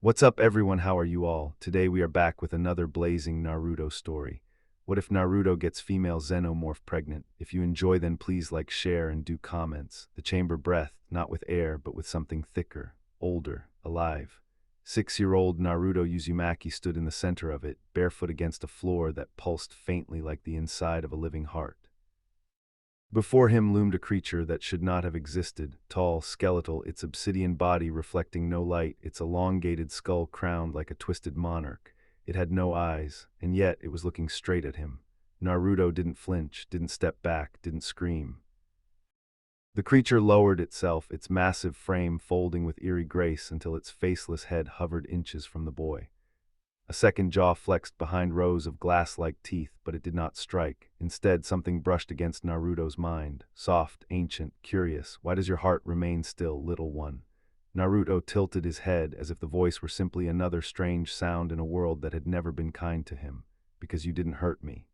What's up, everyone? How are you all? Today we are back with another blazing Naruto story. What if Naruto gets female Xenomorph pregnant? If you enjoy, then please like, share, and do comments. The chamber breathed, not with air, but with something thicker, older, alive. 6-year-old Naruto Uzumaki stood in the center of it, barefoot against a floor that pulsed faintly like the inside of a living heart. Before him loomed a creature that should not have existed, tall, skeletal, its obsidian body reflecting no light, its elongated skull crowned like a twisted monarch. It had no eyes, and yet it was looking straight at him. Naruto didn't flinch, didn't step back, didn't scream. The creature lowered itself, its massive frame folding with eerie grace until its faceless head hovered inches from the boy. A second jaw flexed behind rows of glass-like teeth, but it did not strike. Instead, something brushed against Naruto's mind. Soft, ancient, curious. Why does your heart remain still, little one? Naruto tilted his head as if the voice were simply another strange sound in a world that had never been kind to him. Because you didn't hurt me.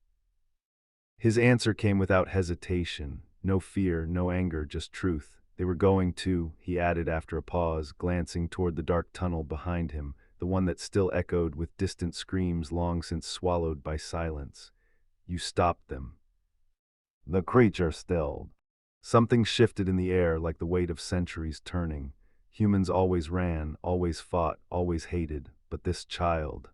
His answer came without hesitation. No fear, no anger, just truth. They were going to, he added after a pause, glancing toward the dark tunnel behind him, the one that still echoed with distant screams long since swallowed by silence. You stopped them. The creature stilled. Something shifted in the air like the weight of centuries turning. Humans always ran, always fought, always hated, but this child.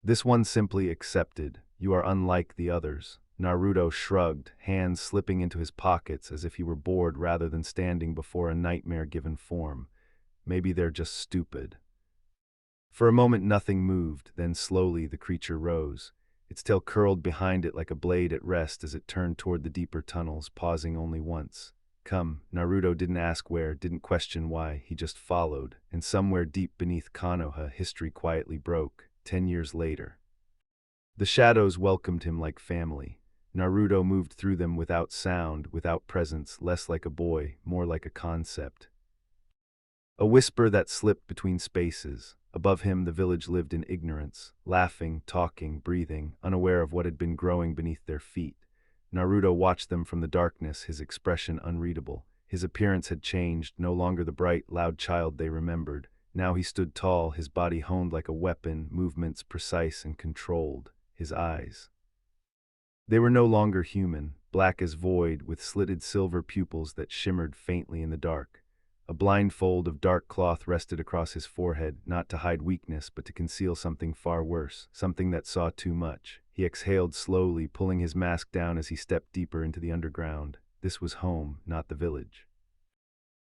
This one simply accepted. You are unlike the others. Naruto shrugged, hands slipping into his pockets as if he were bored rather than standing before a nightmare-given form. Maybe they're just stupid. For a moment nothing moved, then slowly the creature rose. Its tail curled behind it like a blade at rest as it turned toward the deeper tunnels, pausing only once. Come, Naruto didn't ask where, didn't question why, he just followed, and somewhere deep beneath Konoha, history quietly broke, 10 years later. The shadows welcomed him like family. Naruto moved through them without sound, without presence, less like a boy, more like a concept. A whisper that slipped between spaces. Above him the village lived in ignorance, laughing, talking, breathing, unaware of what had been growing beneath their feet. Naruto watched them from the darkness, his expression unreadable. His appearance had changed, no longer the bright, loud child they remembered. Now he stood tall, his body honed like a weapon, movements precise and controlled. His eyes. They were no longer human, black as void, with slitted silver pupils that shimmered faintly in the dark. A blindfold of dark cloth rested across his forehead, not to hide weakness, but to conceal something far worse, something that saw too much. He exhaled slowly, pulling his mask down as he stepped deeper into the underground. This was home, not the village.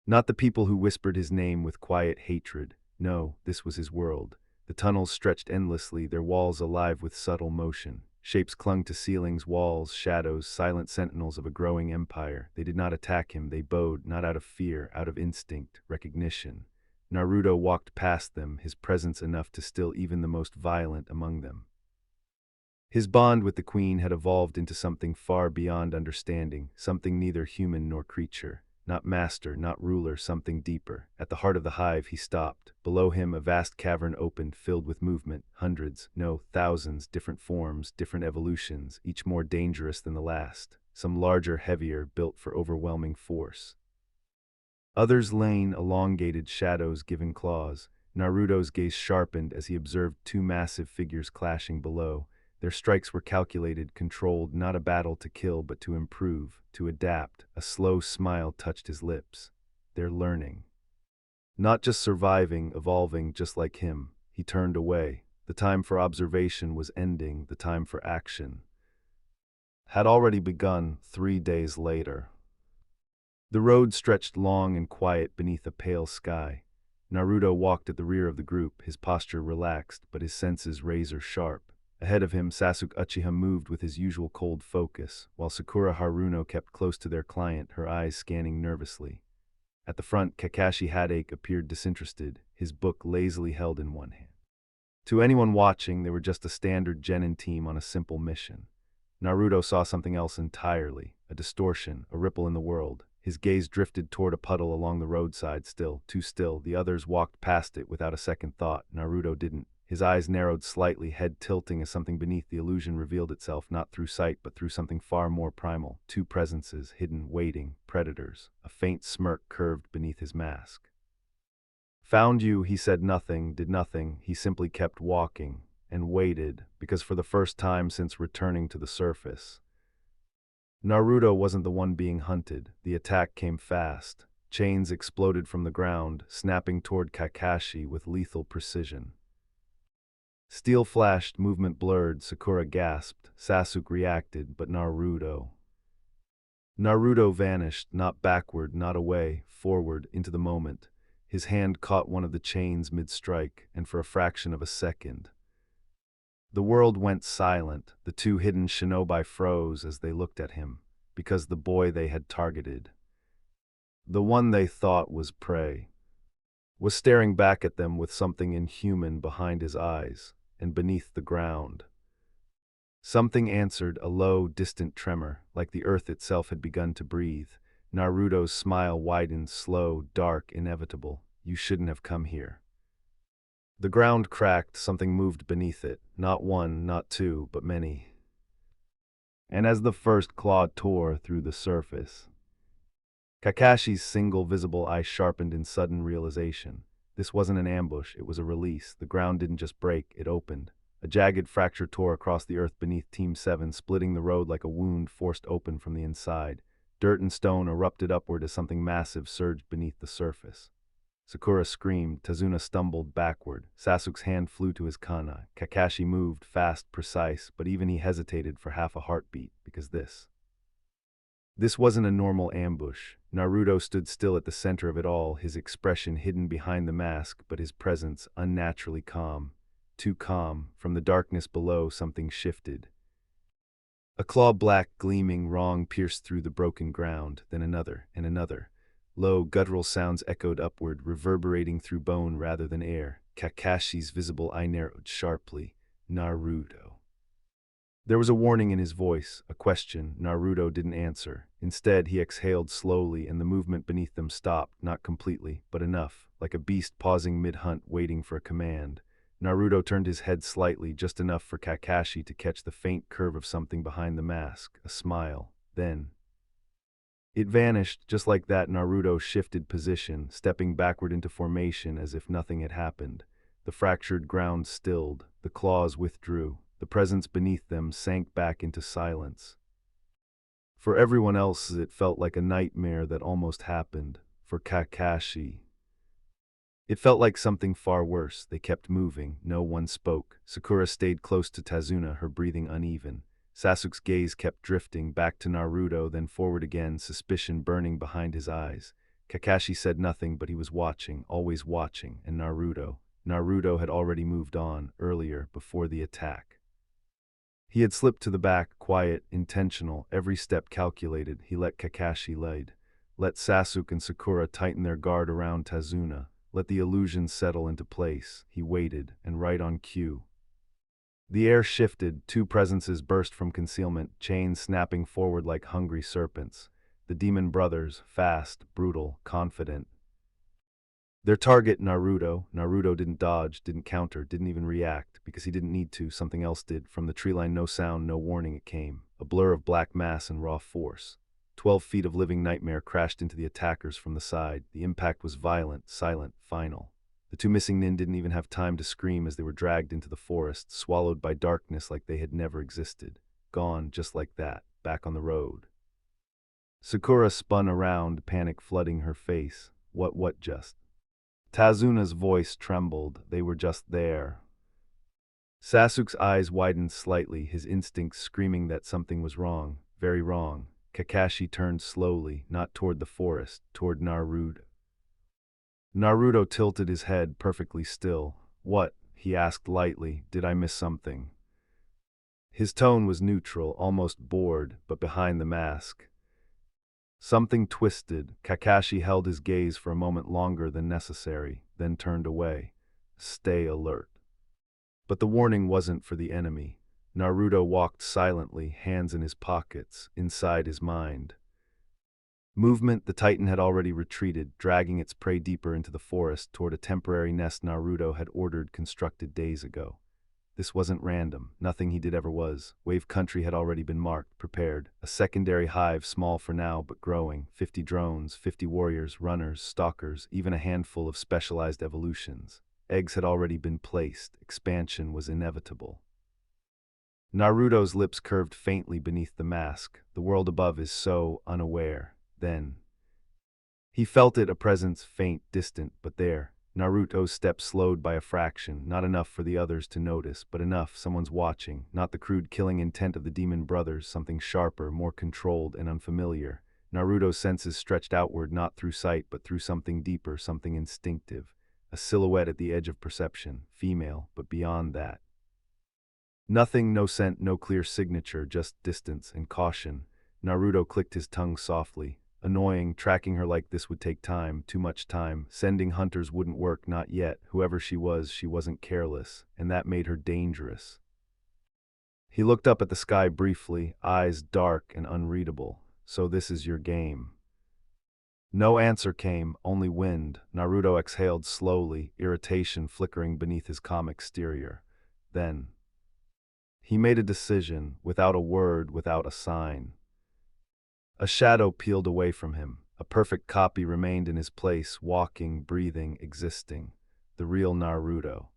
Not the people who whispered his name with quiet hatred. No, this was his world. The tunnels stretched endlessly, their walls alive with subtle motion. Shapes clung to ceilings, walls, shadows, silent sentinels of a growing empire. They did not attack him, they bowed, not out of fear, out of instinct, recognition. Naruto walked past them, his presence enough to still even the most violent among them. His bond with the queen had evolved into something far beyond understanding, something neither human nor creature. Not master, not ruler, something deeper. At the heart of the hive he stopped. Below him a vast cavern opened, filled with movement. Hundreds, no, thousands, different forms, different evolutions, each more dangerous than the last. Some larger, heavier, built for overwhelming force. Others lane, elongated shadows given claws. Naruto's gaze sharpened as he observed two massive figures clashing below. Their strikes were calculated, controlled, not a battle to kill but to improve, to adapt. A slow smile touched his lips. They're learning. Not just surviving, evolving just like him. He turned away. The time for observation was ending, the time for action had already begun 3 days later. The road stretched long and quiet beneath a pale sky. Naruto walked at the rear of the group, his posture relaxed, but his senses razor sharp. Ahead of him, Sasuke Uchiha moved with his usual cold focus, while Sakura Haruno kept close to their client, her eyes scanning nervously. At the front, Kakashi Hatake appeared disinterested, his book lazily held in one hand. To anyone watching, they were just a standard genin team on a simple mission. Naruto saw something else entirely, a distortion, a ripple in the world. His gaze drifted toward a puddle along the roadside, still, too still. The others walked past it without a second thought. Naruto didn't. His eyes narrowed slightly, head tilting as something beneath the illusion revealed itself, not through sight but through something far more primal. Two presences, hidden, waiting, predators. A faint smirk curved beneath his mask. Found you, he said nothing, did nothing, he simply kept walking, and waited, because for the first time since returning to the surface, Naruto wasn't the one being hunted. The attack came fast. Chains exploded from the ground, snapping toward Kakashi with lethal precision. Steel flashed, movement blurred, Sakura gasped, Sasuke reacted, but Naruto. Naruto vanished, not backward, not away, forward, into the moment. His hand caught one of the chains mid-strike, and for a fraction of a second, the world went silent. The two hidden shinobi froze as they looked at him, because the boy they had targeted, the one they thought was prey, was staring back at them with something inhuman behind his eyes and beneath the ground. Something answered, a low, distant tremor, like the earth itself had begun to breathe. Naruto's smile widened, slow, dark, inevitable. You shouldn't have come here. The ground cracked, something moved beneath it. Not one, not two, but many. And as the first claw tore through the surface, Kakashi's single visible eye sharpened in sudden realization. This wasn't an ambush, it was a release. The ground didn't just break, it opened. A jagged fracture tore across the earth beneath Team 7, splitting the road like a wound forced open from the inside. Dirt and stone erupted upward as something massive surged beneath the surface. Sakura screamed, Tazuna stumbled backward. Sasuke's hand flew to his kana. Kakashi moved, fast, precise, but even he hesitated for half a heartbeat, because this wasn't a normal ambush. Naruto stood still at the center of it all, his expression hidden behind the mask, but his presence unnaturally calm. Too calm. From the darkness below, something shifted. A claw, black, gleaming, wrong, pierced through the broken ground, then another, and another. Low, guttural sounds echoed upward, reverberating through bone rather than air. Kakashi's visible eye narrowed sharply. Naruto. There was a warning in his voice, a question. Naruto didn't answer. Instead, he exhaled slowly, and the movement beneath them stopped, not completely, but enough, like a beast pausing mid-hunt, waiting for a command. Naruto turned his head slightly, just enough for Kakashi to catch the faint curve of something behind the mask, a smile. Then it vanished. Just like that, Naruto shifted position, stepping backward into formation as if nothing had happened. The fractured ground stilled, the claws withdrew. The presence beneath them sank back into silence. For everyone else, it felt like a nightmare that almost happened. For Kakashi, it felt like something far worse. They kept moving. No one spoke. Sakura stayed close to Tazuna, her breathing uneven. Sasuke's gaze kept drifting, back to Naruto, then forward again, suspicion burning behind his eyes. Kakashi said nothing, but he was watching, always watching, and Naruto had already moved on, earlier, before the attack. He had slipped to the back, quiet, intentional, every step calculated. He let Kakashi lead. Let Sasuke and Sakura tighten their guard around Tazuna. Let the illusion settle into place. He waited, and right on cue, the air shifted. Two presences burst from concealment, chains snapping forward like hungry serpents. The demon brothers, fast, brutal, confident. Their target, Naruto. Naruto didn't dodge, didn't counter, didn't even react, because he didn't need to. Something else did. From the tree line, no sound, no warning, it came. A blur of black mass and raw force. 12 feet of living nightmare crashed into the attackers from the side. The impact was violent, silent, final. The two missing nin didn't even have time to scream as they were dragged into the forest, swallowed by darkness like they had never existed. Gone, just like that, back on the road. Sakura spun around, panic flooding her face. What just? Tazuna's voice trembled. They were just there. Sasuke's eyes widened slightly, his instincts screaming that something was wrong, very wrong. Kakashi turned slowly, not toward the forest, toward Naruto. Naruto tilted his head, perfectly still. What? He asked lightly. Did I miss something? His tone was neutral, almost bored, but behind the mask, something twisted. Kakashi held his gaze for a moment longer than necessary, then turned away. Stay alert. But the warning wasn't for the enemy. Naruto walked silently, hands in his pockets, inside his mind. Movement, the Titan had already retreated, dragging its prey deeper into the forest toward a temporary nest Naruto had ordered constructed days ago. This wasn't random. Nothing he did ever was. Wave Country had already been marked, prepared. A secondary hive, small for now, but growing. 50 drones, 50 warriors, runners, stalkers, even a handful of specialized evolutions. Eggs had already been placed. Expansion was inevitable. Naruto's lips curved faintly beneath the mask. The world above is so unaware. Then he felt it, a presence, faint, distant, but there. Naruto's steps slowed by a fraction, not enough for the others to notice, but enough, someone's watching, not the crude killing intent of the demon brothers, something sharper, more controlled and unfamiliar. Naruto's senses stretched outward, not through sight, but through something deeper, something instinctive. A silhouette at the edge of perception, female, but beyond that. Nothing, no scent, no clear signature, just distance and caution. Naruto clicked his tongue softly. Annoying, tracking her like this would take time, too much time. Sending hunters wouldn't work, not yet. Whoever she wasn't careless, and that made her dangerous. He looked up at the sky briefly, eyes dark and unreadable. So this is your game. No answer came, only wind. Naruto exhaled slowly, irritation flickering beneath his calm exterior. Then he made a decision, without a word, without a sign. A shadow peeled away from him. A perfect copy remained in his place, walking, breathing, existing. The real Naruto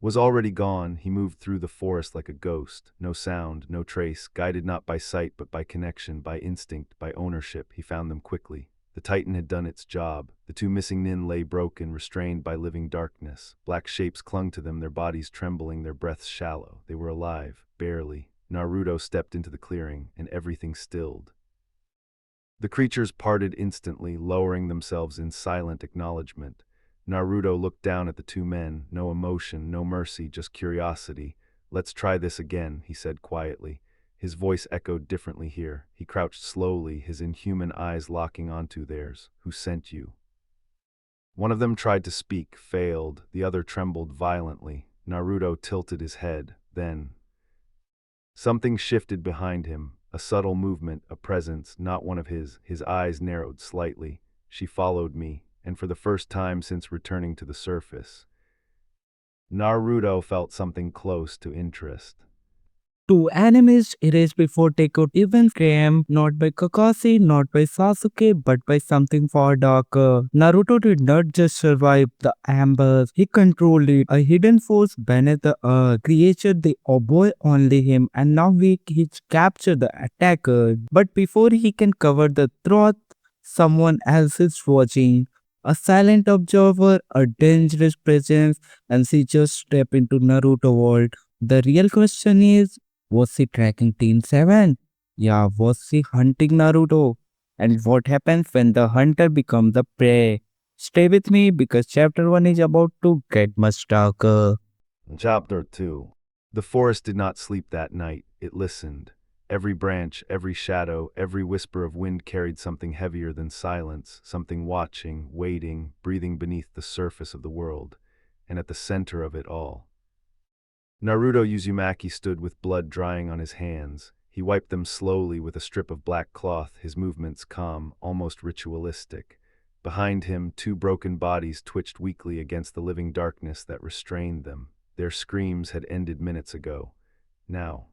was already gone. He moved through the forest like a ghost. No sound, no trace, guided not by sight but by connection, by instinct, by ownership. He found them quickly. The Titan had done its job. The two missing nin lay broken, restrained by living darkness. Black shapes clung to them, their bodies trembling, their breaths shallow. They were alive, barely. Naruto stepped into the clearing, and everything stilled. The creatures parted instantly, lowering themselves in silent acknowledgement. Naruto looked down at the two men, no emotion, no mercy, just curiosity. "Let's try this again," he said quietly. His voice echoed differently here. He crouched slowly, his inhuman eyes locking onto theirs. "Who sent you?" One of them tried to speak, failed. The other trembled violently. Naruto tilted his head. Then something shifted behind him. A subtle movement, a presence, not one of his. His eyes narrowed slightly. "She followed me, and for the first time since returning to the surface." Naruto felt something close to interest. Two enemies erased before takeout even came, not by Kakashi, not by Sasuke, but by something far darker. Naruto did not just survive the ambush, he controlled it. A hidden force beneath the earth, creature they obey only him, and now he's captured the attacker. But before he can cover the truth, someone else is watching. A silent observer, a dangerous presence, and she just stepped into Naruto world. The real question is, was she tracking Team 7? Yeah, was she hunting Naruto? And what happens when the hunter becomes the prey? Stay with me because chapter 1 is about to get much darker. Chapter 2. The forest did not sleep that night. It listened. Every branch, every shadow, every whisper of wind carried something heavier than silence, something watching, waiting, breathing beneath the surface of the world. And at the center of it all, Naruto Uzumaki stood with blood drying on his hands. He wiped them slowly with a strip of black cloth, his movements calm, almost ritualistic. Behind him, two broken bodies twitched weakly against the living darkness that restrained them. Their screams had ended minutes ago. Now,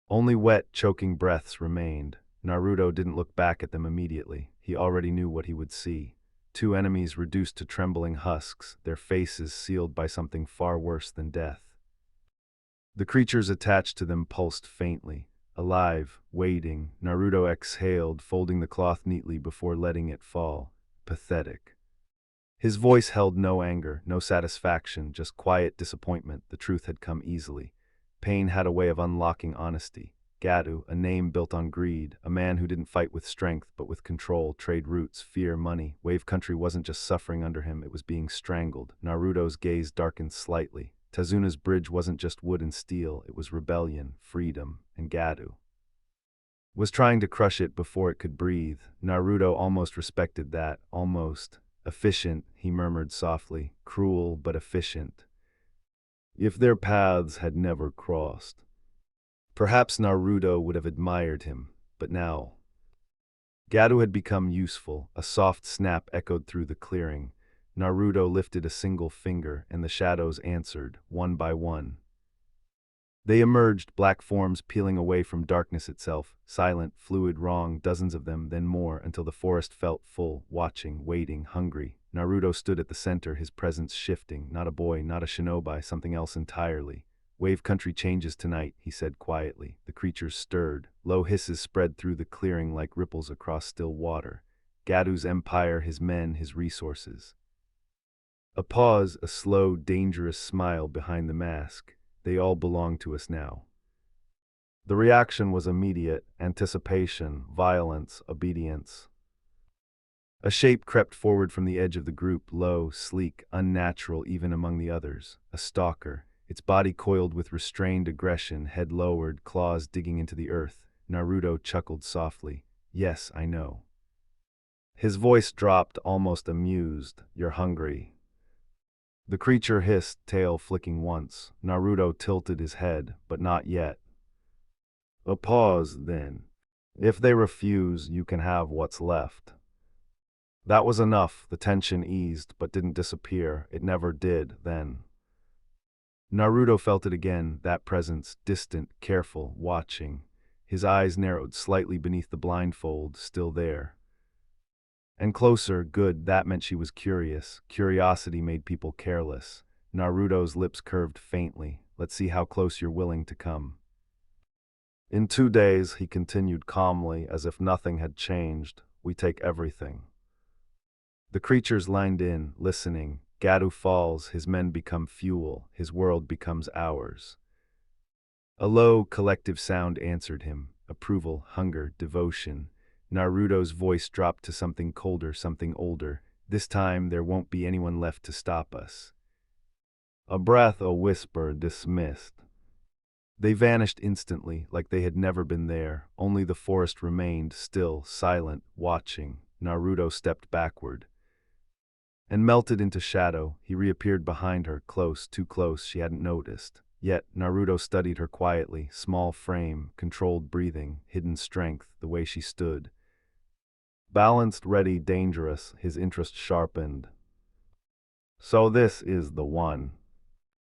only wet, choking breaths remained. Naruto didn't look back at them immediately. He already knew what he would see. Two enemies reduced to trembling husks, their faces sealed by something far worse than death. The creatures attached to them pulsed faintly. Alive, waiting, Naruto exhaled, folding the cloth neatly before letting it fall. Pathetic. His voice held no anger, no satisfaction, just quiet disappointment. The truth had come easily. Pain had a way of unlocking honesty. Gatu, a name built on greed, a man who didn't fight with strength but with control, trade routes, fear, money. Wave Country wasn't just suffering under him, it was being strangled. Naruto's gaze darkened slightly. Tazuna's bridge wasn't just wood and steel, it was rebellion, freedom, and Gatu was trying to crush it before it could breathe. Naruto almost respected that, almost. Efficient, he murmured softly, cruel but efficient. If their paths had never crossed. Perhaps Naruto would have admired him, but now. Gatu had become useful, a soft snap echoed through the clearing. Naruto lifted a single finger, and the shadows answered, one by one. They emerged, black forms peeling away from darkness itself, silent, fluid, wrong, dozens of them, then more, until the forest felt full, watching, waiting, hungry. Naruto stood at the center, his presence shifting, not a boy, not a shinobi, something else entirely. Wave country changes tonight, he said quietly. The creatures stirred. Low hisses spread through the clearing like ripples across still water. Gatu's empire, his men, his resources. A pause, a slow, dangerous smile behind the mask. They all belong to us now. The reaction was immediate: anticipation, violence, obedience. A shape crept forward from the edge of the group, low, sleek, unnatural even among the others. A stalker, its body coiled with restrained aggression, head lowered, claws digging into the earth. Naruto chuckled softly. Yes, I know. His voice dropped, almost amused. You're hungry. The creature hissed, tail flicking once. Naruto tilted his head, but not yet. A pause, then. If they refuse, you can have what's left. That was enough. The tension eased, but didn't disappear. It never did, then. Naruto felt it again, that presence, distant, careful, watching. His eyes narrowed slightly beneath the blindfold, still there. And closer, good, that meant she was curious. Curiosity made people careless. Naruto's lips curved faintly. Let's see how close you're willing to come. In 2 days, he continued calmly, as if nothing had changed. We take everything. The creatures lined in, listening. Gatu falls, his men become fuel, his world becomes ours. A low, collective sound answered him. Approval, hunger, devotion. Naruto's voice dropped to something colder, something older. This time, there won't be anyone left to stop us. A breath, a whisper, dismissed. They vanished instantly, like they had never been there. Only the forest remained, still, silent, watching. Naruto stepped backward and melted into shadow. He reappeared behind her, close, too close, she hadn't noticed. Yet, Naruto studied her quietly, small frame, controlled breathing, hidden strength, the way she stood. Balanced, ready, dangerous, his interest sharpened. So this is the one.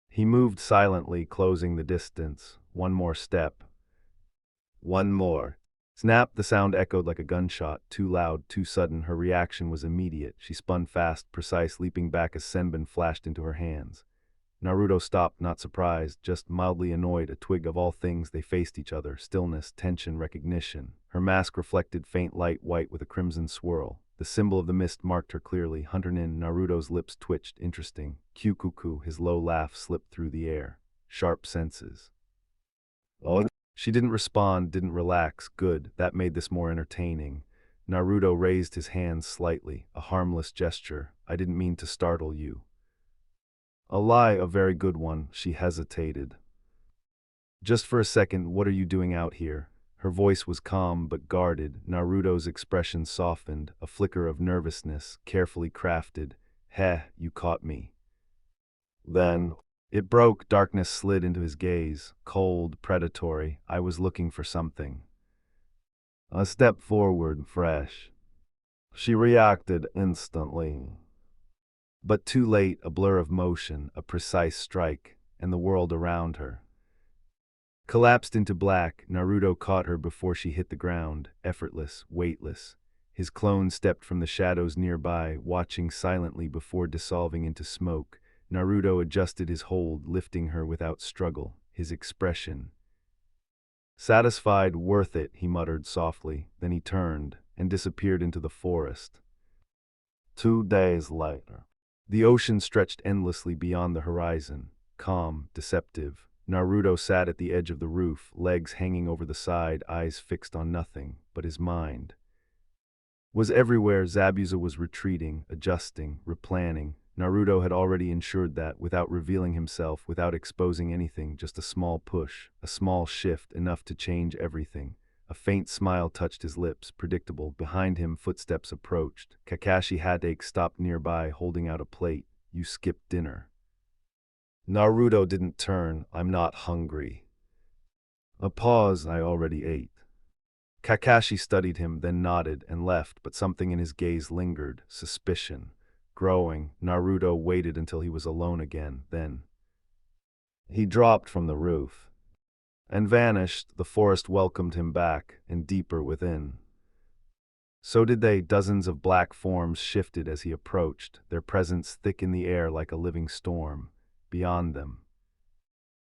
He moved silently, closing the distance. One more step. One more. Snap, the sound echoed like a gunshot, too loud, too sudden. Her reaction was immediate. She spun fast, precise, leaping back as senbon flashed into her hands. Naruto stopped, not surprised, just mildly annoyed. A twig of all things, they faced each other. Stillness, tension, recognition. Her mask reflected faint light, white with a crimson swirl. The symbol of the mist marked her clearly. Hunter Nin. Naruto's lips twitched, interesting. Kyukuku, his low laugh slipped through the air. Sharp senses. Oh. She didn't respond, didn't relax. Good, that made this more entertaining. Naruto raised his hands slightly, a harmless gesture. I didn't mean to startle you. A lie, a very good one. She hesitated. Just for a second, what are you doing out here? Her voice was calm but guarded. Naruto's expression softened, a flicker of nervousness, carefully crafted. Heh, you caught me. Then, it broke, darkness slid into his gaze, cold, predatory. I was looking for something. A step forward, fresh. She reacted instantly. But too late, a blur of motion, a precise strike, and the world around her collapsed into black. Naruto caught her before she hit the ground, effortless, weightless. His clone stepped from the shadows nearby, watching silently before dissolving into smoke. Naruto adjusted his hold, lifting her without struggle, his expression satisfied. Worth it, he muttered softly. Then he turned and disappeared into the forest. 2 days later. The ocean stretched endlessly beyond the horizon, calm, deceptive. Naruto sat at the edge of the roof, legs hanging over the side, eyes fixed on nothing but his mind. Was everywhere. Zabuza was retreating, adjusting, replanning. Naruto had already ensured that, without revealing himself, without exposing anything, just a small push, a small shift, enough to change everything. A faint smile touched his lips, predictable. Behind him, footsteps approached. Kakashi Hatake stopped nearby, holding out a plate. You skipped dinner. Naruto didn't turn. I'm not hungry. A pause. I already ate. Kakashi studied him, then nodded and left, but something in his gaze lingered, suspicion. Growing, Naruto waited until he was alone again, then he dropped from the roof. and vanished. The forest welcomed him back, and deeper within. So did they. Dozens of black forms shifted as he approached, their presence thick in the air like a living storm. Beyond them,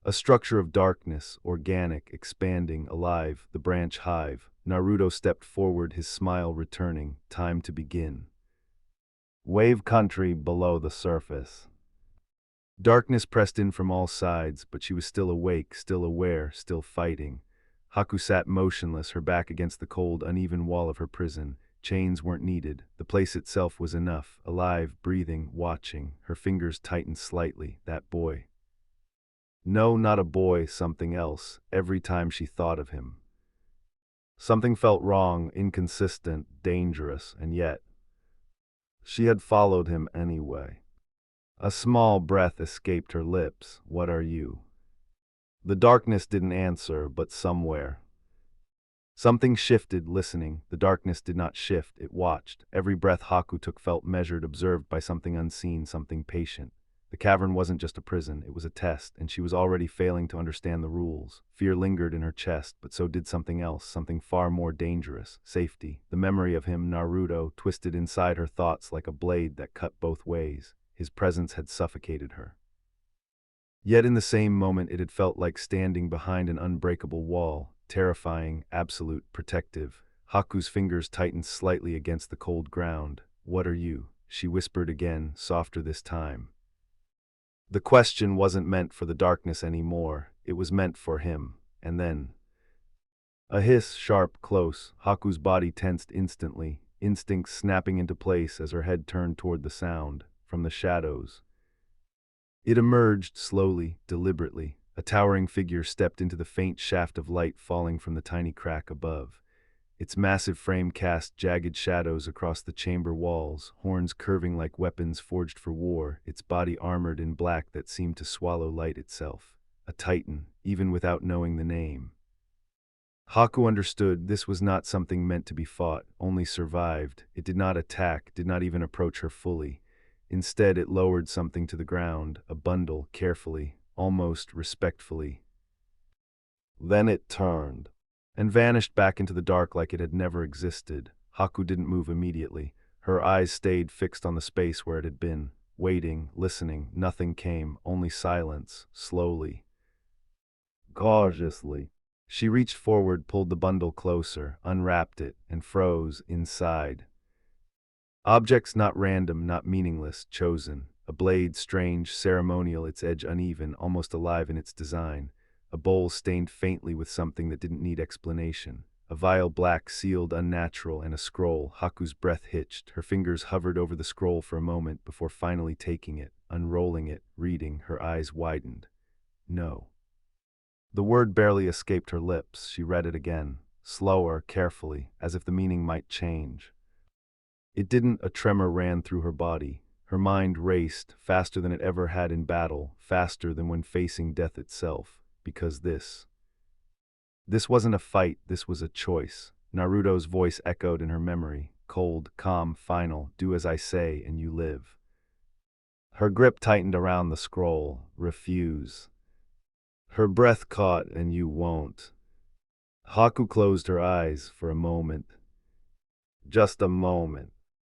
a structure of darkness, organic, expanding, alive, the branch hive. Naruto stepped forward, his smile returning. Time to begin. Wave country below the surface. Darkness pressed in from all sides, but she was still awake, still aware, still fighting. Haku sat motionless, her back against the cold, uneven wall of her prison. Chains weren't needed. The place itself was enough, alive, breathing, watching. Her fingers tightened slightly. That boy. No, not a boy, something else. Every time she thought of him, something felt wrong, inconsistent, dangerous, and yet she had followed him anyway. A small breath escaped her lips. What are you? The darkness didn't answer, but somewhere something shifted. Listening, the darkness did not shift, it watched. Every breath Haku took felt measured, observed by something unseen, something patient. The cavern wasn't just a prison, it was a test, and she was already failing to understand the rules. Fear lingered in her chest, but so did something else, something far more dangerous. Safety. The memory of him, Naruto, twisted inside her thoughts like a blade that cut both ways. His presence had suffocated her. Yet in the same moment it had felt like standing behind an unbreakable wall, terrifying, absolute, protective. Haku's fingers tightened slightly against the cold ground. What are you? She whispered again, softer this time. The question wasn't meant for the darkness anymore, it was meant for him. And then a hiss, sharp, close. Haku's body tensed instantly, instincts snapping into place as her head turned toward the sound. From the shadows, it emerged slowly, deliberately. A towering figure stepped into the faint shaft of light falling from the tiny crack above. Its massive frame cast jagged shadows across the chamber walls, horns curving like weapons forged for war, its body armored in black that seemed to swallow light itself. A titan, even without knowing the name. Haku understood this was not something meant to be fought, only survived. It did not attack, did not even approach her fully. Instead, it lowered something to the ground, a bundle, carefully, almost respectfully. Then it turned and vanished back into the dark like it had never existed. Haku didn't move immediately. Her eyes stayed fixed on the space where it had been, waiting, listening. Nothing came, only silence, slowly, cautiously. She reached forward, pulled the bundle closer, unwrapped it, and froze inside. Objects not random, not meaningless, chosen. A blade, strange, ceremonial, its edge uneven, almost alive in its design. A bowl stained faintly with something that didn't need explanation. A vial black, sealed, unnatural, and a scroll. Haku's breath hitched. Her fingers hovered over the scroll for a moment before finally taking it, unrolling it, reading. Her eyes widened. No. The word barely escaped her lips. She read it again, slower, carefully, as if the meaning might change. It didn't. A tremor ran through her body. Her mind raced, faster than it ever had in battle, faster than when facing death itself. Because this wasn't a fight, this was a choice. Naruto's voice echoed in her memory, cold, calm, final. Do as I say and you live. Her grip tightened around the scroll. Refuse. Her breath caught, and you won't. Haku closed her eyes for a moment. Just a moment.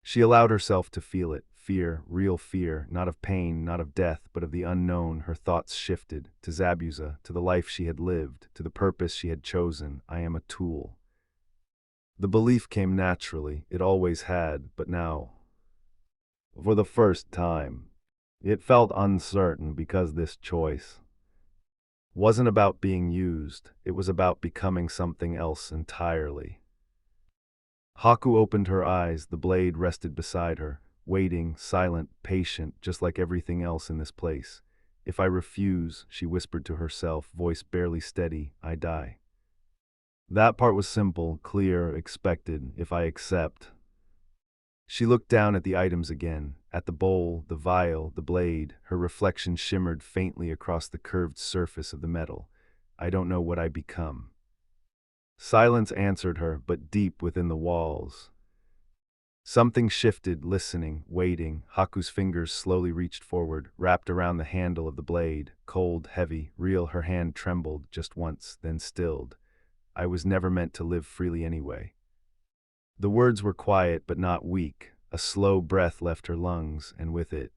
She allowed herself to feel it. Fear, real fear, not of pain, not of death, but of the unknown. Her thoughts shifted to Zabuza, to the life she had lived, to the purpose she had chosen. I am a tool. The belief came naturally, it always had, but now, for the first time, it felt uncertain because this choice wasn't about being used, it was about becoming something else entirely. Haku opened her eyes, the blade rested beside her, waiting, silent, patient, just like everything else in this place. If I refuse, she whispered to herself, voice barely steady, I die. That part was simple, clear, expected. If I accept. She looked down at the items again, at the bowl, the vial, the blade. Her reflection shimmered faintly across the curved surface of the metal. I don't know what I become. Silence answered her, but deep within the walls. Something shifted, listening, waiting. Haku's fingers slowly reached forward, wrapped around the handle of the blade. Cold, heavy, real, her hand trembled just once, then stilled. I was never meant to live freely anyway. The words were quiet but not weak. A slow breath left her lungs, and with it,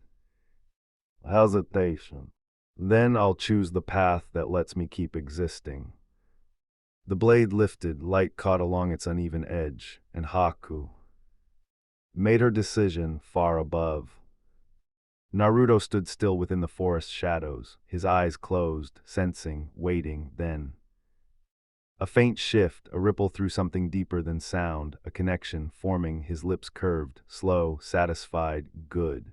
hesitation. Then I'll choose the path that lets me keep existing. The blade lifted, light caught along its uneven edge, and Haku made her decision far above. Naruto stood still within the forest shadows, his eyes closed, sensing, waiting, then. A faint shift, a ripple through something deeper than sound, a connection forming, his lips curved, slow, satisfied, good.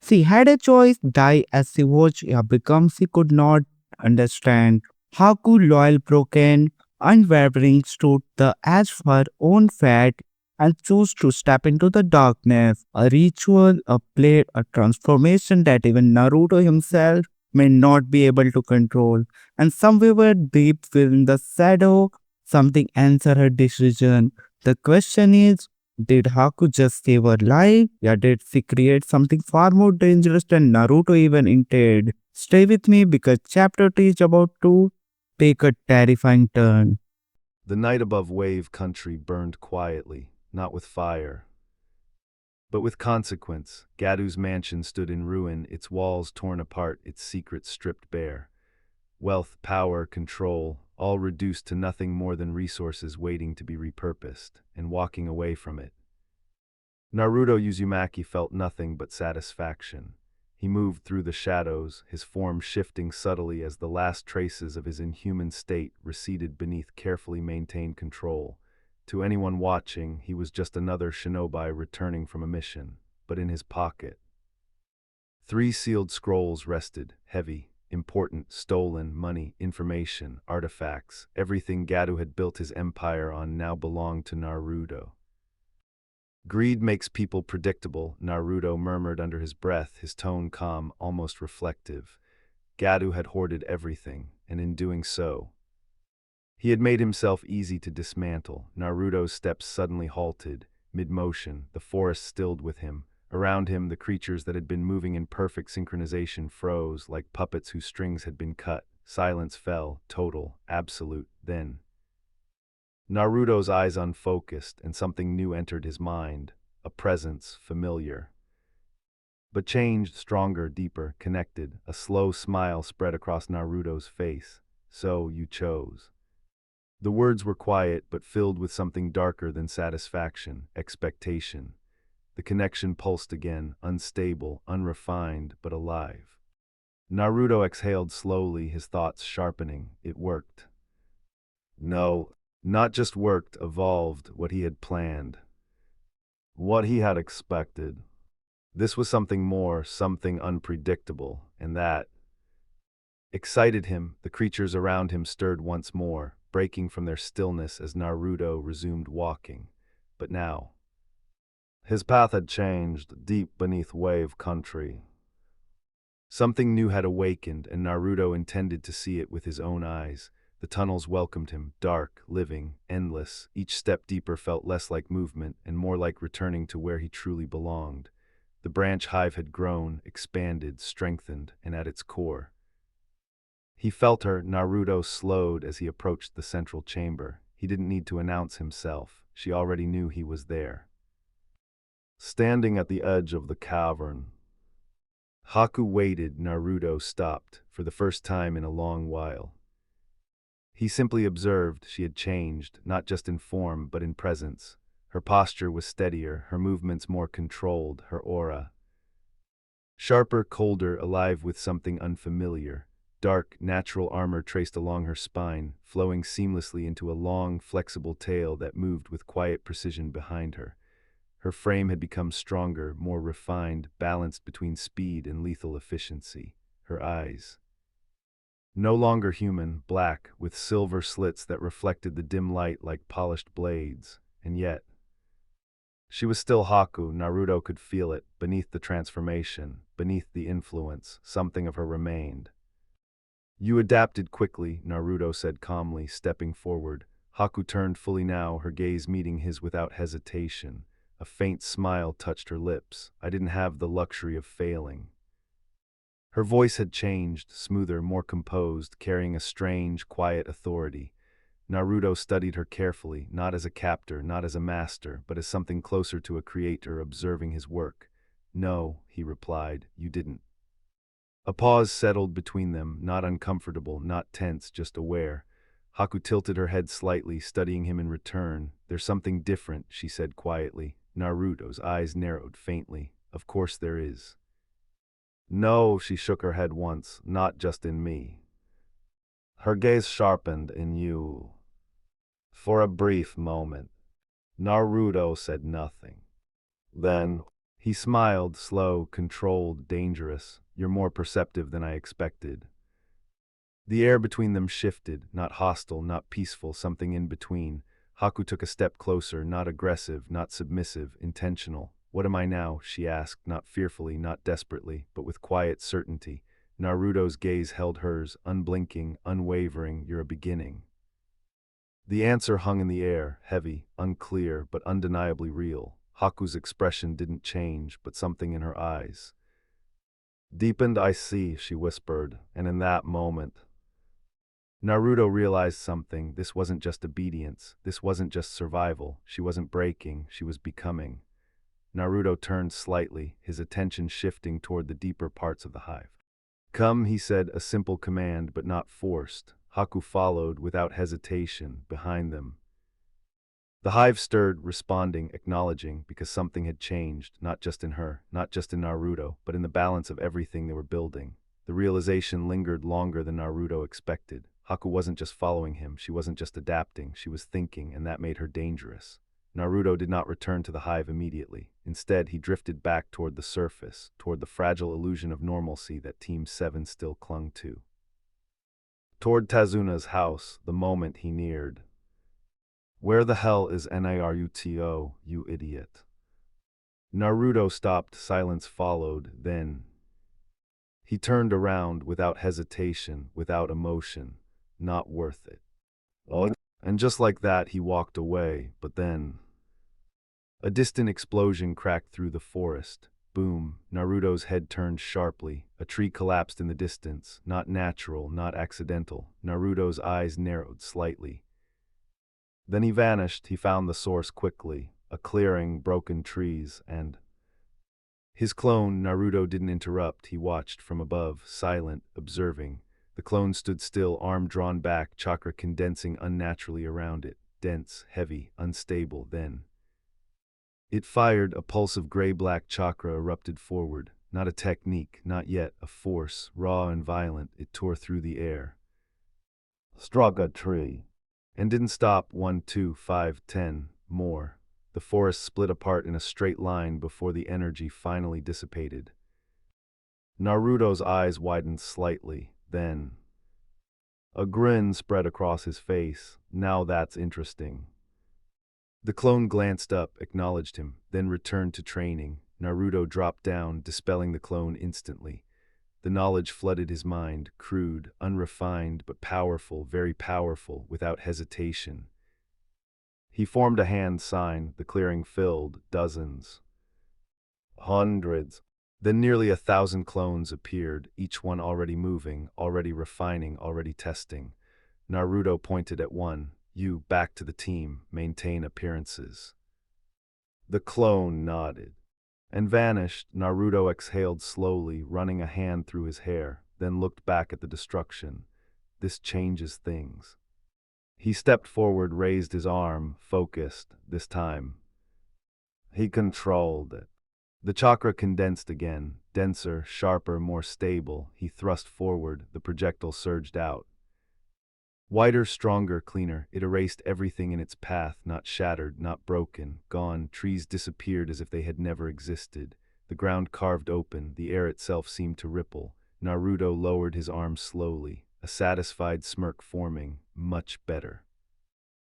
She had a choice, die as she watched or become she could not understand. Haku, loyal, broken, unwavering, stood the edge of her own fate and chose to step into the darkness. A ritual, a play, a transformation that even Naruto himself may not be able to control. And somewhere deep within the shadow, something answered her decision. The question is, did Haku just save her life? Yeah, did she create something far more dangerous than Naruto even intended? Stay with me because chapter 2 is about to take a terrifying turn. The night above Wave Country burned quietly, not with fire, but with consequence. Gatu's mansion stood in ruin, its walls torn apart, its secrets stripped bare. Wealth, power, control, all reduced to nothing more than resources waiting to be repurposed, and walking away from it. Naruto Uzumaki felt nothing but satisfaction. He moved through the shadows, his form shifting subtly as the last traces of his inhuman state receded beneath carefully maintained control. To anyone watching, he was just another shinobi returning from a mission, but in his pocket 3 sealed scrolls rested, heavy, important, stolen, money, information, artifacts, everything Gatu had built his empire on now belonged to Naruto. Greed makes people predictable, Naruto murmured under his breath, his tone calm, almost reflective. Gatu had hoarded everything, and in doing so, he had made himself easy to dismantle. Naruto's steps suddenly halted, mid-motion, the forest stilled with him. Around him, the creatures that had been moving in perfect synchronization froze, like puppets whose strings had been cut. Silence fell, total, absolute, then. Naruto's eyes unfocused, and something new entered his mind, a presence familiar. But changed, stronger, deeper, connected. A slow smile spread across Naruto's face. So you chose. The words were quiet, but filled with something darker than satisfaction, expectation. The connection pulsed again, unstable, unrefined, but alive. Naruto exhaled slowly, his thoughts sharpening. It worked. No, not just worked, evolved what he had planned. What he had expected. This was something more, something unpredictable, and that excited him. The creatures around him stirred once more, breaking from their stillness as Naruto resumed walking. But now, his path had changed, deep beneath Wave Country. Something new had awakened, and Naruto intended to see it with his own eyes. The tunnels welcomed him, dark, living, endless. Each step deeper felt less like movement and more like returning to where he truly belonged. The branch hive had grown, expanded, strengthened, and at its core. He felt her. Naruto slowed as he approached the central chamber. He didn't need to announce himself. She already knew he was there. Standing at the edge of the cavern, Haku waited. Naruto stopped, for the first time in a long while. He simply observed. She had changed, not just in form, but in presence. Her posture was steadier, her movements more controlled, her aura sharper, colder, alive with something unfamiliar. Dark, natural armor traced along her spine, flowing seamlessly into a long, flexible tail that moved with quiet precision behind her. Her frame had become stronger, more refined, balanced between speed and lethal efficiency. Her eyes, no longer human, black, with silver slits that reflected the dim light like polished blades, and yet, she was still Haku. Naruto could feel it, beneath the transformation, beneath the influence, something of her remained. You adapted quickly, Naruto said calmly, stepping forward. Haku turned fully now, her gaze meeting his without hesitation. A faint smile touched her lips. I didn't have the luxury of failing. Her voice had changed, smoother, more composed, carrying a strange, quiet authority. Naruto studied her carefully, not as a captor, not as a master, but as something closer to a creator observing his work. No, he replied, you didn't. A pause settled between them, not uncomfortable, not tense, just aware. Haku tilted her head slightly, studying him in return. There's something different, she said quietly. Naruto's eyes narrowed faintly. Of course there is. No, she shook her head once, not just in me. Her gaze sharpened in you. For a brief moment, Naruto said nothing. Then, he smiled, slow, controlled, dangerous. You're more perceptive than I expected. The air between them shifted, not hostile, not peaceful, something in between. Haku took a step closer, not aggressive, not submissive, intentional. What am I now? She asked, not fearfully, not desperately, but with quiet certainty. Naruto's gaze held hers, unblinking, unwavering. You're a beginning. The answer hung in the air, heavy, unclear, but undeniably real. Haku's expression didn't change, but something in her eyes deepened. I see, she whispered, and in that moment, Naruto realized something. This wasn't just obedience. This wasn't just survival. She wasn't breaking. She was becoming. Naruto turned slightly, his attention shifting toward the deeper parts of the hive. Come, he said, a simple command, but not forced. Haku followed, without hesitation, behind them. The hive stirred, responding, acknowledging, because something had changed, not just in her, not just in Naruto, but in the balance of everything they were building. The realization lingered longer than Naruto expected. Haku wasn't just following him, she wasn't just adapting, she was thinking, and that made her dangerous. Naruto did not return to the hive immediately. Instead, he drifted back toward the surface, toward the fragile illusion of normalcy that Team 7 still clung to. Toward Tazuna's house, the moment he neared. Where the hell is Naruto, you idiot? Naruto stopped, silence followed, then he turned around without hesitation, without emotion. Not worth it. Oh. And just like that, he walked away, but then a distant explosion cracked through the forest. Boom, Naruto's head turned sharply. A tree collapsed in the distance, not natural, not accidental. Naruto's eyes narrowed slightly. Then he vanished. He found the source quickly. A clearing, broken trees, and his clone, Naruto, didn't interrupt. He watched from above, silent, observing. The clone stood still, arm drawn back, chakra condensing unnaturally around it. Dense, heavy, unstable. Then it fired. A pulse of gray-black chakra erupted forward. Not a technique, not yet. A force, raw and violent. It tore through the air. Struck a tree. And didn't stop. 1, 2, 5, 10, more. The forest split apart in a straight line before the energy finally dissipated. Naruto's eyes widened slightly. Then a grin spread across his face. Now that's interesting. The clone glanced up, acknowledged him, then returned to training. Naruto dropped down, dispelling the clone instantly. The knowledge flooded his mind, crude, unrefined, but powerful, very powerful, without hesitation. He formed a hand sign. The clearing filled. Dozens. Hundreds. Then nearly 1,000 clones appeared, each one already moving, already refining, already testing. Naruto pointed at one. You, back to the team, maintain appearances. The clone nodded and vanished. Naruto exhaled slowly, running a hand through his hair, then looked back at the destruction. This changes things. He stepped forward, raised his arm, focused, this time. He controlled it. The chakra condensed again, denser, sharper, more stable. He thrust forward, the projectile surged out. Wider, stronger, cleaner, it erased everything in its path, not shattered, not broken, gone. Trees disappeared as if they had never existed. The ground carved open, the air itself seemed to ripple. Naruto lowered his arm slowly, a satisfied smirk forming. Much better.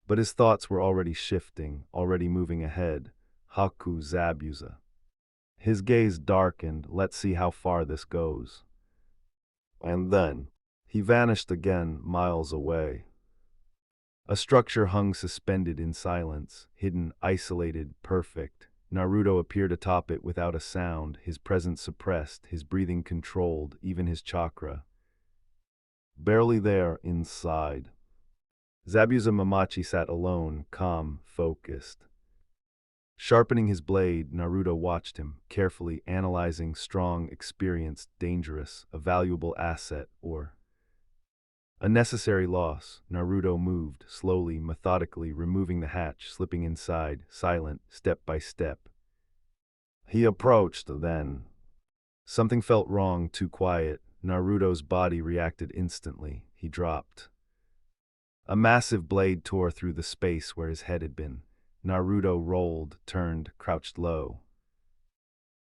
But his thoughts were already shifting, already moving ahead. Haku, Zabuza. His gaze darkened. Let's see how far this goes. And then he vanished again, miles away. A structure hung suspended in silence, hidden, isolated, perfect. Naruto appeared atop it without a sound, his presence suppressed, his breathing controlled, even his chakra. Barely there, inside. Zabuza Mamachi sat alone, calm, focused. Sharpening his blade, Naruto watched him, carefully analyzing strong, experienced, dangerous, a valuable asset, or a necessary loss. Naruto moved, slowly, methodically, removing the hatch, slipping inside, silent, step by step. He approached, then. Something felt wrong, too quiet. Naruto's body reacted instantly. He dropped. A massive blade tore through the space where his head had been. Naruto rolled, turned, crouched low.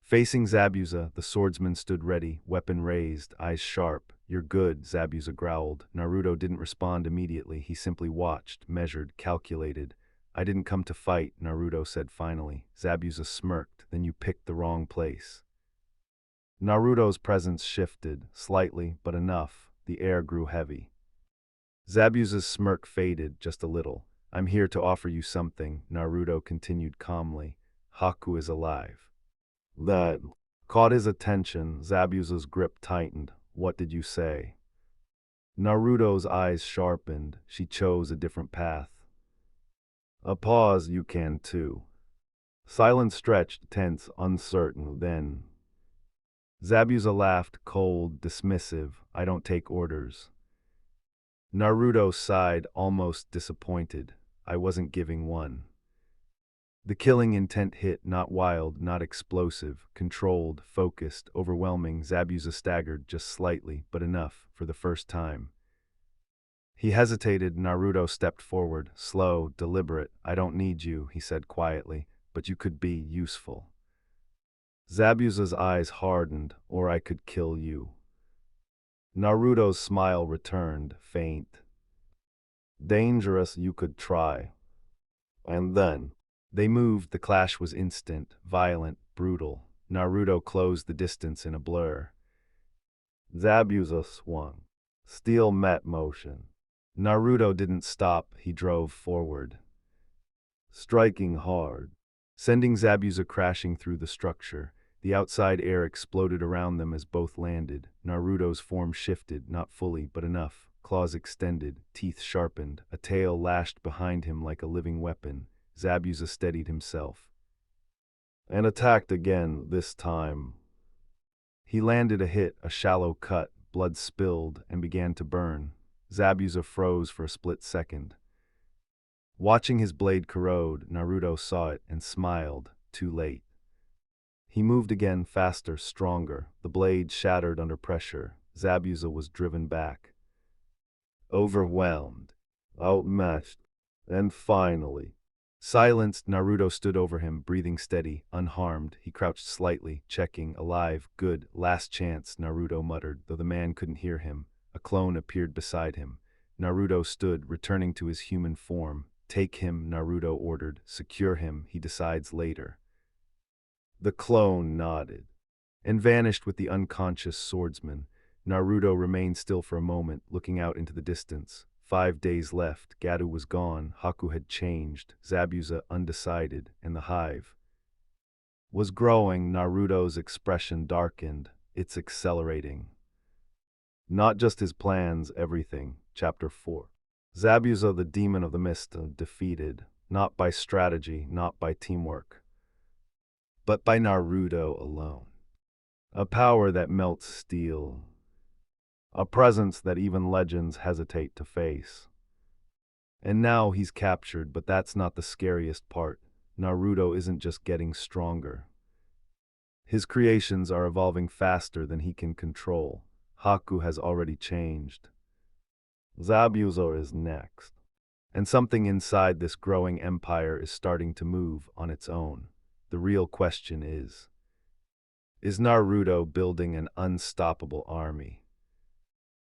Facing Zabuza, the swordsman stood ready, weapon raised, eyes sharp. "You're good," Zabuza growled. Naruto didn't respond immediately. He simply watched, measured, calculated. "I didn't come to fight," Naruto said finally. Zabuza smirked. "Then you picked the wrong place." Naruto's presence shifted, slightly, but enough. The air grew heavy. Zabuza's smirk faded just a little. "I'm here to offer you something," Naruto continued calmly. "Haku is alive." That caught his attention. Zabuza's grip tightened. "What did you say?" Naruto's eyes sharpened. She chose a different path. A pause. "You can too." Silence stretched, tense, uncertain. Then Zabuza laughed, cold, dismissive. "I don't take orders." Naruto sighed, almost disappointed. "I wasn't giving one." The killing intent hit, not wild, not explosive, controlled, focused, overwhelming. Zabuza staggered just slightly, but enough, for the first time. He hesitated. Naruto stepped forward, slow, deliberate. "I don't need you," he said quietly, "but you could be useful." Zabuza's eyes hardened. "Or I could kill you." Naruto's smile returned, faint. "Dangerous, you could try." And then they moved. The clash was instant, violent, brutal. Naruto closed the distance in a blur. Zabuza swung. Steel met motion. Naruto didn't stop. He drove forward, striking hard, sending Zabuza crashing through the structure. The outside air exploded around them as both landed. Naruto's form shifted, not fully, but enough. Claws extended, teeth sharpened, a tail lashed behind him like a living weapon. Zabuza steadied himself and attacked again, this time. He landed a hit, a shallow cut, blood spilled and began to burn. Zabuza froze for a split second. Watching his blade corrode, Naruto saw it and smiled, too late. He moved again, faster, stronger. The blade shattered under pressure. Zabuza was driven back. Overwhelmed, outmatched, and finally silenced. Naruto stood over him, breathing steady, unharmed. He crouched slightly, checking, alive, good, last chance, Naruto muttered, though the man couldn't hear him. A clone appeared beside him. Naruto stood, returning to his human form. "Take him," Naruto ordered. "Secure him, he decides later." The clone nodded and vanished with the unconscious swordsman. Naruto remained still for a moment, looking out into the distance. 5 days left. Gatu was gone. Haku had changed. Zabuza undecided, and the hive was growing. Naruto's expression darkened. "It's accelerating." Not just his plans, everything. Chapter 4. Zabuza, the demon of the mist, defeated, not by strategy, not by teamwork, but by Naruto alone. A power that melts steel. A presence that even legends hesitate to face. And now he's captured, but that's not the scariest part. Naruto isn't just getting stronger. His creations are evolving faster than he can control. Haku has already changed. Zabuza is next. And something inside this growing empire is starting to move on its own. The real question is Naruto building an unstoppable army?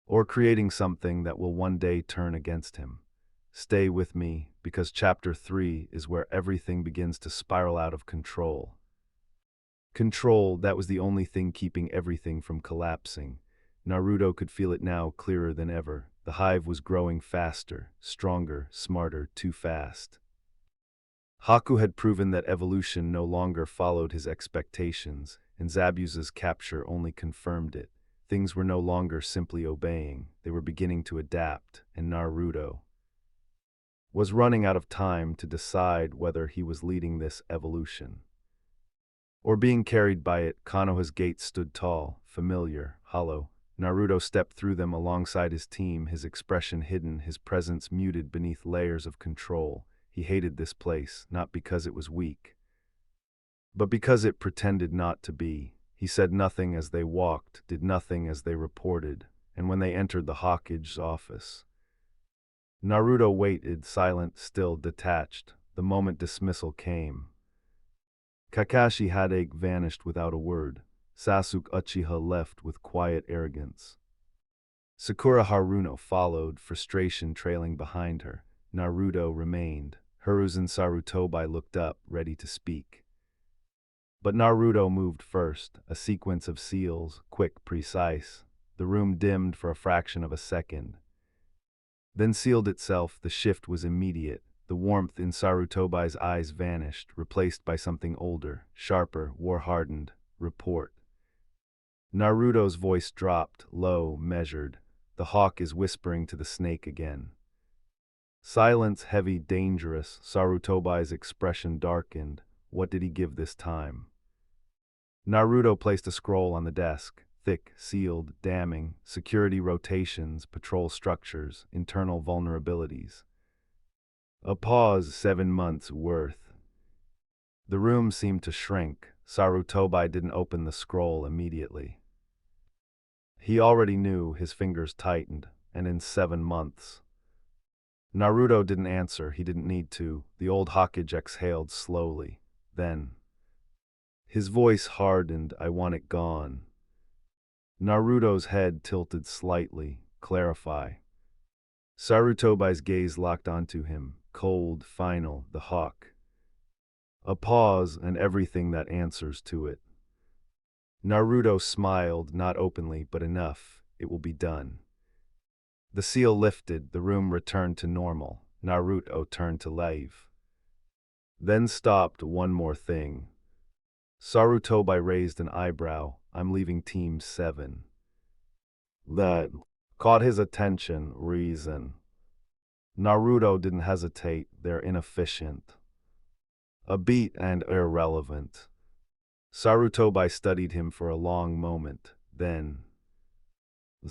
Or creating something that will one day turn against him? Stay with me, because Chapter 3 is where everything begins to spiral out of control. Control, that was the only thing keeping everything from collapsing. Naruto could feel it now clearer than ever. The hive was growing faster, stronger, smarter, too fast. Haku had proven that evolution no longer followed his expectations, and Zabuza's capture only confirmed it. Things were no longer simply obeying, they were beginning to adapt, and Naruto was running out of time to decide whether he was leading this evolution or being carried by it. Konoha's gates stood tall, familiar, hollow. Naruto stepped through them alongside his team, his expression hidden, his presence muted beneath layers of control. He hated this place, not because it was weak, but because it pretended not to be. He said nothing as they walked, did nothing as they reported, and when they entered the Hawkage's office, Naruto waited, silent, still, detached. The moment dismissal came, Kakashi Hadake vanished without a word. Sasuke Uchiha left with quiet arrogance. Sakura Haruno followed, frustration trailing behind her. Naruto remained. Hiruzen Sarutobi looked up, ready to speak. But Naruto moved first, a sequence of seals, quick, precise. The room dimmed for a fraction of a second, then sealed itself. The shift was immediate. The warmth in Sarutobi's eyes vanished, replaced by something older, sharper, war-hardened. Report. Naruto's voice dropped, low, measured. The hawk is whispering to the snake again. Silence, heavy, dangerous. Sarutobi's expression darkened. What did he give this time? Naruto placed a scroll on the desk. Thick, sealed, damning, security rotations, patrol structures, internal vulnerabilities. A pause, 7 months' worth. The room seemed to shrink. Sarutobi didn't open the scroll immediately. He already knew. His fingers tightened, and in 7 months. Naruto didn't answer. He didn't need to. The old Hokage exhaled slowly. Then his voice hardened. I want it gone. Naruto's head tilted slightly. Clarify. Sarutobi's gaze locked onto him. Cold, final, the hawk. A pause, and everything that answers to it. Naruto smiled, not openly, but enough. It will be done. The seal lifted. The room returned to normal. Naruto turned to leave. Then stopped. One more thing. Sarutobi raised an eyebrow. I'm leaving Team 7. That caught his attention. Reason. Naruto didn't hesitate. They're inefficient, a beat, and irrelevant. Sarutobi studied him for a long moment. Then,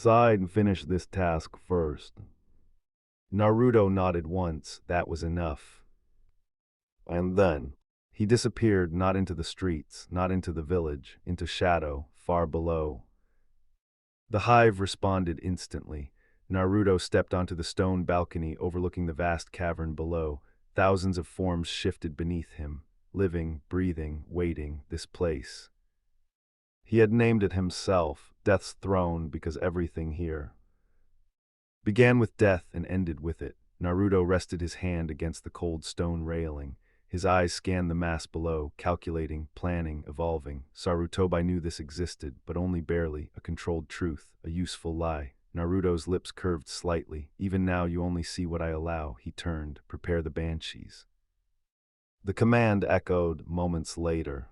I'd finish this task first. Naruto nodded once. That was enough. And then he disappeared, not into the streets, not into the village, into shadow, far below. The hive responded instantly. Naruto stepped onto the stone balcony overlooking the vast cavern below. Thousands of forms shifted beneath him, living, breathing, waiting. This place. He had named it himself, Death's Throne, because everything here began with death and ended with it. Naruto rested his hand against the cold stone railing. His eyes scanned the mass below, calculating, planning, evolving. Sarutobi knew this existed, but only barely, a controlled truth, a useful lie. Naruto's lips curved slightly. Even now you only see what I allow. He turned. Prepare the banshees. The command echoed moments later.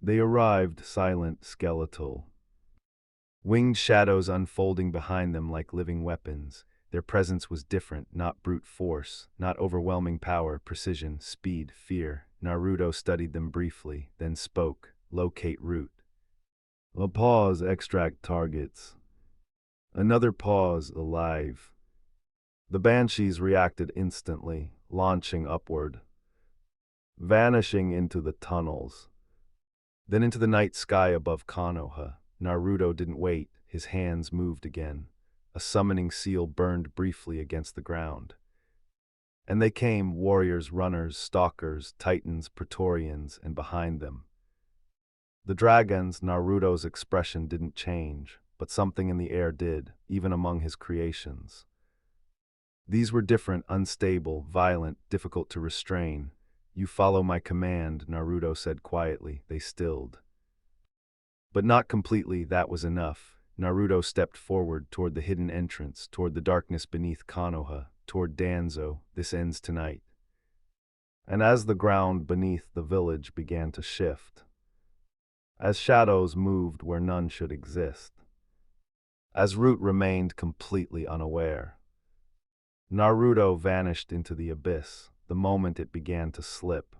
They arrived, silent, skeletal. Winged shadows unfolding behind them like living weapons. Their presence was different, not brute force, not overwhelming power, precision, speed, fear. Naruto studied them briefly, then spoke. Locate route. A pause, extract targets. Another pause, alive. The banshees reacted instantly, launching upward, vanishing into the tunnels, then into the night sky above Konoha. Naruto didn't wait. His hands moved again. A summoning seal burned briefly against the ground. And they came, warriors, runners, stalkers, titans, praetorians, and behind them the dragons. Naruto's expression didn't change, but something in the air did, even among his creations. These were different, unstable, violent, difficult to restrain. You follow my command, Naruto said quietly. They stilled. But not completely. That was enough. Naruto stepped forward toward the hidden entrance, toward the darkness beneath Konoha, toward Danzo. This ends tonight. And as the ground beneath the village began to shift, as shadows moved where none should exist, as Root remained completely unaware, Naruto vanished into the abyss the moment it began to slip.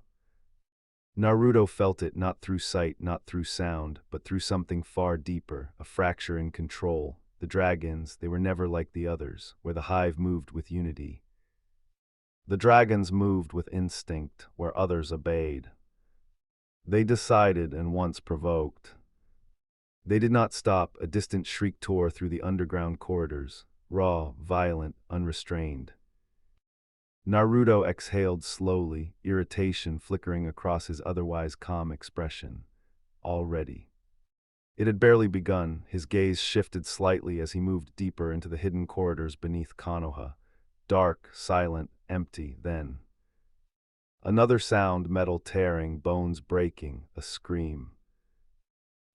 Naruto felt it not through sight, not through sound, but through something far deeper, a fracture in control. The dragons, they were never like the others, where the hive moved with unity. The dragons moved with instinct, where others obeyed. They decided and once provoked. They did not stop. A distant shriek tore through the underground corridors, raw, violent, unrestrained. Naruto exhaled slowly, irritation flickering across his otherwise calm expression. Already. It had barely begun. His gaze shifted slightly as he moved deeper into the hidden corridors beneath Konoha. Dark, silent, empty, then. Another sound, metal tearing, bones breaking, a scream.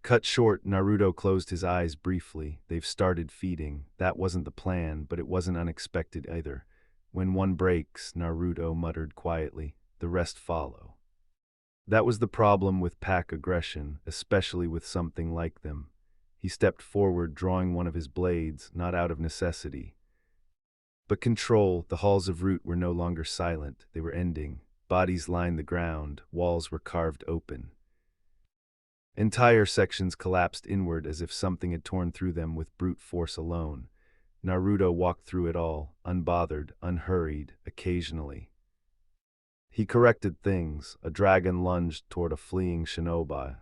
Cut short, Naruto closed his eyes briefly. They've started feeding. That wasn't the plan, but it wasn't unexpected either. When one breaks, Naruto muttered quietly, the rest follow. That was the problem with pack aggression, especially with something like them. He stepped forward, drawing one of his blades, not out of necessity. But control. The halls of Root were no longer silent. They were ending. Bodies lined the ground. Walls were carved open. Entire sections collapsed inward as if something had torn through them with brute force alone. Naruto walked through it all, unbothered, unhurried, occasionally. He corrected things. A dragon lunged toward a fleeing shinobi.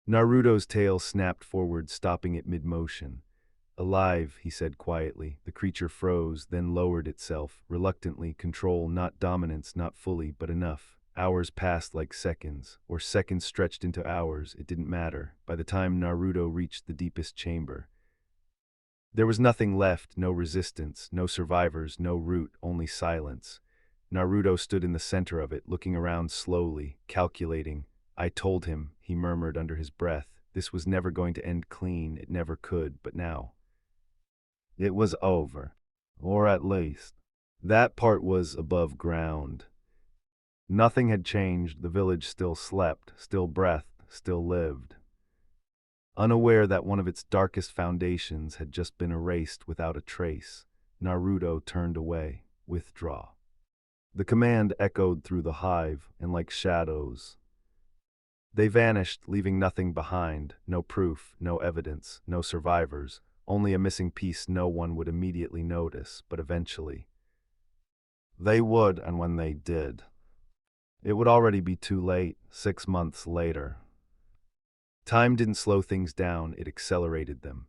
Naruto's tail snapped forward, stopping it mid-motion. Alive, he said quietly. The creature froze, then lowered itself, reluctantly. Control, not dominance, not fully, but enough. Hours passed like seconds, or seconds stretched into hours. It didn't matter. By the time Naruto reached the deepest chamber, there was nothing left, no resistance, no survivors, no Root, only silence. Naruto stood in the center of it, looking around slowly, calculating. I told him, he murmured under his breath. This was never going to end clean, it never could, but now. It was over. Or at least, that part was above ground. Nothing had changed. The village still slept, still breathed, still lived. Unaware that one of its darkest foundations had just been erased without a trace, Naruto turned away. Withdraw. The command echoed through the hive, and like shadows, they vanished, leaving nothing behind. No proof, no evidence, no survivors, only a missing piece no one would immediately notice, but eventually. They would, and when they did, it would already be too late, 6 months later. Time didn't slow things down, it accelerated them.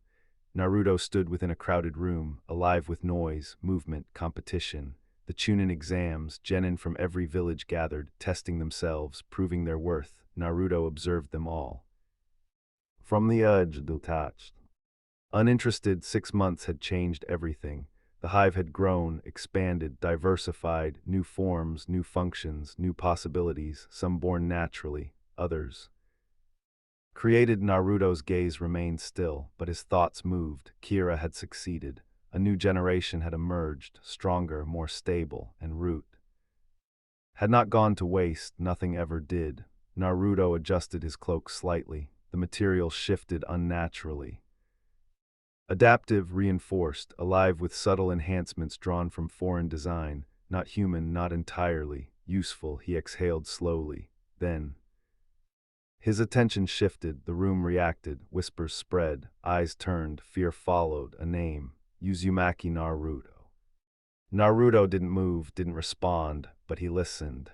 Naruto stood within a crowded room, alive with noise, movement, competition. The Chunin exams, genin from every village gathered, testing themselves, proving their worth. Naruto observed them all. From the edge, detached. Uninterested, 6 months had changed everything. The hive had grown, expanded, diversified, new forms, new functions, new possibilities, some born naturally, others created. Naruto's gaze remained still, but his thoughts moved. Kira had succeeded. A new generation had emerged, stronger, more stable, and Root had not gone to waste. Nothing ever did. Naruto adjusted his cloak slightly. The material shifted unnaturally. Adaptive, reinforced, alive with subtle enhancements drawn from foreign design. Not human, not entirely. Useful. He exhaled slowly. Then his attention shifted. The room reacted. Whispers spread. Eyes turned. Fear followed. A name. Uzumaki Naruto. Naruto didn't move, didn't respond, but he listened.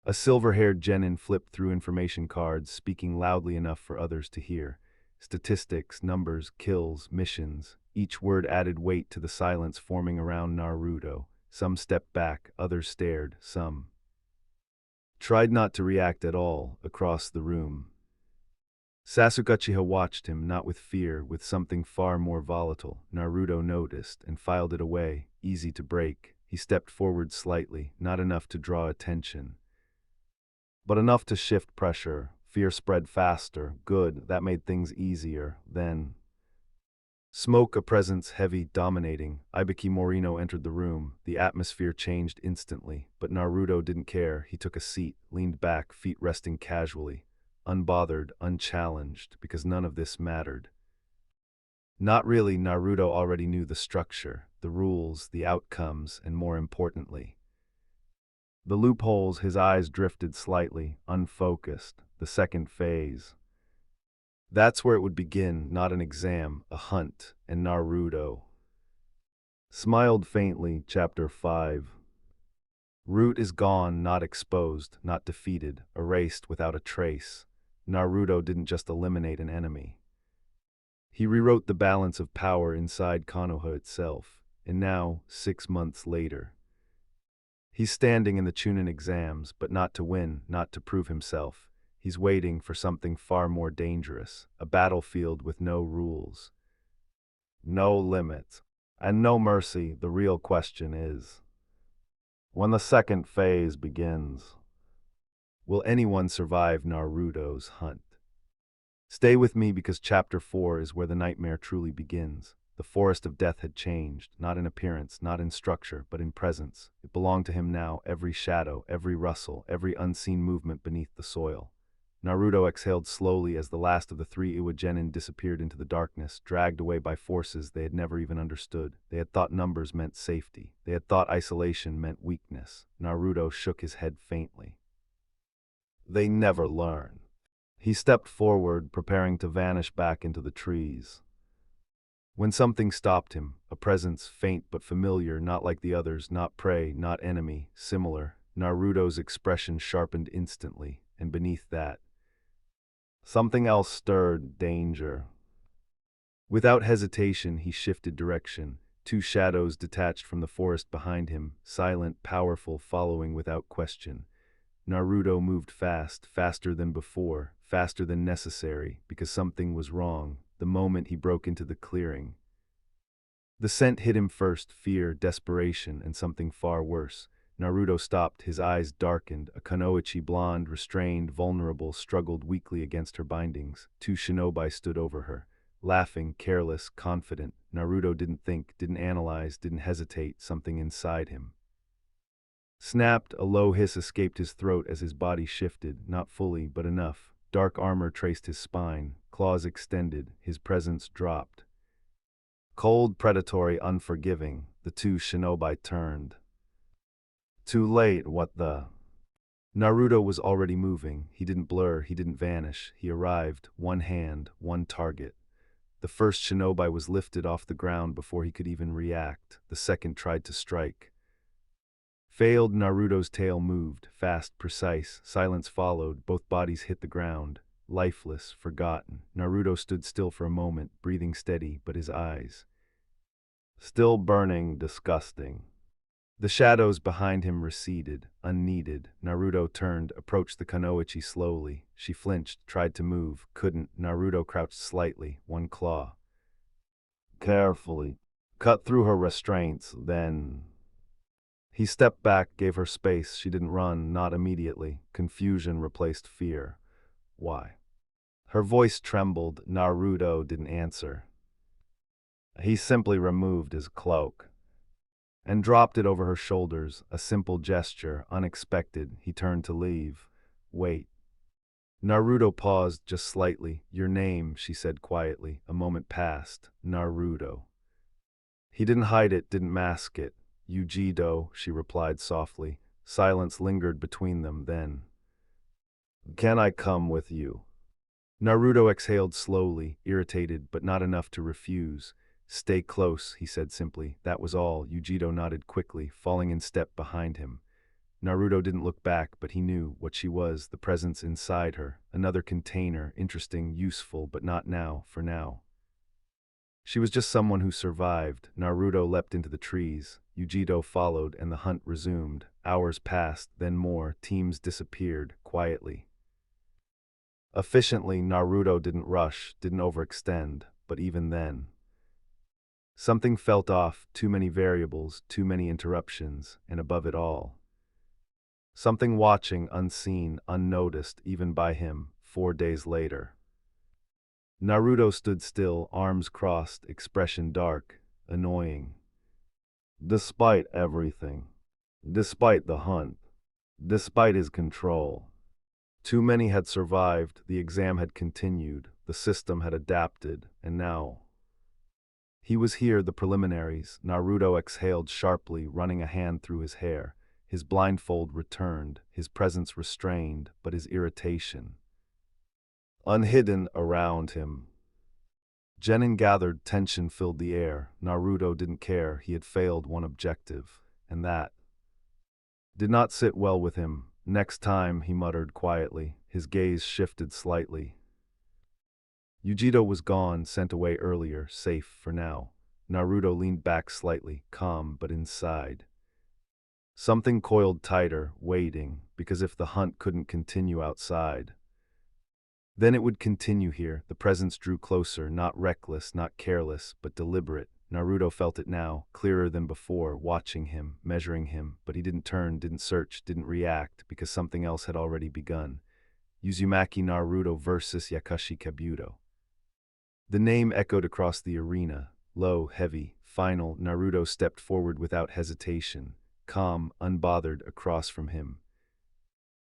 A silver-haired genin flipped through information cards, speaking loudly enough for others to hear. Statistics, numbers, kills, missions. Each word added weight to the silence forming around Naruto. Some stepped back, others stared, some tried not to react at all. Across the room, Sasuke Uchiha watched him, not with fear, with something far more volatile. Naruto noticed and filed it away, easy to break. He stepped forward slightly, not enough to draw attention, but enough to shift pressure. Fear spread faster. Good, that made things easier. Then Smoke, a presence heavy, dominating. Ibiki Morino entered the room. The atmosphere changed instantly, but Naruto didn't care. He took a seat, leaned back, feet resting casually, unbothered, unchallenged, because none of this mattered. Not really, Naruto already knew the structure, the rules, the outcomes, and more importantly, the loopholes. His eyes drifted slightly, unfocused. The second phase. That's where it would begin, not an exam, a hunt, and Naruto smiled faintly. Chapter 5. Root is gone, not exposed, not defeated, erased without a trace. Naruto didn't just eliminate an enemy. He rewrote the balance of power inside Konoha itself, and now, 6 months later, he's standing in the Chunin exams, but not to win, not to prove himself. He's waiting for something far more dangerous, a battlefield with no rules, no limits, and no mercy. The real question is, when the second phase begins, will anyone survive Naruto's hunt? Stay with me because Chapter 4 is where the nightmare truly begins. The forest of death had changed, not in appearance, not in structure, but in presence. It belonged to him now, every shadow, every rustle, every unseen movement beneath the soil. Naruto exhaled slowly as the last of the three Iwa-genin disappeared into the darkness, dragged away by forces they had never even understood. They had thought numbers meant safety. They had thought isolation meant weakness. Naruto shook his head faintly. They never learn. He stepped forward, preparing to vanish back into the trees, when something stopped him, a presence faint but familiar, not like the others, not prey, not enemy, similar. Naruto's expression sharpened instantly, and beneath that, something else stirred: danger. Without hesitation, he shifted direction. Two shadows detached from the forest behind him, silent, powerful, following without question. Naruto moved fast, faster than before, faster than necessary, because something was wrong, the moment he broke into the clearing. The scent hit him first: fear, desperation, and something far worse. Naruto stopped, his eyes darkened. A kunoichi, blonde, restrained, vulnerable, struggled weakly against her bindings. Two shinobi stood over her, laughing, careless, confident. Naruto didn't think, didn't analyze, didn't hesitate. Something inside him snapped. A low hiss escaped his throat as his body shifted, not fully, but enough. Dark armor traced his spine, claws extended, his presence dropped. Cold, predatory, unforgiving, the two shinobi turned. Too late, what the? Naruto was already moving. He didn't blur, he didn't vanish. He arrived, one hand, one target. The first shinobi was lifted off the ground before he could even react. The second tried to strike. Failed. Naruto's tail moved, fast, precise. Silence followed. Both bodies hit the ground, lifeless, forgotten. Naruto stood still for a moment, breathing steady, but his eyes still burning, disgusting. The shadows behind him receded, unneeded. Naruto turned, approached the kunoichi slowly. She flinched, tried to move, couldn't. Naruto crouched slightly, one claw carefully cut through her restraints, then he stepped back, gave her space. She didn't run, not immediately. Confusion replaced fear. Why? Her voice trembled. Naruto didn't answer. He simply removed his cloak and dropped it over her shoulders, a simple gesture, unexpected. He turned to leave. Wait. Naruto paused just slightly. Your name, she said quietly. A moment passed. Naruto. He didn't hide it, didn't mask it. Yujido, she replied softly. Silence lingered between them, then. Can I come with you? Naruto exhaled slowly, irritated, but not enough to refuse. Stay close, he said simply. That was all. Yujido nodded quickly, falling in step behind him. Naruto didn't look back, but he knew what she was, the presence inside her. Another container, interesting, useful, but not now, for now. She was just someone who survived. Naruto leapt into the trees. Yujido followed, and the hunt resumed. Hours passed, then more. Teams disappeared, quietly. Efficiently. Naruto didn't rush, didn't overextend, but even then, something felt off. Too many variables, too many interruptions, and above it all, something watching, unseen, unnoticed, even by him. 4 days later. Naruto stood still, arms crossed, expression dark, annoying. Despite everything. Despite the hunt. Despite his control. Too many had survived, the exam had continued, the system had adapted, and now. He was here, the preliminaries. Naruto exhaled sharply, running a hand through his hair. His blindfold returned, his presence restrained, but his irritation unhidden around him. Genin gathered, tension filled the air. Naruto didn't care, he had failed one objective, and that did not sit well with him. Next time, he muttered quietly, his gaze shifted slightly. Yujito was gone, sent away earlier, safe for now. Naruto leaned back slightly, calm but inside. Something coiled tighter, waiting, because if the hunt couldn't continue outside, then it would continue here. The presence drew closer, not reckless, not careless, but deliberate. Naruto felt it now, clearer than before, watching him, measuring him, but he didn't turn, didn't search, didn't react, because something else had already begun. Uzumaki Naruto versus Yakashi Kabuto. The name echoed across the arena. Low, heavy, final. Naruto stepped forward without hesitation, calm, unbothered, across from him.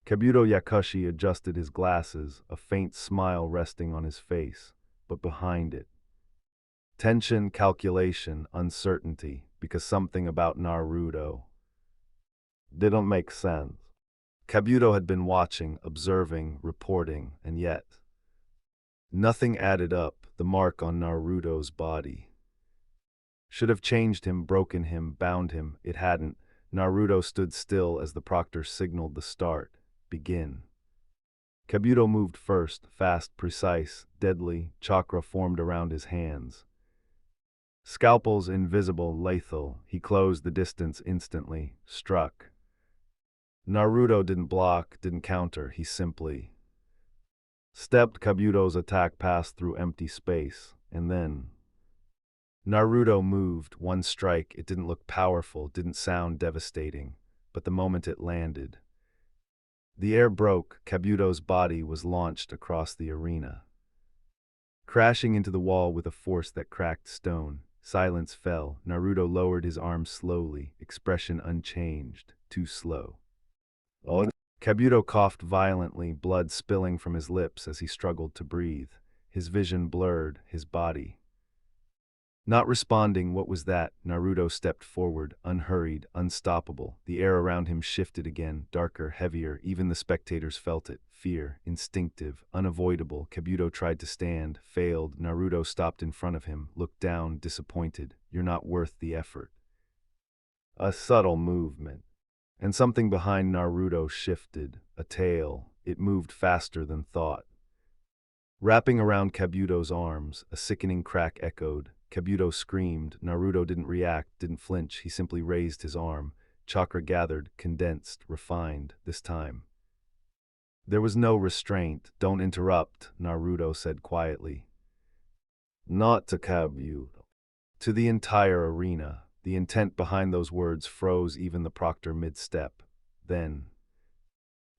Kabuto Yakashi adjusted his glasses, a faint smile resting on his face, but behind it, tension, calculation, uncertainty, because something about Naruto didn't make sense. Kabuto had been watching, observing, reporting, and yet nothing added up. The mark on Naruto's body should have changed him, broken him, bound him. It hadn't. Naruto stood still as the proctor signaled the start. Begin. Kabuto moved first, fast, precise, deadly. Chakra formed around his hands. Scalpels invisible, lethal. He closed the distance instantly, struck. Naruto didn't block, didn't counter. He simply stepped. Kabuto's attack passed through empty space, and then Naruto moved, one strike. It didn't look powerful, didn't sound devastating, but the moment it landed, the air broke. Kabuto's body was launched across the arena, crashing into the wall with a force that cracked stone. Silence fell. Naruto lowered his arms slowly, expression unchanged, too slow. Oh. Kabuto coughed violently, blood spilling from his lips as he struggled to breathe. His vision blurred, his body not responding. What was that? Naruto stepped forward, unhurried, unstoppable. The air around him shifted again, darker, heavier. Even the spectators felt it. Fear, instinctive, unavoidable. Kabuto tried to stand, failed. Naruto stopped in front of him, looked down, disappointed. You're not worth the effort. A subtle movement. And something behind Naruto shifted. A tail. It moved faster than thought. Wrapping around Kabuto's arms, a sickening crack echoed. Kabuto screamed. Naruto didn't react, didn't flinch. He simply raised his arm. Chakra gathered, condensed, refined, this time. There was no restraint. Don't interrupt, Naruto said quietly. Not to Kabuto. To the entire arena. The intent behind those words froze even the proctor mid-step. Then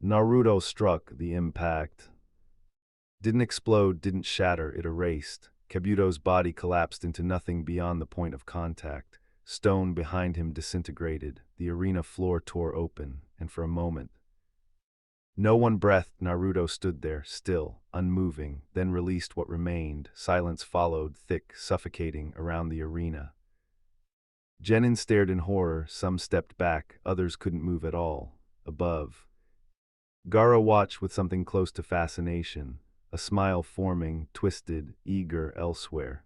Naruto struck. The impact didn't explode, didn't shatter, it erased. Kabuto's body collapsed into nothing beyond the point of contact. Stone behind him disintegrated. The arena floor tore open, and for a moment, no one breathed. Naruto stood there, still, unmoving, then released what remained. Silence followed, thick, suffocating, around the arena. Genin stared in horror. Some stepped back, others couldn't move at all. Above, Gaara watched with something close to fascination, a smile forming, twisted, eager elsewhere.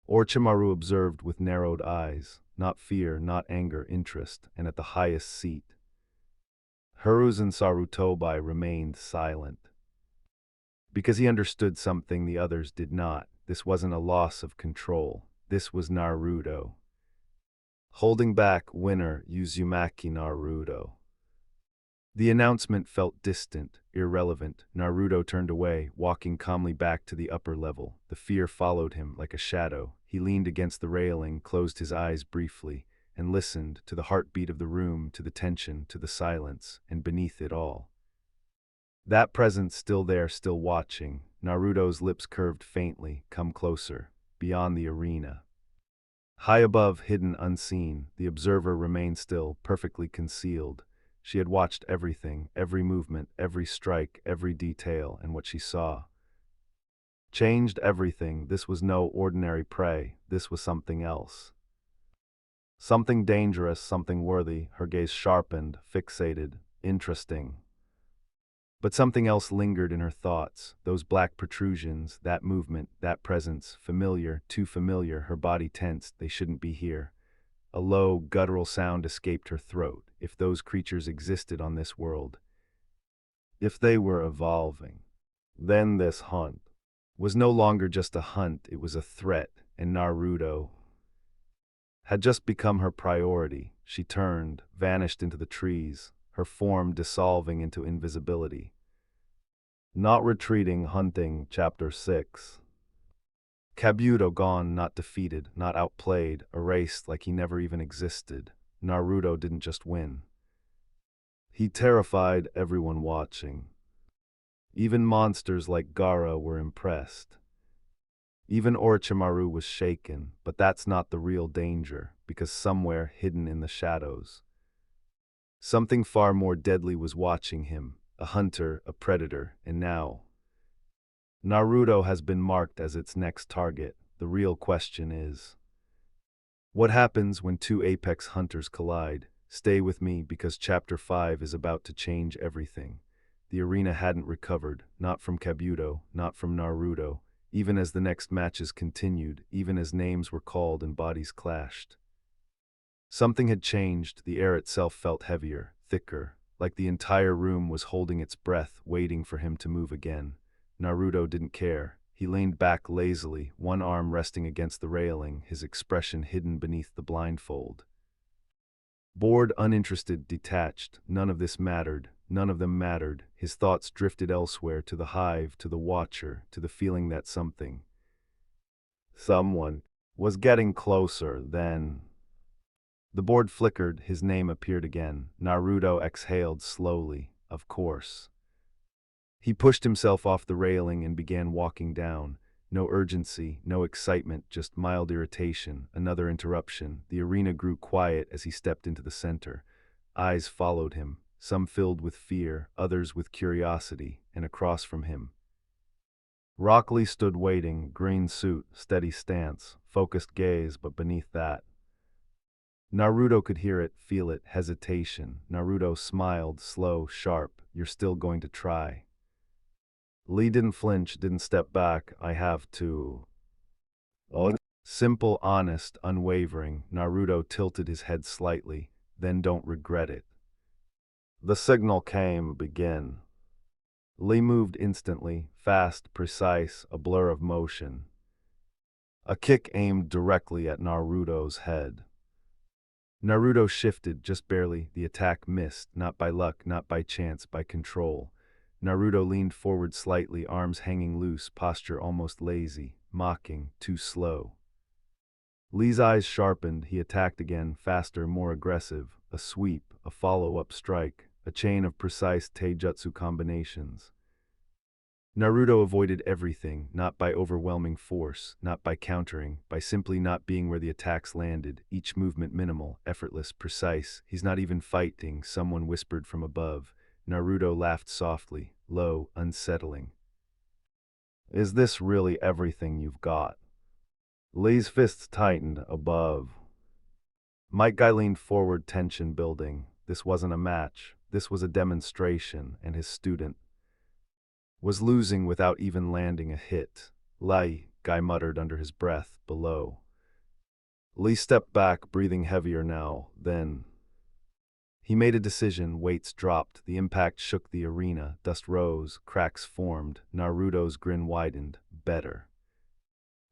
Orochimaru observed with narrowed eyes, not fear, not anger, interest, and at the highest seat. Hiruzen Sarutobi remained silent. Because he understood something the others did not. This wasn't a loss of control. This was Naruto. Holding back, winner, Uzumaki Naruto. The announcement felt distant, irrelevant. Naruto turned away, walking calmly back to the upper level. The fear followed him like a shadow. He leaned against the railing, closed his eyes briefly, and listened to the heartbeat of the room, to the tension, to the silence, and beneath it all, that presence still there, still watching. Naruto's lips curved faintly. Come closer. Beyond the arena. High above, hidden unseen, the observer remained still, perfectly concealed. She had watched everything, every movement, every strike, every detail, and what she saw changed everything. This was no ordinary prey. This was something else. Something dangerous, something worthy. Her gaze sharpened, fixated, interesting. But something else lingered in her thoughts. Those black protrusions, that movement, that presence, familiar, too familiar. Her body tensed. They shouldn't be here. A low, guttural sound escaped her throat. If those creatures existed on this world, if they were evolving, then this hunt was no longer just a hunt, it was a threat, and Naruto had just become her priority. She turned, vanished into the trees, her form dissolving into invisibility. Not retreating, hunting, Chapter 6. Kabuto gone, not defeated, not outplayed, erased like he never even existed. Naruto didn't just win. He terrified everyone watching. Even monsters like Gaara were impressed. Even Orochimaru was shaken, but that's not the real danger, because somewhere hidden in the shadows, something far more deadly was watching him, a hunter, a predator, and now Naruto has been marked as its next target. The real question is, what happens when two apex hunters collide? Stay with me because Chapter 5 is about to change everything. The arena hadn't recovered, not from Kabuto, not from Naruto, even as the next matches continued, even as names were called and bodies clashed. Something had changed. The air itself felt heavier, thicker, like the entire room was holding its breath, waiting for him to move again. Naruto didn't care. He leaned back lazily, one arm resting against the railing, his expression hidden beneath the blindfold. Bored, uninterested, detached, none of this mattered, none of them mattered. His thoughts drifted elsewhere, to the hive, to the watcher, to the feeling that someone, was getting closer. Then the board flickered, his name appeared again. Naruto exhaled slowly. Of course. He pushed himself off the railing and began walking down. No urgency, no excitement, just mild irritation. Another interruption. The arena grew quiet as he stepped into the center. Eyes followed him, some filled with fear, others with curiosity, and across from him, Rock Lee stood waiting, green suit, steady stance, focused gaze, but beneath that, Naruto could hear it, feel it, hesitation. Naruto smiled, slow, sharp. You're still going to try. Lee didn't flinch, didn't step back. I have to. Oh. Simple, honest, unwavering. Naruto tilted his head slightly. Then don't regret it. The signal came, begin. Lee moved instantly, fast, precise, a blur of motion. A kick aimed directly at Naruto's head. Naruto shifted, just barely. The attack missed, not by luck, not by chance, by control. Naruto leaned forward slightly, arms hanging loose, posture almost lazy, mocking, too slow. Lee's eyes sharpened. He attacked again, faster, more aggressive. A sweep, a follow-up strike, a chain of precise taijutsu combinations. Naruto avoided everything, not by overwhelming force, not by countering, by simply not being where the attacks landed, each movement minimal, effortless, precise. He's not even fighting, someone whispered from above. Naruto laughed softly, low, unsettling. Is this really everything you've got? Lee's fists tightened, above. Mike Guy leaned forward, tension building. This wasn't a match, this was a demonstration, and his student was losing without even landing a hit. Lie, Guy muttered under his breath, below. Lee stepped back, breathing heavier now, then. He made a decision, weights dropped, the impact shook the arena, dust rose, cracks formed, Naruto's grin widened. Better.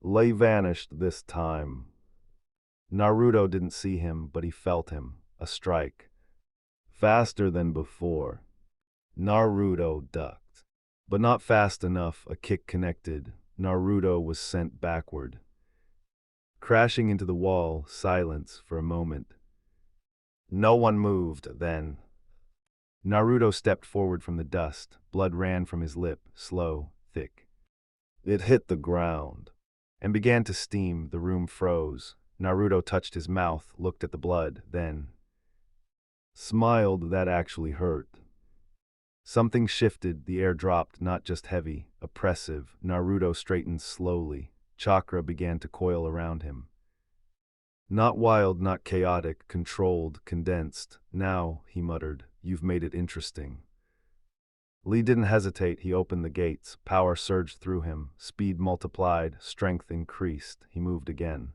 Lee vanished this time. Naruto didn't see him, but he felt him. A strike. Faster than before. Naruto ducked. But not fast enough. A kick connected. Naruto was sent backward. Crashing into the wall, silence for a moment. No one moved, then. Naruto stepped forward from the dust. Blood ran from his lip, slow, thick. It hit the ground and began to steam. The room froze. Naruto touched his mouth, looked at the blood, then smiled. That actually hurt. Something shifted, the air dropped, not just heavy, oppressive. Naruto straightened slowly. Chakra began to coil around him. Not wild, not chaotic, controlled, condensed. Now, he muttered, you've made it interesting. Lee didn't hesitate, he opened the gates. Power surged through him, speed multiplied, strength increased. He moved again.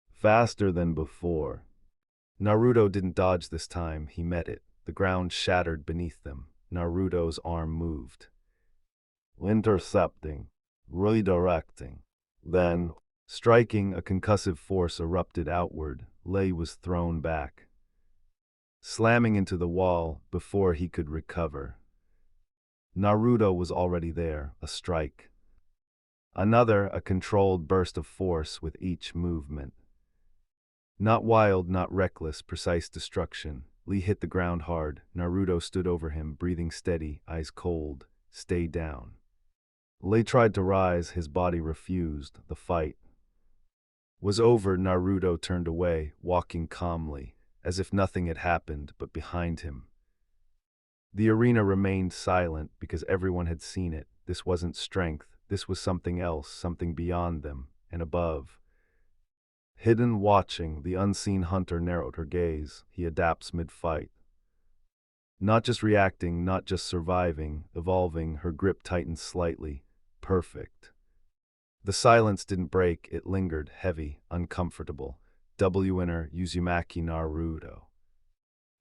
Faster than before. Naruto didn't dodge this time, he met it. The ground shattered beneath them. Naruto's arm moved. Intercepting. Redirecting. Then, striking, a concussive force erupted outward. Lei was thrown back, slamming into the wall before he could recover. Naruto was already there, a strike. Another, a controlled burst of force with each movement. Not wild, not reckless, precise destruction. Lee hit the ground hard. Naruto stood over him, breathing steady, eyes cold. Stay down. Lee tried to rise, his body refused. The fight was over. Naruto turned away, walking calmly, as if nothing had happened, but behind him the arena remained silent because everyone had seen it. This wasn't strength, this was something else, something beyond them, and above. Hidden, watching, the unseen hunter narrowed her gaze. He adapts mid-fight. Not just reacting, not just surviving, evolving. Her grip tightened slightly. Perfect. The silence didn't break, it lingered, heavy, uncomfortable. W winner Uzumaki Naruto.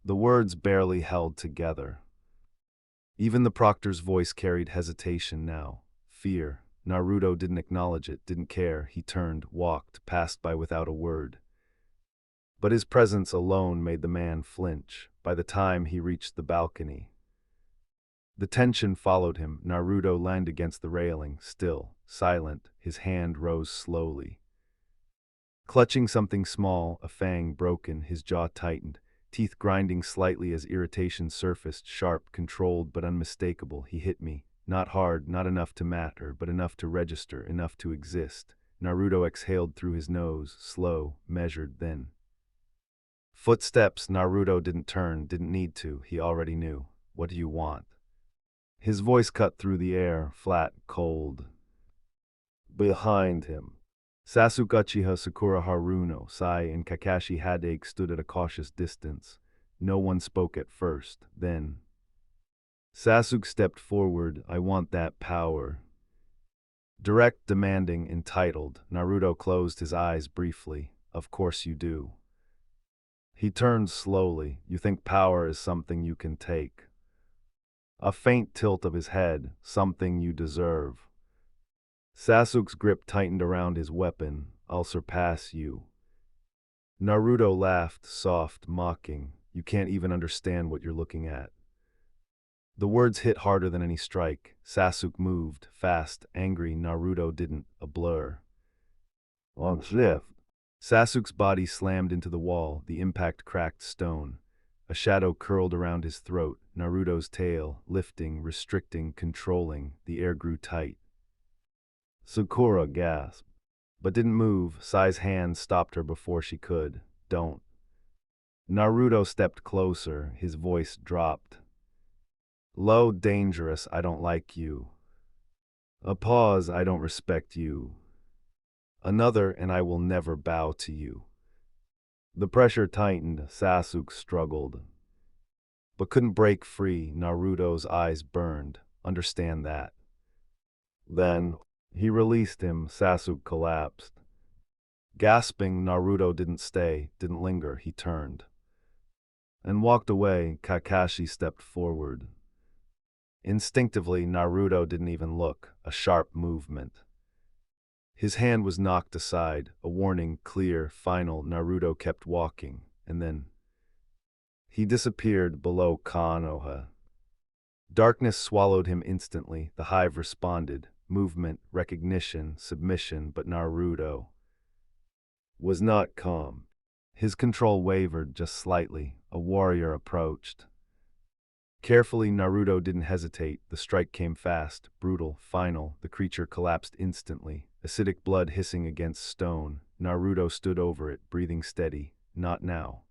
The words barely held together. Even the proctor's voice carried hesitation now. Fear. Naruto didn't acknowledge it, didn't care. He turned, walked, passed by without a word. But his presence alone made the man flinch. By the time he reached the balcony, the tension followed him. Naruto leaned against the railing, still, silent. His hand rose slowly, clutching something small, a fang broken. His jaw tightened, teeth grinding slightly as irritation surfaced, sharp, controlled, but unmistakable. He hit me. Not hard, not enough to matter, but enough to register, enough to exist. Naruto exhaled through his nose, slow, measured, then. Footsteps. Naruto didn't turn, didn't need to. He already knew. What do you want? His voice cut through the air, flat, cold. Behind him. Sasuke Uchiha Sakura Haruno, Sai, and Kakashi Hadake stood at a cautious distance. No one spoke at first, then. Sasuke stepped forward. I want that power. Direct, demanding, entitled. Naruto closed his eyes briefly. Of course you do. He turned slowly. You think power is something you can take. A faint tilt of his head, something you deserve. Sasuke's grip tightened around his weapon. I'll surpass you. Naruto laughed, soft, mocking. You can't even understand what you're looking at. The words hit harder than any strike. Sasuke moved, fast, angry. Naruto didn't. A blur. On shift. Sasuke's body slammed into the wall. The impact cracked stone. A shadow curled around his throat. Naruto's tail, lifting, restricting, controlling. The air grew tight. Sakura gasped, but didn't move. Sai's hand stopped her before she could. Don't. Naruto stepped closer. His voice dropped. Low, dangerous. I don't like you. A pause. I don't respect you. Another, and I will never bow to you. The pressure tightened. Sasuke struggled, but couldn't break free. Naruto's eyes burned. Understand that. Then, he released him. Sasuke collapsed. Gasping, Naruto didn't stay, didn't linger. He turned and walked away. Kakashi stepped forward. Instinctively, Naruto didn't even look. A sharp movement. His hand was knocked aside, a warning, clear, final. Naruto kept walking, and then he disappeared below Konoha. Darkness swallowed him instantly. The hive responded. Movement, recognition, submission, but Naruto was not calm. His control wavered just slightly. A warrior approached. Carefully, Naruto didn't hesitate. The strike came fast, brutal, final. The creature collapsed instantly, acidic blood hissing against stone. Naruto stood over it, breathing steady. Not now.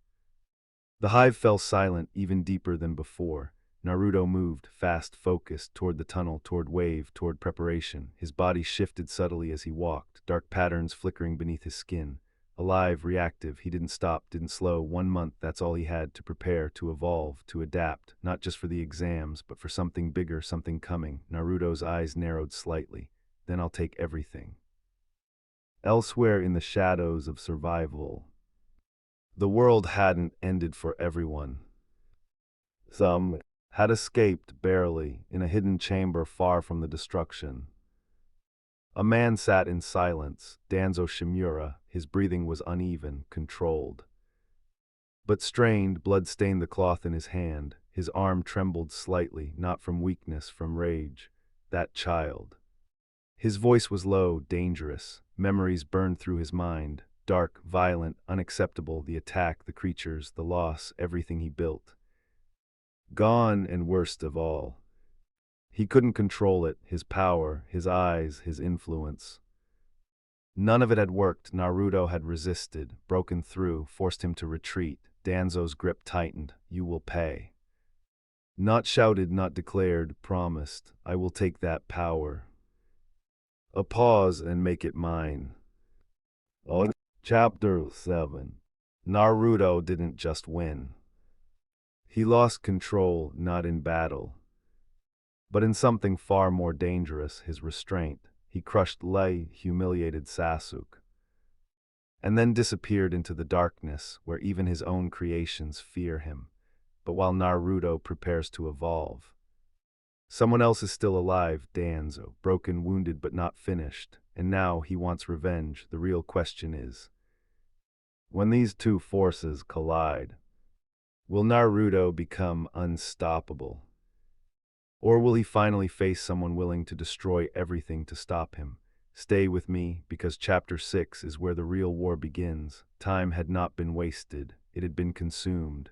The hive fell silent, even deeper than before. Naruto moved, fast, focused, toward the tunnel, toward wave, toward preparation. His body shifted subtly as he walked, dark patterns flickering beneath his skin. Alive, reactive, he didn't stop, didn't slow. 1 month, that's all he had to prepare, to evolve, to adapt, not just for the exams, but for something bigger, something coming. Naruto's eyes narrowed slightly. Then I'll take everything. Elsewhere in the shadows of survival, the world hadn't ended for everyone. Some had escaped barely in a hidden chamber far from the destruction. A man sat in silence, Danzo Shimura. His breathing was uneven, controlled. But strained, blood stained the cloth in his hand. His arm trembled slightly, not from weakness, from rage. That child. His voice was low, dangerous. Memories burned through his mind. Dark, violent, unacceptable, the attack, the creatures, the loss, everything he built. Gone, and worst of all, he couldn't control it, his power, his eyes, his influence. None of it had worked. Naruto had resisted, broken through, forced him to retreat. Danzo's grip tightened. You will pay. Not shouted, not declared, promised. I will take that power. A pause and make it mine. Oh, Chapter 7. Naruto didn't just win. He lost control, not in battle, but in something far more dangerous, his restraint. He crushed Lei, humiliated Sasuke, and then disappeared into the darkness where even his own creations fear him. But while Naruto prepares to evolve, someone else is still alive, Danzo, broken, wounded, but not finished, and now he wants revenge. The real question is, when these two forces collide, will Naruto become unstoppable? Or will he finally face someone willing to destroy everything to stop him? Stay with me, because Chapter 6 is where the real war begins. Time had not been wasted, it had been consumed.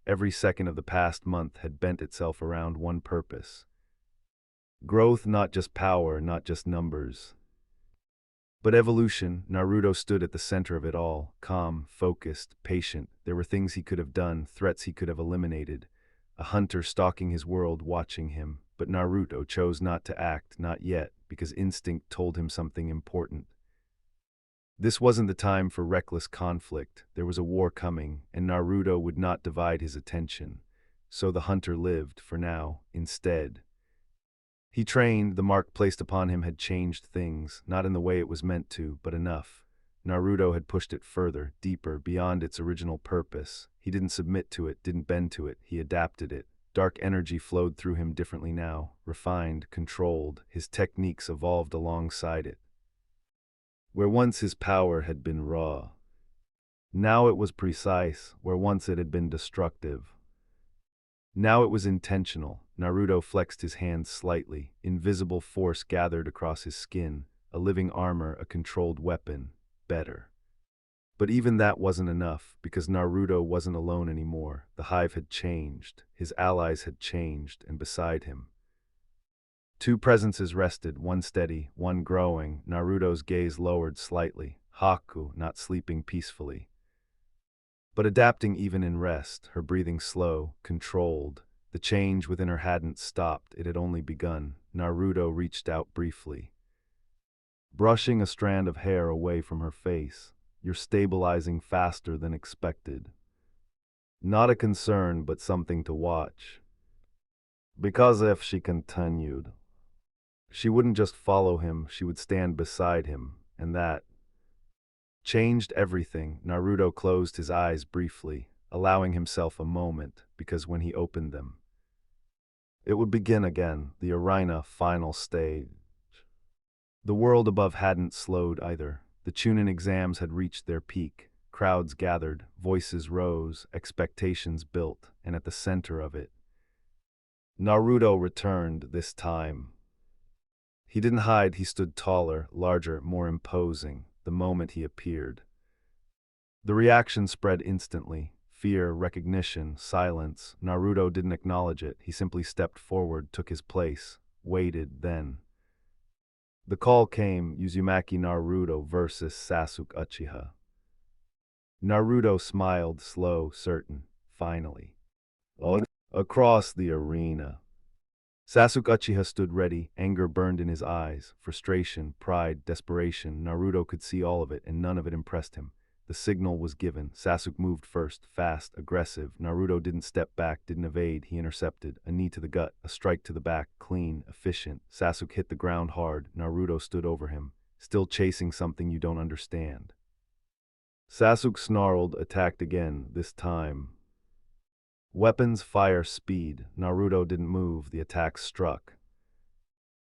Every second of the past month had bent itself around one purpose. Growth, not just power, not just numbers, but evolution. Naruto stood at the center of it all, calm, focused, patient. There were things he could have done, threats he could have eliminated. A hunter stalking his world, watching him. But Naruto chose not to act, not yet, because instinct told him something important. This wasn't the time for reckless conflict. There was a war coming, and Naruto would not divide his attention. So the hunter lived, for now, instead. He trained. The mark placed upon him had changed things, not in the way it was meant to, but enough. Naruto had pushed it further, deeper, beyond its original purpose. He didn't submit to it, didn't bend to it, he adapted it. Dark energy flowed through him differently now, refined, controlled. His techniques evolved alongside it. Where once his power had been raw, now it was precise. Where once it had been destructive, now it was intentional. Naruto flexed his hands slightly. Invisible force gathered across his skin. A living armor, a controlled weapon. Better. But even that wasn't enough, because Naruto wasn't alone anymore. The hive had changed. His allies had changed, and beside him, two presences rested, one steady, one growing. Naruto's gaze lowered slightly. Haku, not sleeping peacefully, but adapting even in rest, her breathing slow, controlled. The change within her hadn't stopped, it had only begun. Naruto reached out briefly, brushing a strand of hair away from her face. You're stabilizing faster than expected. Not a concern, but something to watch. Because if she continued, she wouldn't just follow him, she would stand beside him, and that changed everything. Naruto closed his eyes briefly, allowing himself a moment, because when he opened them, it would begin again, the arena final stage. The world above hadn't slowed either. The Chunin exams had reached their peak. Crowds gathered, voices rose, expectations built, and at the center of it, Naruto returned this time. He didn't hide, he stood taller, larger, more imposing, the moment he appeared. The reaction spread instantly. Fear, recognition, silence. Naruto didn't acknowledge it. He simply stepped forward, took his place, waited, then. The call came, Uzumaki Naruto versus Sasuke Uchiha. Naruto smiled, slow, certain. Finally. Across the arena. Sasuke Uchiha stood ready, anger burned in his eyes, frustration, pride, desperation. Naruto could see all of it, and none of it impressed him. The signal was given. Sasuke moved first, fast, aggressive. Naruto didn't step back, didn't evade. He intercepted. A knee to the gut, a strike to the back, clean, efficient. Sasuke hit the ground hard. Naruto stood over him, still chasing something you don't understand. Sasuke snarled, attacked again, this time. Weapons, fire, speed. Naruto didn't move, the attack struck.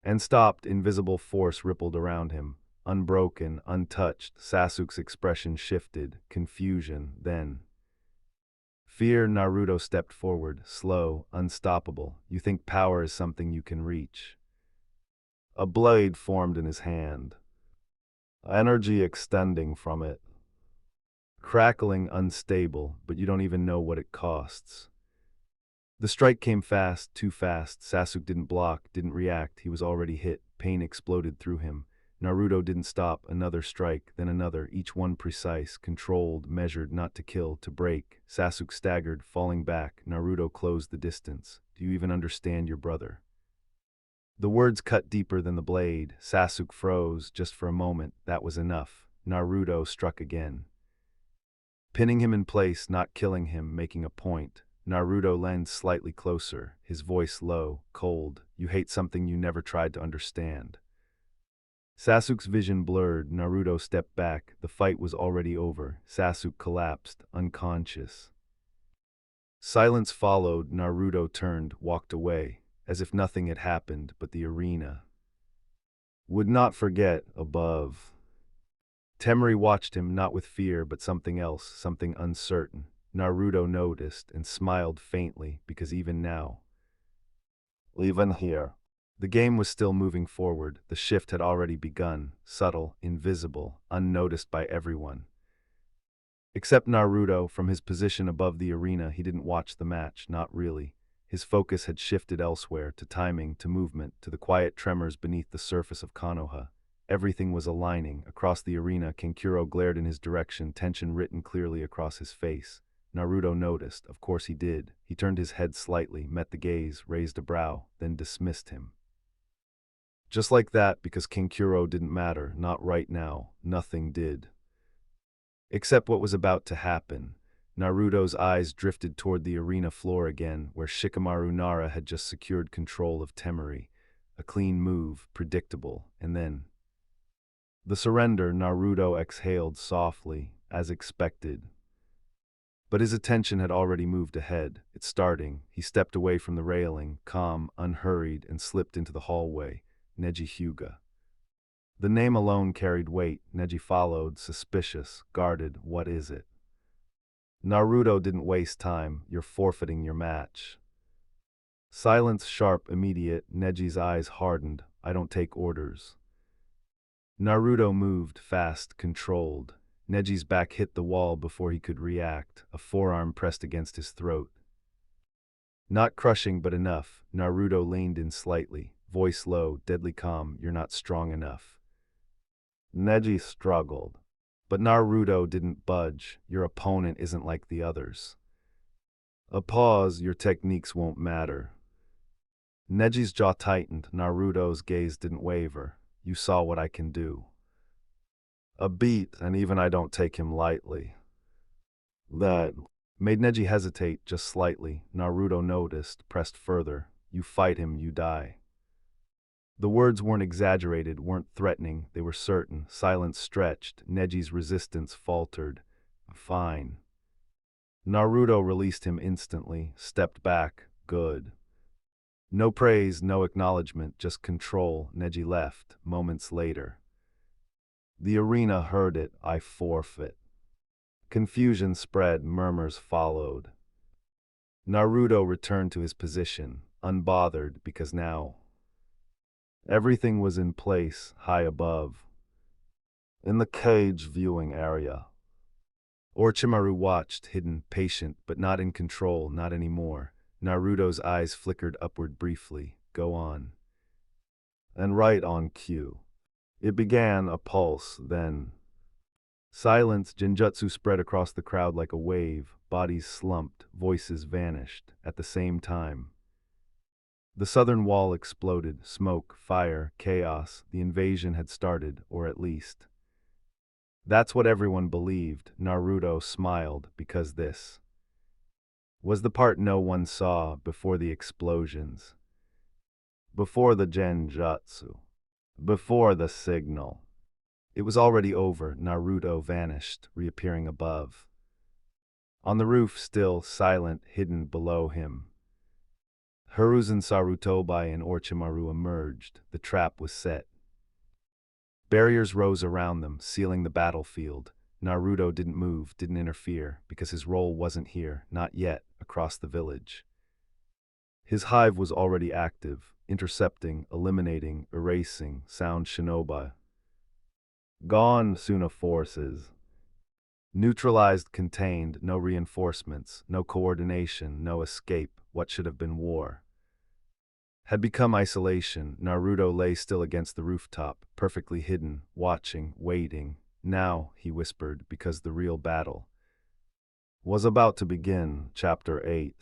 And stopped, invisible force rippled around him. Unbroken, untouched, Sasuke's expression shifted, confusion, then. Fear. Naruto stepped forward, slow, unstoppable. You think power is something you can reach. A blade formed in his hand. Energy extending from it. Crackling, unstable, but you don't even know what it costs. The strike came fast, too fast. Sasuke didn't block, didn't react. He was already hit. Pain exploded through him. Naruto didn't stop. Another strike, then another, each one precise, controlled, measured, not to kill, to break. Sasuke staggered, falling back. Naruto closed the distance. Do you even understand your brother? The words cut deeper than the blade. Sasuke froze, just for a moment. That was enough. Naruto struck again. Pinning him in place, not killing him, making a point. Naruto leaned slightly closer, his voice low, cold. You hate something you never tried to understand. Sasuke's vision blurred. Naruto stepped back. The fight was already over. Sasuke collapsed, unconscious. Silence followed. Naruto turned, walked away, as if nothing had happened, but the arena would not forget. Above. Temari watched him, not with fear, but something else, something uncertain. Naruto noticed and smiled faintly, because even now, even here, the game was still moving forward. The shift had already begun, subtle, invisible, unnoticed by everyone. Except Naruto, from his position above the arena, he didn't watch the match, not really. His focus had shifted elsewhere, to timing, to movement, to the quiet tremors beneath the surface of Konoha. Everything was aligning. Across the arena, Kankuro glared in his direction, tension written clearly across his face. Naruto noticed, of course he did. He turned his head slightly, met the gaze, raised a brow, then dismissed him. Just like that, because Kankuro didn't matter, not right now, nothing did. Except what was about to happen. Naruto's eyes drifted toward the arena floor again, where Shikamaru Nara had just secured control of Temari. A clean move, predictable, and then the surrender. Naruto exhaled softly, as expected. But his attention had already moved ahead. It's starting. He stepped away from the railing, calm, unhurried, and slipped into the hallway. Neji Hyuga. The name alone carried weight. Neji followed, suspicious, guarded. What is it? Naruto didn't waste time. You're forfeiting your match. Silence, sharp, immediate. Neji's eyes hardened. I don't take orders. Naruto moved, fast, controlled. Neji's back hit the wall before he could react, a forearm pressed against his throat. Not crushing, but enough. Naruto leaned in slightly, voice low, deadly calm. You're not strong enough. Neji struggled. But Naruto didn't budge. Your opponent isn't like the others. A pause. Your techniques won't matter. Neji's jaw tightened. Naruto's gaze didn't waver. You saw what I can do. A beat, and even I don't take him lightly. That made Neji hesitate just slightly. Naruto noticed, pressed further. You fight him, you die. The words weren't exaggerated, weren't threatening, they were certain. Silence stretched. Neji's resistance faltered. Fine. Naruto released him instantly, stepped back. Good. No praise, no acknowledgement, just control. Neji left, moments later. The arena heard it. I forfeit. Confusion spread, murmurs followed. Naruto returned to his position, unbothered, because now everything was in place, high above. In the cage viewing area, Orochimaru watched, hidden, patient, but not in control, not anymore. Naruto's eyes flickered upward briefly. Go on. And right on cue. It began, a pulse, then. Silence, Genjutsu spread across the crowd like a wave, bodies slumped, voices vanished, at the same time. The southern wall exploded, smoke, fire, chaos, the invasion had started, or at least. That's what everyone believed. Naruto smiled, because this was the part no one saw before the explosions. Before the Genjutsu. Before the signal. It was already over. Naruto vanished, reappearing above. On the roof, still, silent, hidden below him. Hiruzen Sarutobi and Orochimaru emerged. The trap was set. Barriers rose around them, sealing the battlefield. Naruto didn't move, didn't interfere, because his role wasn't here, not yet, across the village. His hive was already active, intercepting, eliminating, erasing, sound shinobi. Gone, Suna forces. Neutralized, contained, no reinforcements, no coordination, no escape, what should have been war. Had become isolation. Naruto lay still against the rooftop, perfectly hidden, watching, waiting. Now, he whispered, because the real battle was about to begin. Chapter 8.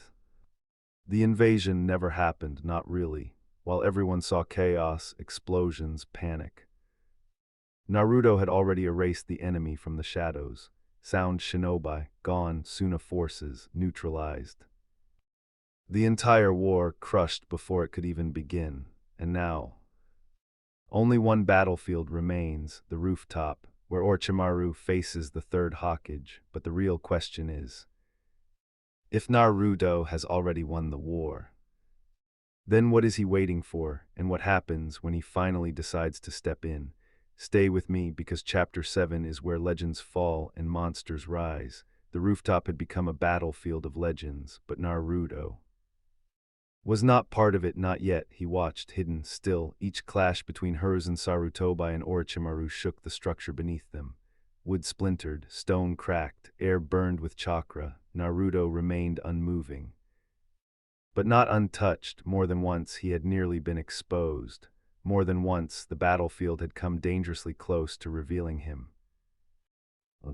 The invasion never happened, not really, while everyone saw chaos, explosions, panic. Naruto had already erased the enemy from the shadows. Sound shinobi, gone, Suna forces, neutralized. The entire war crushed before it could even begin, and now only one battlefield remains, the rooftop, where Orochimaru faces the third Hokage. But the real question is, if Naruto has already won the war, then what is he waiting for, and what happens when he finally decides to step in? Stay with me, because Chapter 7 is where legends fall and monsters rise. The rooftop had become a battlefield of legends, but Naruto was not part of it, not yet. He watched, hidden, still. Each clash between Hiruzen Sarutobi and Orochimaru shook the structure beneath them. Wood splintered, stone cracked, air burned with chakra. Naruto remained unmoving. But not untouched. More than once he had nearly been exposed. More than once the battlefield had come dangerously close to revealing him.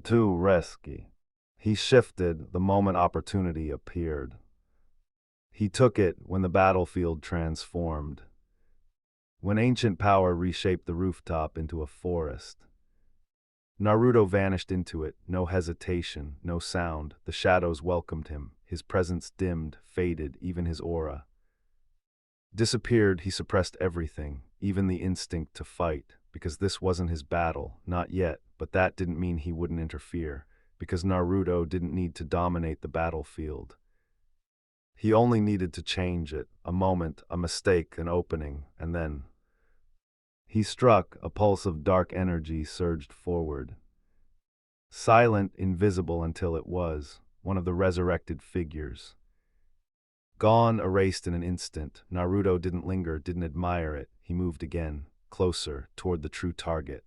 Too risky. He shifted the moment opportunity appeared. He took it when the battlefield transformed. When ancient power reshaped the rooftop into a forest. Naruto vanished into it, no hesitation, no sound. The shadows welcomed him. His presence dimmed, faded, even his aura disappeared. He suppressed everything, even the instinct to fight, because this wasn't his battle, not yet, but that didn't mean he wouldn't interfere, because Naruto didn't need to dominate the battlefield. He only needed to change it, a moment, a mistake, an opening, and then he struck. A pulse of dark energy surged forward. Silent, invisible until it was, one of the resurrected figures. Gone, erased in an instant. Naruto didn't linger, didn't admire it. He moved again, closer, toward the true target.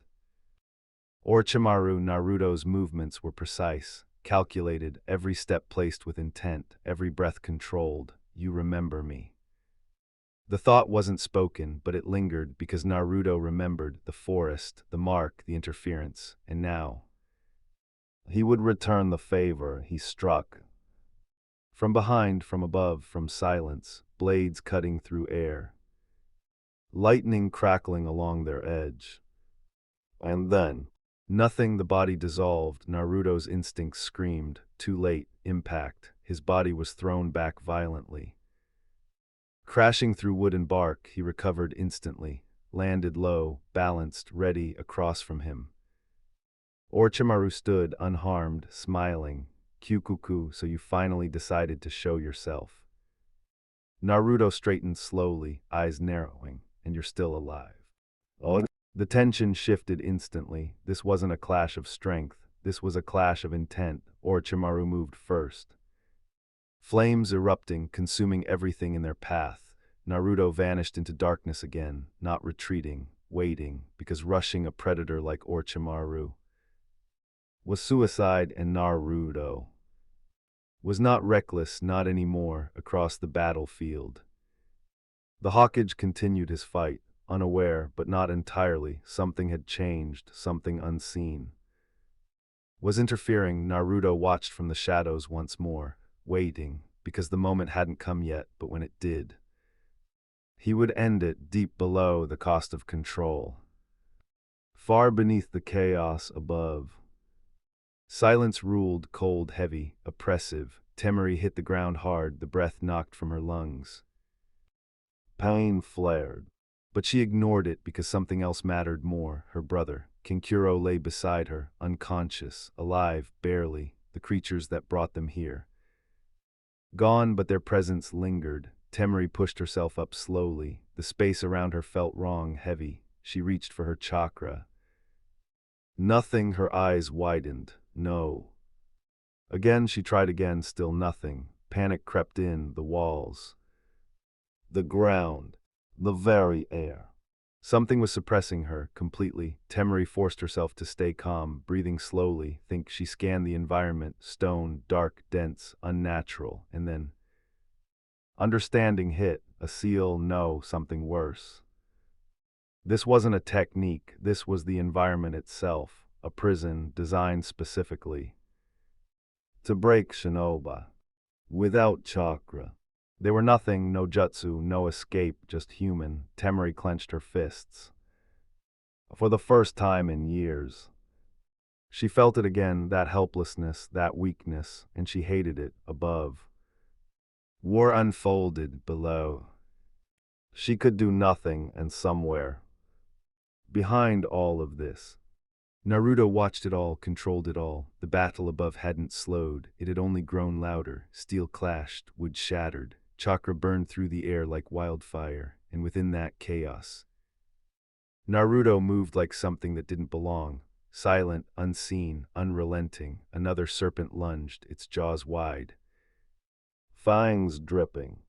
Orochimaru. Naruto's movements were precise, calculated, every step placed with intent, every breath controlled. You remember me. The thought wasn't spoken, but it lingered because Naruto remembered the forest, the mark, the interference, and now he would return the favor. He struck. From behind, from above, from silence, blades cutting through air, lightning crackling along their edge. And then, nothing. The body dissolved. Naruto's instincts screamed. Too late. Impact. His body was thrown back violently. Crashing through wood and bark, he recovered instantly, landed low, balanced, ready, across from him. Orochimaru stood, unharmed, smiling. Kyukuku, so you finally decided to show yourself. Naruto straightened slowly, eyes narrowing. And you're still alive. Oh. The tension shifted instantly. This wasn't a clash of strength. This was a clash of intent. Orochimaru moved first. Flames erupting, consuming everything in their path. Naruto vanished into darkness again, not retreating, waiting, because rushing a predator like Orochimaru was suicide, and Naruto was not reckless, not anymore, across the battlefield. The Hawkage continued his fight, unaware, but not entirely. Something had changed, something unseen was interfering. Naruto watched from the shadows once more, waiting, because the moment hadn't come yet, but when it did, he would end it deep below the cost of control. Far beneath the chaos above, silence ruled, cold, heavy, oppressive. Temari hit the ground hard, the breath knocked from her lungs. Pain flared, but she ignored it because something else mattered more. Her brother, Kinkuro, lay beside her, unconscious, alive, barely, the creatures that brought them here. Gone, but their presence lingered. Temari pushed herself up slowly. The space around her felt wrong, heavy. She reached for her chakra. Nothing. Her eyes widened. No. Again she tried again, still nothing. Panic crept in, the walls, the ground, the very air. Something was suppressing her, completely. Temari forced herself to stay calm, breathing slowly. She scanned the environment, stone, dark, dense, unnatural, and then understanding hit, a seal, no, something worse. This wasn't a technique, this was the environment itself, a prison designed specifically to break shinobi. Without chakra, they were nothing, no jutsu, no escape, just human. Temari clenched her fists. For the first time in years, she felt it again, that helplessness, that weakness, and she hated it. Above, war unfolded. Below, she could do nothing, and somewhere behind all of this, Naruto watched it all, controlled it all. The battle above hadn't slowed, it had only grown louder. Steel clashed, wood shattered, chakra burned through the air like wildfire, and within that chaos, Naruto moved like something that didn't belong. Silent, unseen, unrelenting. Another serpent lunged, its jaws wide, fangs dripping.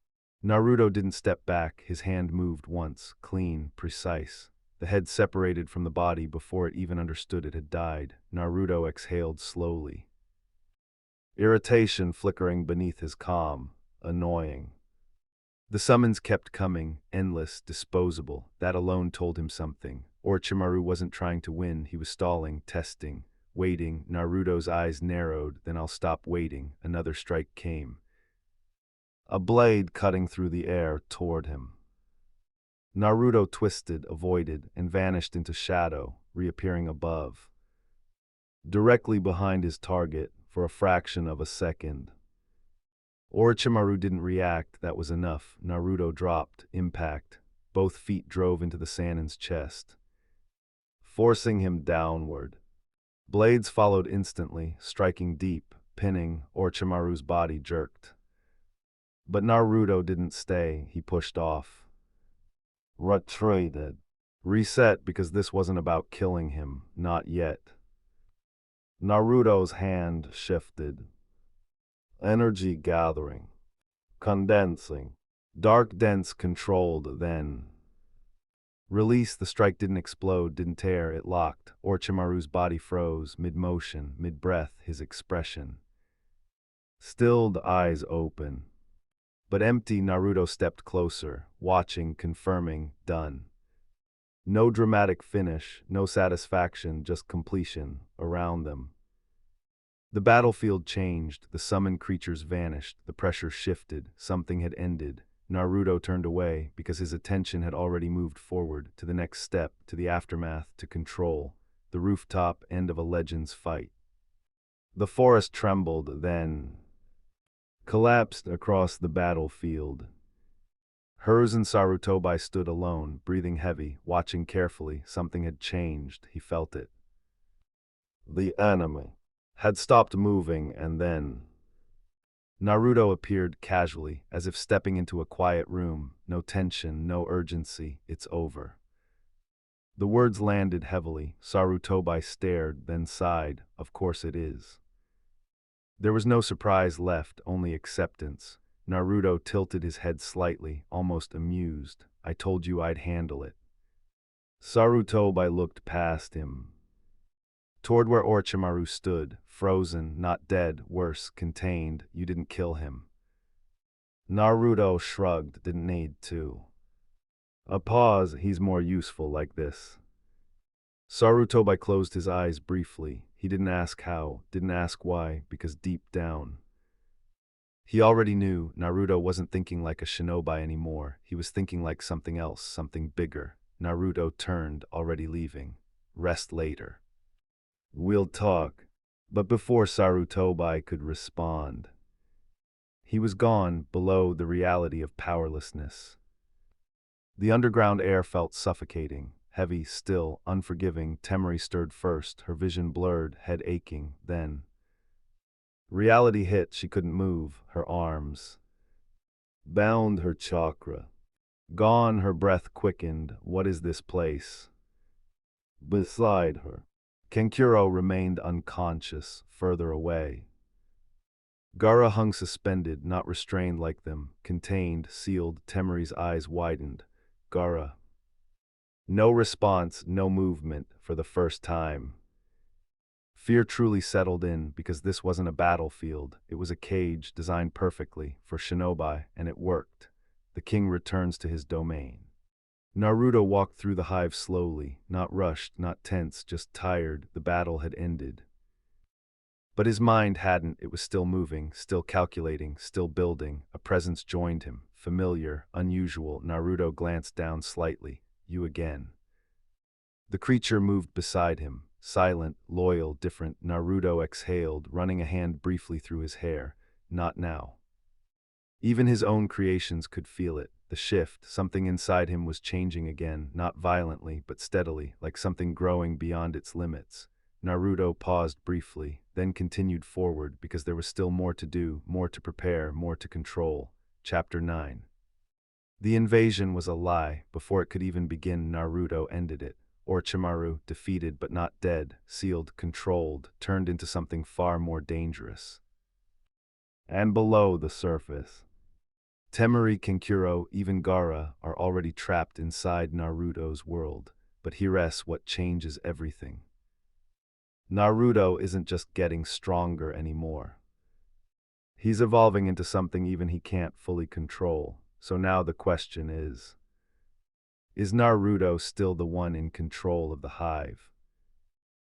Naruto didn't step back, his hand moved once, clean, precise. The head separated from the body before it even understood it had died. Naruto exhaled slowly, irritation flickering beneath his calm, annoying. The summons kept coming, endless, disposable. That alone told him something. Orochimaru wasn't trying to win, he was stalling, testing, waiting. Naruto's eyes narrowed, then I'll stop waiting. Another strike came. A blade cutting through the air toward him. Naruto twisted, avoided, and vanished into shadow, reappearing above, directly behind his target, for a fraction of a second. Orochimaru didn't react, that was enough. Naruto dropped, impact. Both feet drove into the Sannin's chest, forcing him downward. Blades followed instantly, striking deep, pinning. Orochimaru's body jerked. But Naruto didn't stay, he pushed off. Retreated. Reset, because this wasn't about killing him, not yet. Naruto's hand shifted. Energy gathering. Condensing. Dark, dense, controlled, then release. The strike didn't explode, didn't tear, it locked. Orochimaru's body froze, mid-motion, mid-breath, his expression stilled, eyes open. But empty. Naruto stepped closer, watching, confirming, done. No dramatic finish, no satisfaction, just completion, around them. The battlefield changed, the summoned creatures vanished, the pressure shifted, something had ended. Naruto turned away, because his attention had already moved forward, to the next step, to the aftermath, to control, the rooftop, end of a legend's fight. The forest trembled, then collapsed across the battlefield. Hers and Sarutobi stood alone, breathing heavy, watching carefully. Something had changed, he felt it. The enemy had stopped moving, and then Naruto appeared casually, as if stepping into a quiet room. No tension, no urgency, it's over. The words landed heavily. Sarutobi stared, then sighed. Of course it is. There was no surprise left, only acceptance. Naruto tilted his head slightly, almost amused. I told you I'd handle it. Sarutobi looked past him, toward where Orochimaru stood, frozen, not dead, worse, contained. You didn't kill him. Naruto shrugged, didn't need to. A pause, he's more useful like this. Sarutobi closed his eyes briefly. He didn't ask how, didn't ask why, because deep down, he already knew Naruto wasn't thinking like a shinobi anymore. He was thinking like something else, something bigger. Naruto turned, already leaving. Rest later. We'll talk. But before Sarutobi could respond, he was gone, below the reality of powerlessness. The underground air felt suffocating, heavy, still, unforgiving. Temari stirred first, her vision blurred, head aching, then reality hit. She couldn't move, her arms bound, her chakra gone, her breath quickened. What is this place? Beside her, Kenkuro remained unconscious, further away. Gaara hung suspended, not restrained like them, contained, sealed. Temari's eyes widened. Gaara. No response, no movement, for the first time. Fear truly settled in, because this wasn't a battlefield. It was a cage designed perfectly for shinobi, and it worked. The king returns to his domain. Naruto walked through the hive slowly, not rushed, not tense, just tired. The battle had ended. But his mind hadn't. It was still moving, still calculating, still building. A presence joined him, familiar, unusual. Naruto glanced down slightly. You again. The creature moved beside him, silent, loyal, different. Naruto exhaled, running a hand briefly through his hair. Not now. Even his own creations could feel it. The shift, something inside him was changing again, not violently, but steadily, like something growing beyond its limits. Naruto paused briefly, then continued forward because there was still more to do, more to prepare, more to control. Chapter 9. The invasion was a lie. Before it could even begin, Naruto ended it. Orochimaru, defeated but not dead, sealed, controlled, turned into something far more dangerous. And below the surface, Temari, Kenkuro, even Gaara are already trapped inside Naruto's world. But here's what changes everything. Naruto isn't just getting stronger anymore. He's evolving into something even he can't fully control. So now the question is Naruto still the one in control of the hive?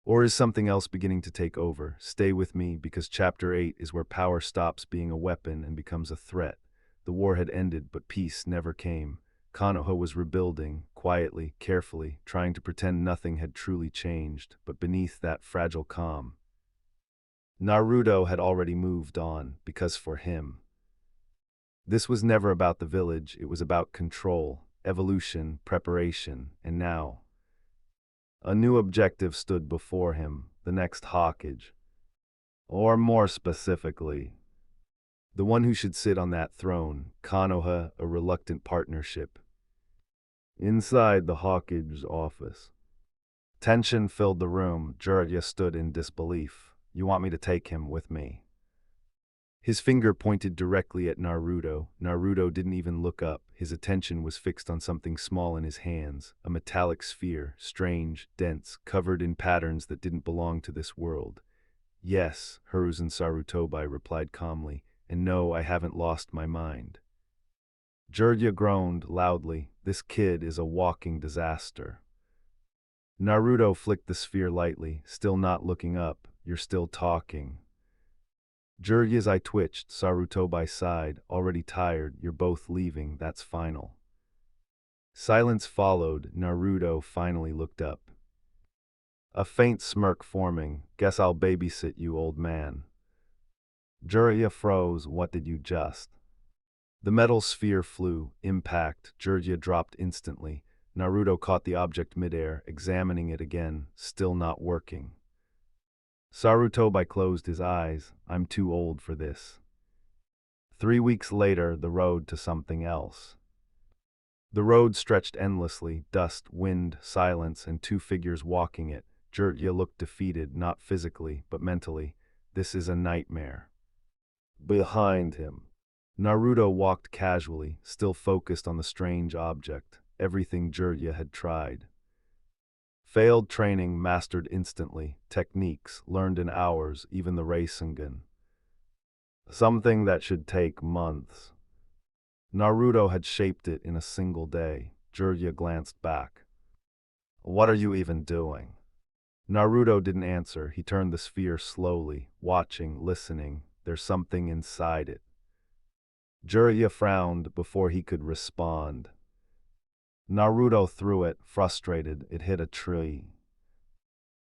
Or is something else beginning to take over? Stay with me, because Chapter 8 is where power stops being a weapon and becomes a threat. The war had ended, but peace never came. Konoha was rebuilding, quietly, carefully, trying to pretend nothing had truly changed, but beneath that fragile calm, Naruto had already moved on, because for him, this was never about the village. It was about control, evolution, preparation, and now a new objective stood before him, the next Hokage. Or more specifically, the one who should sit on that throne. Konoha, a reluctant partnership. Inside the Hokage's office, tension filled the room. Jiraiya stood in disbelief. You want me to take him with me? His finger pointed directly at Naruto. Naruto didn't even look up. His attention was fixed on something small in his hands, a metallic sphere, strange, dense, covered in patterns that didn't belong to this world. Yes, Hiruzen Sarutobi replied calmly, and no, I haven't lost my mind. Jiraiya groaned loudly. This kid is a walking disaster. Naruto flicked the sphere lightly, still not looking up. You're still talking. Jiraiya's eye twitched. Sarutobi sighed. Already tired. You're both leaving. That's final. Silence followed. Naruto finally looked up. A faint smirk forming. Guess I'll babysit you, old man. Jiraiya froze. What did you just? The metal sphere flew. Impact. Jiraiya dropped instantly. Naruto caught the object midair, examining it again, still not working. Sarutobi closed his eyes. I'm too old for this. 3 weeks later, the road to something else. The road stretched endlessly, dust, wind, silence, and two figures walking it. Jiraiya looked defeated, not physically, but mentally. This is a nightmare. Behind him, Naruto walked casually, still focused on the strange object, everything Jiraiya had tried. Failed training mastered instantly, techniques learned in hours, even the Rasengan. Something that should take months. Naruto had shaped it in a single day. Jiraiya glanced back. What are you even doing? Naruto didn't answer. He turned the sphere slowly, watching, listening. There's something inside it. Jiraiya frowned before he could respond. Naruto threw it, frustrated. It hit a tree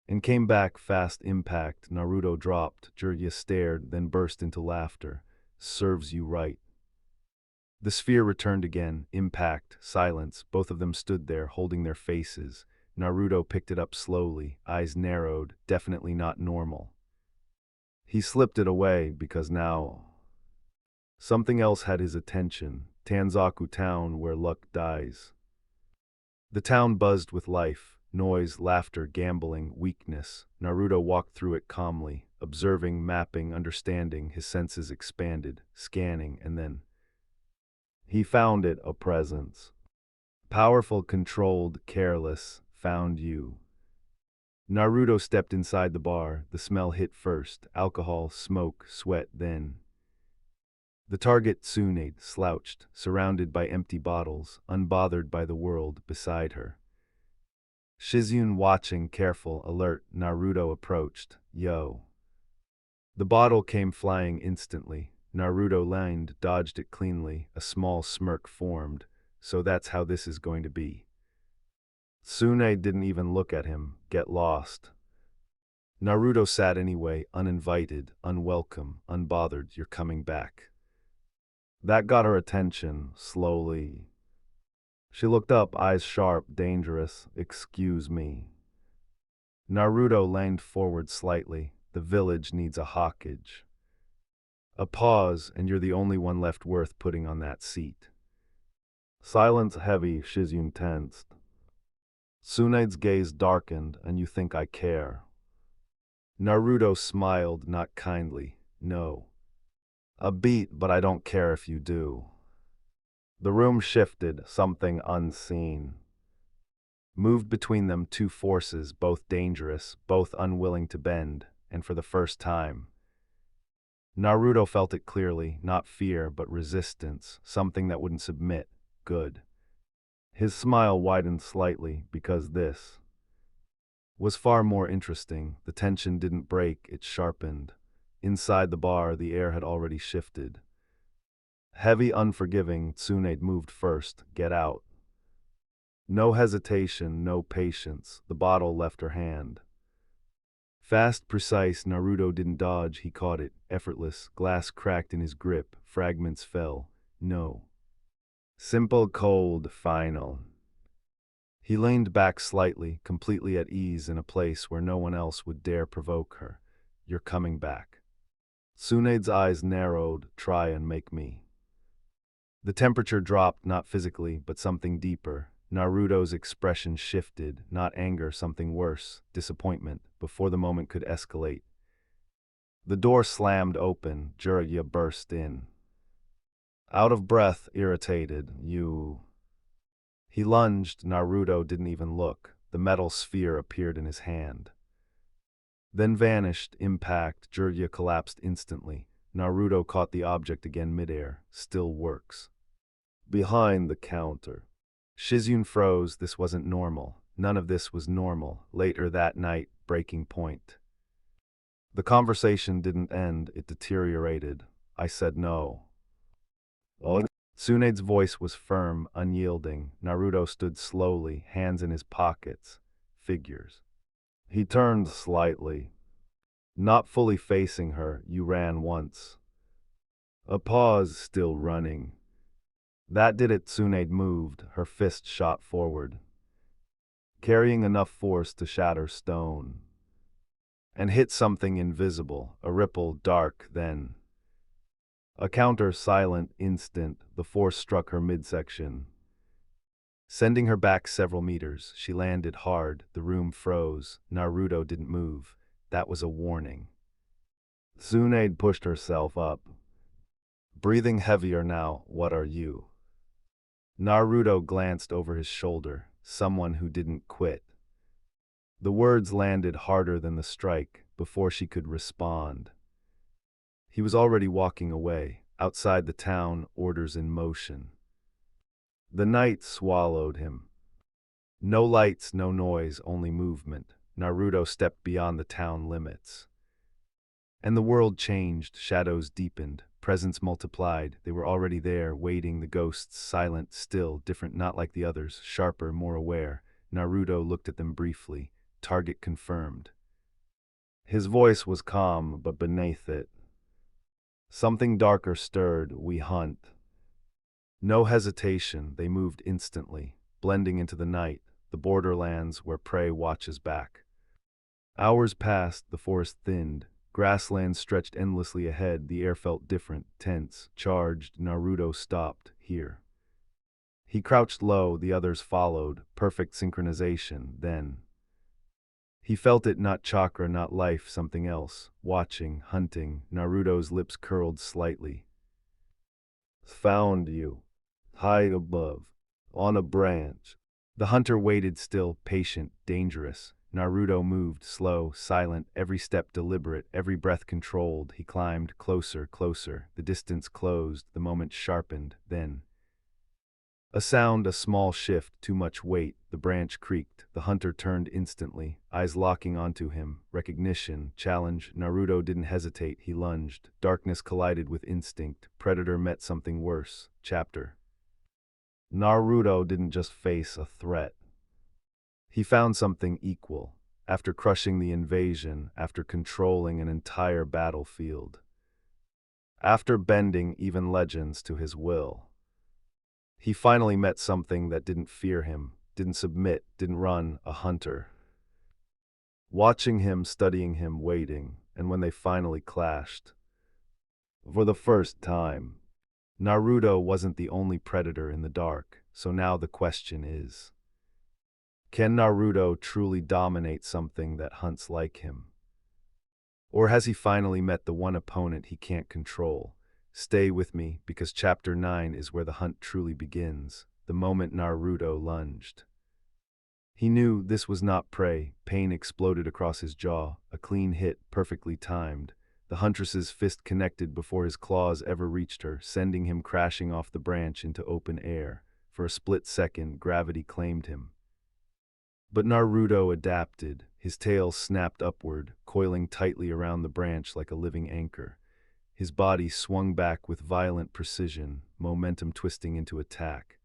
and came back. Fast impact. Naruto dropped. Jiraiya stared, then burst into laughter. Serves you right. The sphere returned again. Impact, silence. Both of them stood there, holding their faces. Naruto picked it up slowly, eyes narrowed, definitely not normal. He slipped it away because now something else had his attention. Tanzaku Town, where luck dies. The town buzzed with life, noise, laughter, gambling, weakness. Naruto walked through it calmly, observing, mapping, understanding. His senses expanded, scanning, and then he found it, a presence. Powerful, controlled, careless, found you. Naruto stepped inside the bar. The smell hit first, alcohol, smoke, sweat, then the target, Tsunade, slouched, surrounded by empty bottles, unbothered by the world beside her. Shizune watching, careful, alert. Naruto approached. Yo. The bottle came flying instantly. Naruto lined, dodged it cleanly. A small smirk formed. So that's how this is going to be. Tsunade didn't even look at him. Get lost. Naruto sat anyway, uninvited, unwelcome, unbothered. You're coming back. That got her attention, slowly. She looked up, eyes sharp, dangerous. Excuse me. Naruto leaned forward slightly. The village needs a Hokage. A pause, and you're the only one left worth putting on that seat. Silence heavy, Shizune tensed. Tsunade's gaze darkened, and you think I care. Naruto smiled, not kindly. No. A beat, but I don't care if you do. The room shifted, something unseen moved between them, two forces, both dangerous, both unwilling to bend, and for the first time, Naruto felt it clearly, not fear, but resistance, something that wouldn't submit. Good. His smile widened slightly, because this was far more interesting. The tension didn't break, it sharpened. Inside the bar, the air had already shifted. Heavy, unforgiving, Tsunade moved first. Get out. No hesitation, no patience. The bottle left her hand. Fast, precise, Naruto didn't dodge, he caught it. Effortless, glass cracked in his grip, fragments fell. No. Simple, cold, final. He leaned back slightly, completely at ease in a place where no one else would dare provoke her. You're coming back. Tsunade's eyes narrowed. Try and make me. The temperature dropped, not physically, but something deeper. Naruto's expression shifted, not anger, something worse, disappointment, before the moment could escalate. The door slammed open. Jiraiya burst in. Out of breath, irritated. You. He lunged. Naruto didn't even look. The metal sphere appeared in his hand. Then vanished. Impact. Jiraiya collapsed instantly. Naruto caught the object again midair. Still works. Behind the counter. Shizune froze. This wasn't normal. None of this was normal. Later that night, breaking point. The conversation didn't end, it deteriorated. I said no. Oh. Tsunade's voice was firm, unyielding. Naruto stood slowly, hands in his pockets. Figures. He turned slightly. Not fully facing her, you ran once. A pause, still running. That did it. Tsunade moved, her fist shot forward, carrying enough force to shatter stone. And hit something invisible, a ripple, dark, then a counter, silent, instant. The force struck her midsection, sending her back several meters. She landed hard, the room froze. Naruto didn't move. That was a warning. Tsunade pushed herself up, breathing heavier now. What are you? Naruto glanced over his shoulder. Someone who didn't quit. The words landed harder than the strike before she could respond. He was already walking away, outside the town, orders in motion. The night swallowed him. No lights, no noise, only movement. Naruto stepped beyond the town limits. And the world changed, shadows deepened, presence multiplied. They were already there, waiting, the ghosts, silent, still, different, not like the others, sharper, more aware. Naruto looked at them briefly. Target confirmed. His voice was calm, but beneath it, something darker stirred. We hunt. No hesitation, they moved instantly, blending into the night, the borderlands where prey watches back. Hours passed, the forest thinned. Grasslands stretched endlessly ahead, the air felt different, tense, charged. Naruto stopped, here. He crouched low, the others followed, perfect synchronization, then. He felt it, not chakra, not life, something else. Watching, hunting, Naruto's lips curled slightly. Found you. High above. On a branch. The hunter waited still, patient, dangerous. Naruto moved, slow, silent, every step deliberate, every breath controlled. He climbed, closer, closer. The distance closed, the moment sharpened, then. A sound, a small shift, too much weight. The branch creaked. The hunter turned instantly, eyes locking onto him. Recognition, challenge. Naruto didn't hesitate, he lunged. Darkness collided with instinct. Predator met something worse. Chapter. Naruto didn't just face a threat. He found something equal, after crushing the invasion, after controlling an entire battlefield. After bending even legends to his will. He finally met something that didn't fear him, didn't submit, didn't run, a hunter. Watching him, studying him, waiting, and when they finally clashed. For the first time. Naruto wasn't the only predator in the dark, so now the question is, can Naruto truly dominate something that hunts like him? Or has he finally met the one opponent he can't control? Stay with me, because Chapter 9 is where the hunt truly begins, the moment Naruto lunged. He knew this was not prey. Pain exploded across his jaw, a clean hit, perfectly timed. The huntress's fist connected before his claws ever reached her, sending him crashing off the branch into open air. For a split second, gravity claimed him. But Naruto adapted. His tail snapped upward, coiling tightly around the branch like a living anchor. His body swung back with violent precision, momentum twisting into attack.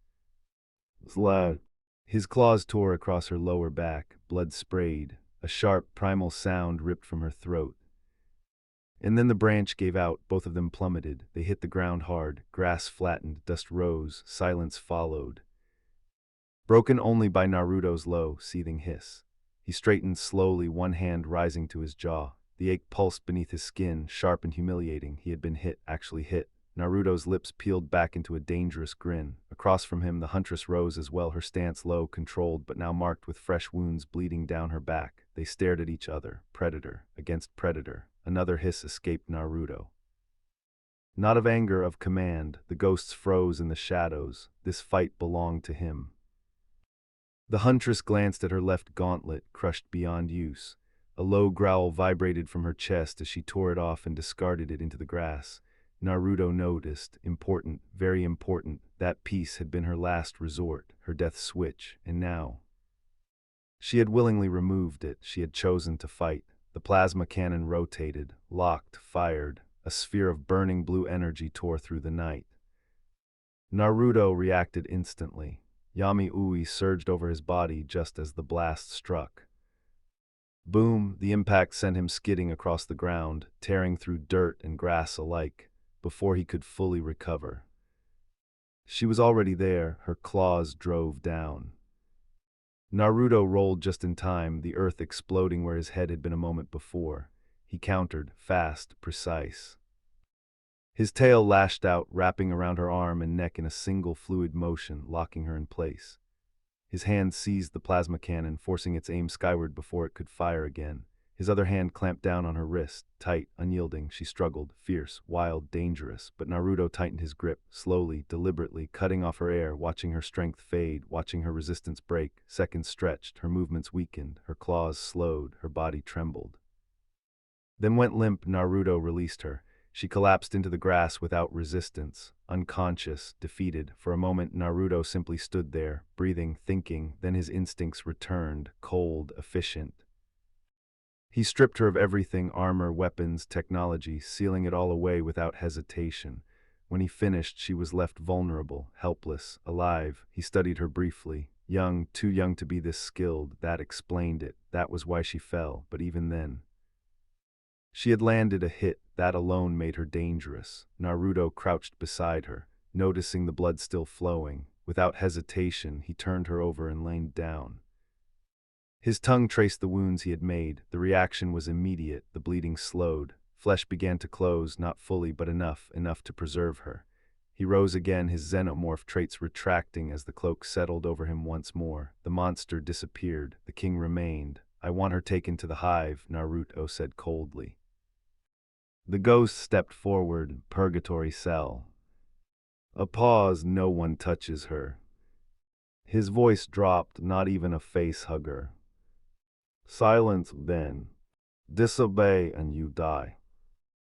Slash. His claws tore across her lower back, blood sprayed. A sharp, primal sound ripped from her throat. And then the branch gave out, both of them plummeted. They hit the ground hard, grass flattened, dust rose, silence followed. Broken only by Naruto's low, seething hiss. He straightened slowly, one hand rising to his jaw. The ache pulsed beneath his skin, sharp and humiliating. He had been hit, actually hit. Naruto's lips peeled back into a dangerous grin. Across from him, the huntress rose as well, her stance low, controlled, but now marked with fresh wounds bleeding down her back. They stared at each other, predator against predator. Another hiss escaped Naruto. Not of anger, of command. The ghosts froze in the shadows. This fight belonged to him. The huntress glanced at her left gauntlet, crushed beyond use. A low growl vibrated from her chest as she tore it off and discarded it into the grass. Naruto noticed, important, very important, that piece had been her last resort, her death switch, and now. She had willingly removed it, she had chosen to fight. The plasma cannon rotated, locked, fired. A sphere of burning blue energy tore through the night. Naruto reacted instantly. Yami-ui surged over his body just as the blast struck. Boom, the impact sent him skidding across the ground, tearing through dirt and grass alike, before he could fully recover. She was already there, her claws drove down. Naruto rolled just in time, the earth exploding where his head had been a moment before. He countered, fast, precise. His tail lashed out, wrapping around her arm and neck in a single fluid motion, locking her in place. His hand seized the plasma cannon, forcing its aim skyward before it could fire again. His other hand clamped down on her wrist, tight, unyielding. She struggled, fierce, wild, dangerous, but Naruto tightened his grip, slowly, deliberately, cutting off her air, watching her strength fade, watching her resistance break. Seconds stretched, her movements weakened, her claws slowed, her body trembled. Then went limp. Naruto released her. She collapsed into the grass without resistance, unconscious, defeated. For a moment, Naruto simply stood there, breathing, thinking, then his instincts returned, cold, efficient. He stripped her of everything, armor, weapons, technology, sealing it all away without hesitation. When he finished, she was left vulnerable, helpless, alive. He studied her briefly. Young, too young to be this skilled. That explained it. That was why she fell, but even then. She had landed a hit. That alone made her dangerous. Naruto crouched beside her, noticing the blood still flowing. Without hesitation, he turned her over and laid down. His tongue traced the wounds he had made. The reaction was immediate. The bleeding slowed. Flesh began to close, not fully, but enough to preserve her. He rose again, his Xenomorph traits retracting as the cloak settled over him once more. The monster disappeared. The king remained. "I want her taken to the hive," Naruto said coldly. The ghost stepped forward. Purgatory cell. A pause. No one touches her. His voice dropped. Not even a face hugger. Silence, then. Disobey and you die.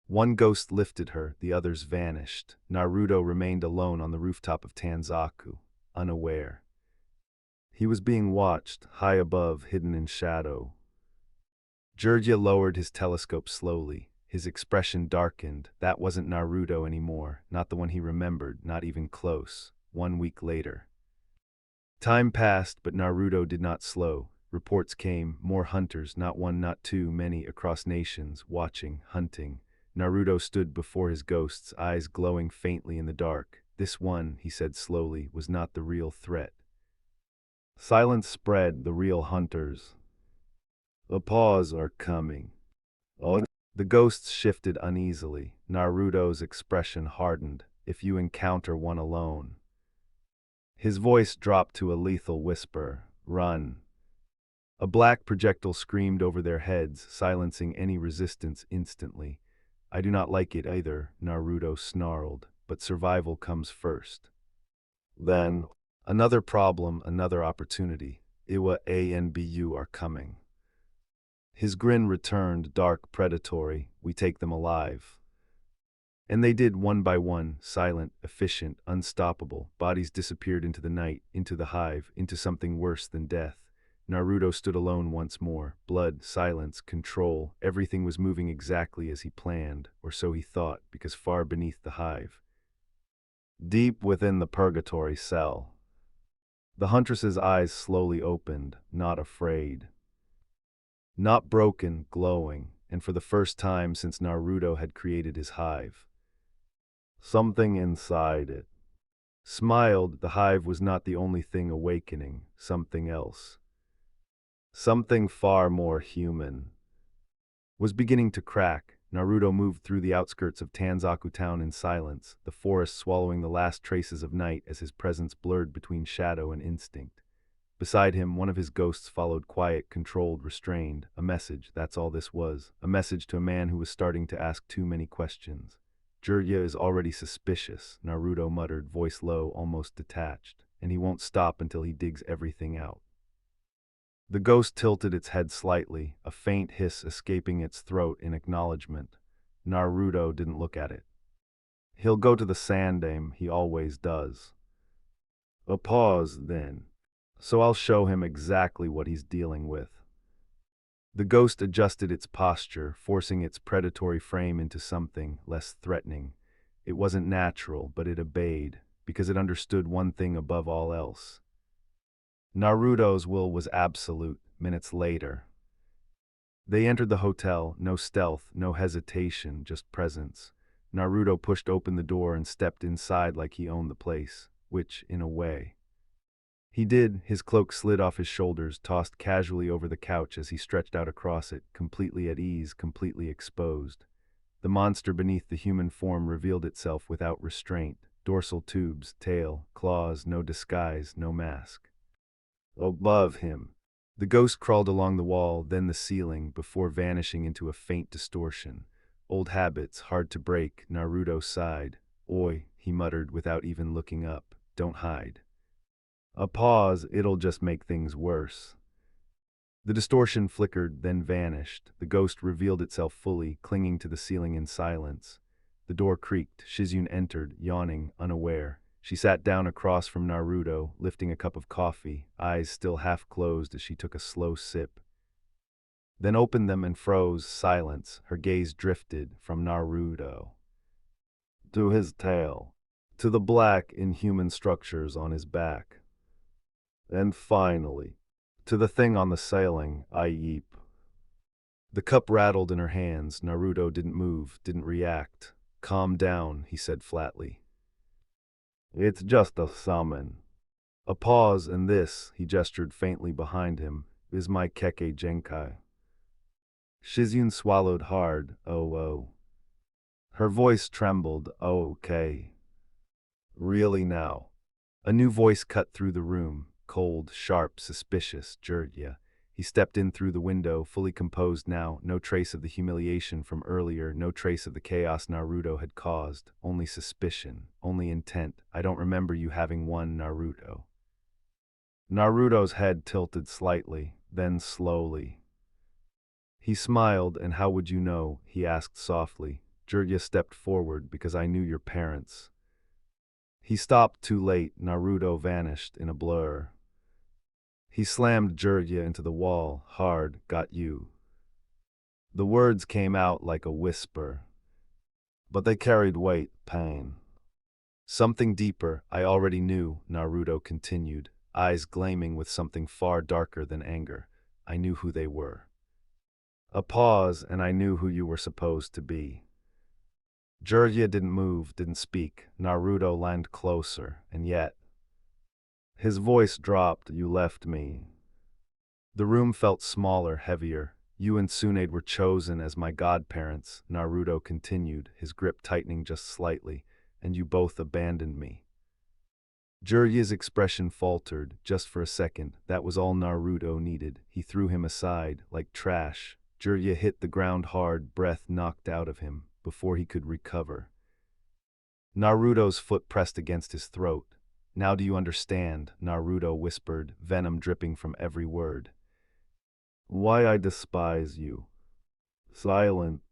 One ghost lifted her, the others vanished. Naruto remained alone on the rooftop of Tanzaku, unaware. He was being watched, high above, hidden in shadow. Jiraiya lowered his telescope slowly. His expression darkened. That wasn't Naruto anymore, not the one he remembered, not even close. 1 week later. Time passed, but Naruto did not slow. Reports came, more hunters, not one, not two, many across nations, watching, hunting. Naruto stood before his ghosts, eyes glowing faintly in the dark. This one, he said slowly, was not the real threat. Silence spread. The real hunters. The paws are coming. Oh. The ghosts shifted uneasily. Naruto's expression hardened. "If you encounter one alone." His voice dropped to a lethal whisper. "Run." A black projectile screamed over their heads, silencing any resistance instantly. "I do not like it either," Naruto snarled, "but survival comes first." Then, another problem, another opportunity. Iwa and Bu are coming. His grin returned, dark, predatory. "We take them alive." And they did, one by one, silent, efficient, unstoppable. Bodies disappeared into the night, into the hive, into something worse than death. Naruto stood alone once more. Blood, silence, control. Everything was moving exactly as he planned, or so he thought, because far beneath the hive, deep within the purgatory cell, the huntress's eyes slowly opened, not afraid. Not broken, glowing, and for the first time since Naruto had created his hive. Something inside it smiled. The hive was not the only thing awakening, something else. Something far more human was beginning to crack. Naruto moved through the outskirts of Tanzaku town in silence, the forest swallowing the last traces of night as his presence blurred between shadow and instinct. Beside him, one of his ghosts followed, quiet, controlled, restrained. A message, that's all this was. A message to a man who was starting to ask too many questions. "Jiraiya is already suspicious," Naruto muttered, voice low, almost detached, "and he won't stop until he digs everything out." The ghost tilted its head slightly, a faint hiss escaping its throat in acknowledgement. Naruto didn't look at it. "He'll go to the Sandaime, he always does." A pause, then. "So I'll show him exactly what he's dealing with." The ghost adjusted its posture, forcing its predatory frame into something less threatening. It wasn't natural, but it obeyed, because it understood one thing above all else. Naruto's will was absolute. Minutes later, they entered the hotel, no stealth, no hesitation, just presence. Naruto pushed open the door and stepped inside like he owned the place, which, in a way, he did. His cloak slid off his shoulders, tossed casually over the couch as he stretched out across it, completely at ease, completely exposed. The monster beneath the human form revealed itself without restraint. Dorsal tubes, tail, claws, no disguise, no mask. Above him, The ghost crawled along the wall, then the ceiling, before vanishing into a faint distortion. Old habits, hard to break, Naruto sighed. Oi, he muttered without even looking up. Don't hide. A pause, it'll just make things worse. The distortion flickered, then vanished. The ghost revealed itself fully, clinging to the ceiling in silence. The door creaked. Shizune entered, yawning, unaware. She sat down across from Naruto, lifting a cup of coffee, eyes still half closed as she took a slow sip. Then opened them and froze, silence. Her gaze drifted from Naruto to his tail, to the black, inhuman structures on his back. And finally, to the thing on the ceiling, I yeep. The cup rattled in her hands. Naruto didn't move, didn't react. Calm down, he said flatly. It's just a summon. A pause, and this, he gestured faintly behind him, is my Keke Genkai. Shizune swallowed hard, oh. Her voice trembled, oh, okay. Really now? A new voice cut through the room, cold, sharp, suspicious, Jirya. He stepped in through the window, fully composed now, no trace of the humiliation from earlier, no trace of the chaos Naruto had caused, only suspicion, only intent. I don't remember you having one, Naruto. Naruto's head tilted slightly, then slowly. He smiled, and how would you know? He asked softly. Jirya stepped forward, because I knew your parents. He stopped too late. Naruto vanished in a blur. He slammed Jirya into the wall, hard, got you. The words came out like a whisper, but they carried weight, pain. Something deeper, I already knew, Naruto continued, eyes gleaming with something far darker than anger. I knew who they were. A pause, and I knew who you were supposed to be. Jirya didn't move, didn't speak. Naruto leaned closer, and yet. His voice dropped, you left me. The room felt smaller, heavier. You and Tsunade were chosen as my godparents, Naruto continued, his grip tightening just slightly, and you both abandoned me. Jirya's expression faltered, just for a second. That was all Naruto needed. He threw him aside, like trash. Jirya hit the ground hard, breath knocked out of him, before he could recover. Naruto's foot pressed against his throat. Now do you understand? Naruto whispered, venom dripping from every word. Why I despise you. Silent.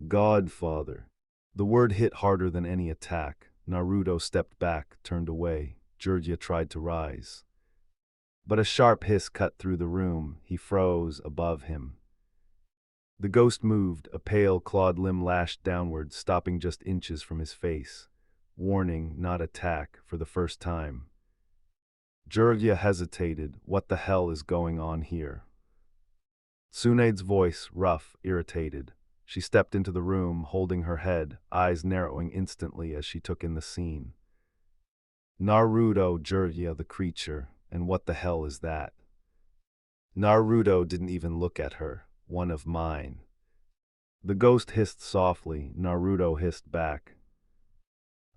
Godfather. The word hit harder than any attack. Naruto stepped back, turned away. Jirya tried to rise. But a sharp hiss cut through the room. He froze above him. The ghost moved, a pale, clawed limb lashed downward, stopping just inches from his face. Warning, not attack, for the first time. Jirya hesitated. What the hell is going on here? Tsunade's voice, rough, irritated. She stepped into the room, holding her head, eyes narrowing instantly as she took in the scene. Naruto, Jirya, the creature, and what the hell is that? Naruto didn't even look at her. One of mine. The ghost hissed softly. Naruto hissed back.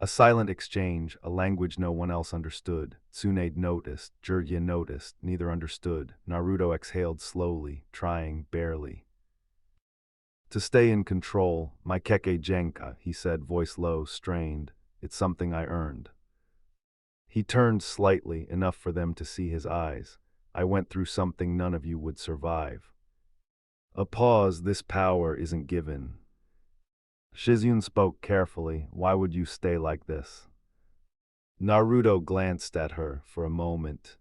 A silent exchange, a language no one else understood. Tsunade noticed, Jirya noticed, neither understood. Naruto exhaled slowly, trying, barely. To stay in control, my Keke Genka, he said, voice low, strained. It's something I earned. He turned slightly, enough for them to see his eyes. I went through something none of you would survive. A pause, this power isn't given. Shizune spoke carefully. Why would you stay like this? Naruto glanced at her for a moment.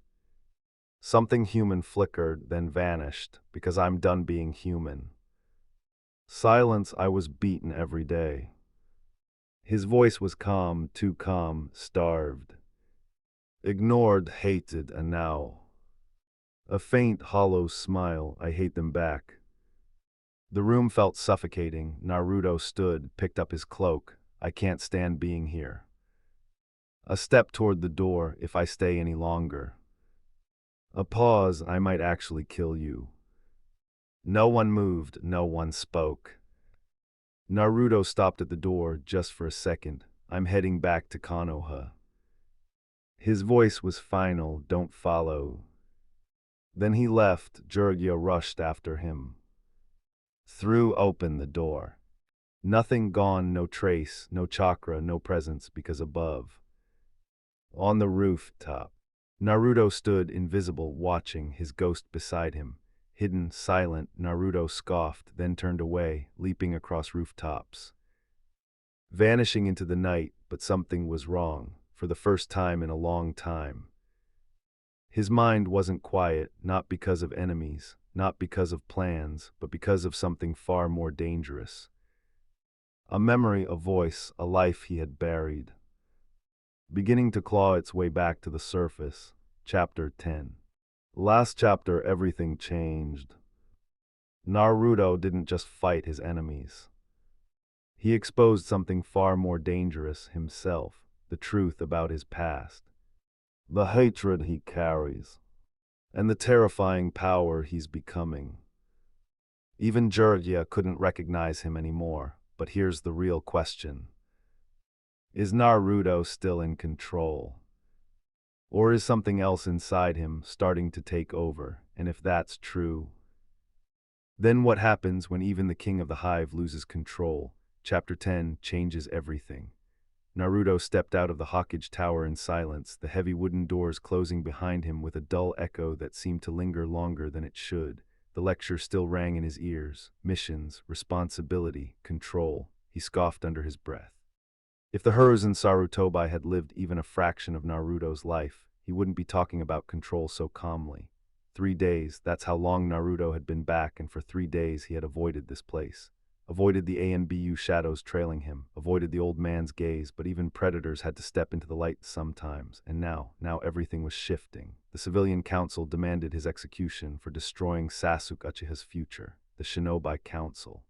Something human flickered, then vanished, because I'm done being human. Silence, I was beaten every day. His voice was calm, too calm, starved. Ignored, hated, and now. A faint, hollow smile, I hate them back. The room felt suffocating. Naruto stood, picked up his cloak. I can't stand being here. A step toward the door, if I stay any longer. A pause, I might actually kill you. No one moved, no one spoke. Naruto stopped at the door, just for a second. I'm heading back to Konoha. His voice was final, don't follow. Then he left. Jurgya rushed after him. Threw open the door. Nothing gone, no trace, no chakra, no presence, because above, on the rooftop, Naruto stood invisible, watching, his ghost beside him. Hidden, silent, Naruto scoffed, then turned away, leaping across rooftops, vanishing into the night. But something was wrong, for the first time in a long time. His mind wasn't quiet, not because of enemies, not because of plans, but because of something far more dangerous. A memory, a voice, a life he had buried, beginning to claw its way back to the surface. Chapter 10. Last chapter, everything changed. Naruto didn't just fight his enemies. He exposed something far more dangerous, himself, the truth about his past, the hatred he carries, and the terrifying power he's becoming. Even Jiraiya couldn't recognize him anymore, but here's the real question. Is Naruto still in control? Or is something else inside him starting to take over? And if that's true, then what happens when even the king of the hive loses control? Chapter 10 changes everything. Naruto stepped out of the Hokage Tower in silence, the heavy wooden doors closing behind him with a dull echo that seemed to linger longer than it should. The lecture still rang in his ears. Missions, responsibility, control. He scoffed under his breath. If the Hiruzen Sarutobi had lived even a fraction of Naruto's life, he wouldn't be talking about control so calmly. 3 days, that's how long Naruto had been back, and for 3 days he had avoided this place. Avoided the ANBU shadows trailing him, avoided the old man's gaze, but even predators had to step into the light sometimes, and now everything was shifting. The civilian council demanded his execution for destroying Sasuke Uchiha's future, the Shinobi Council.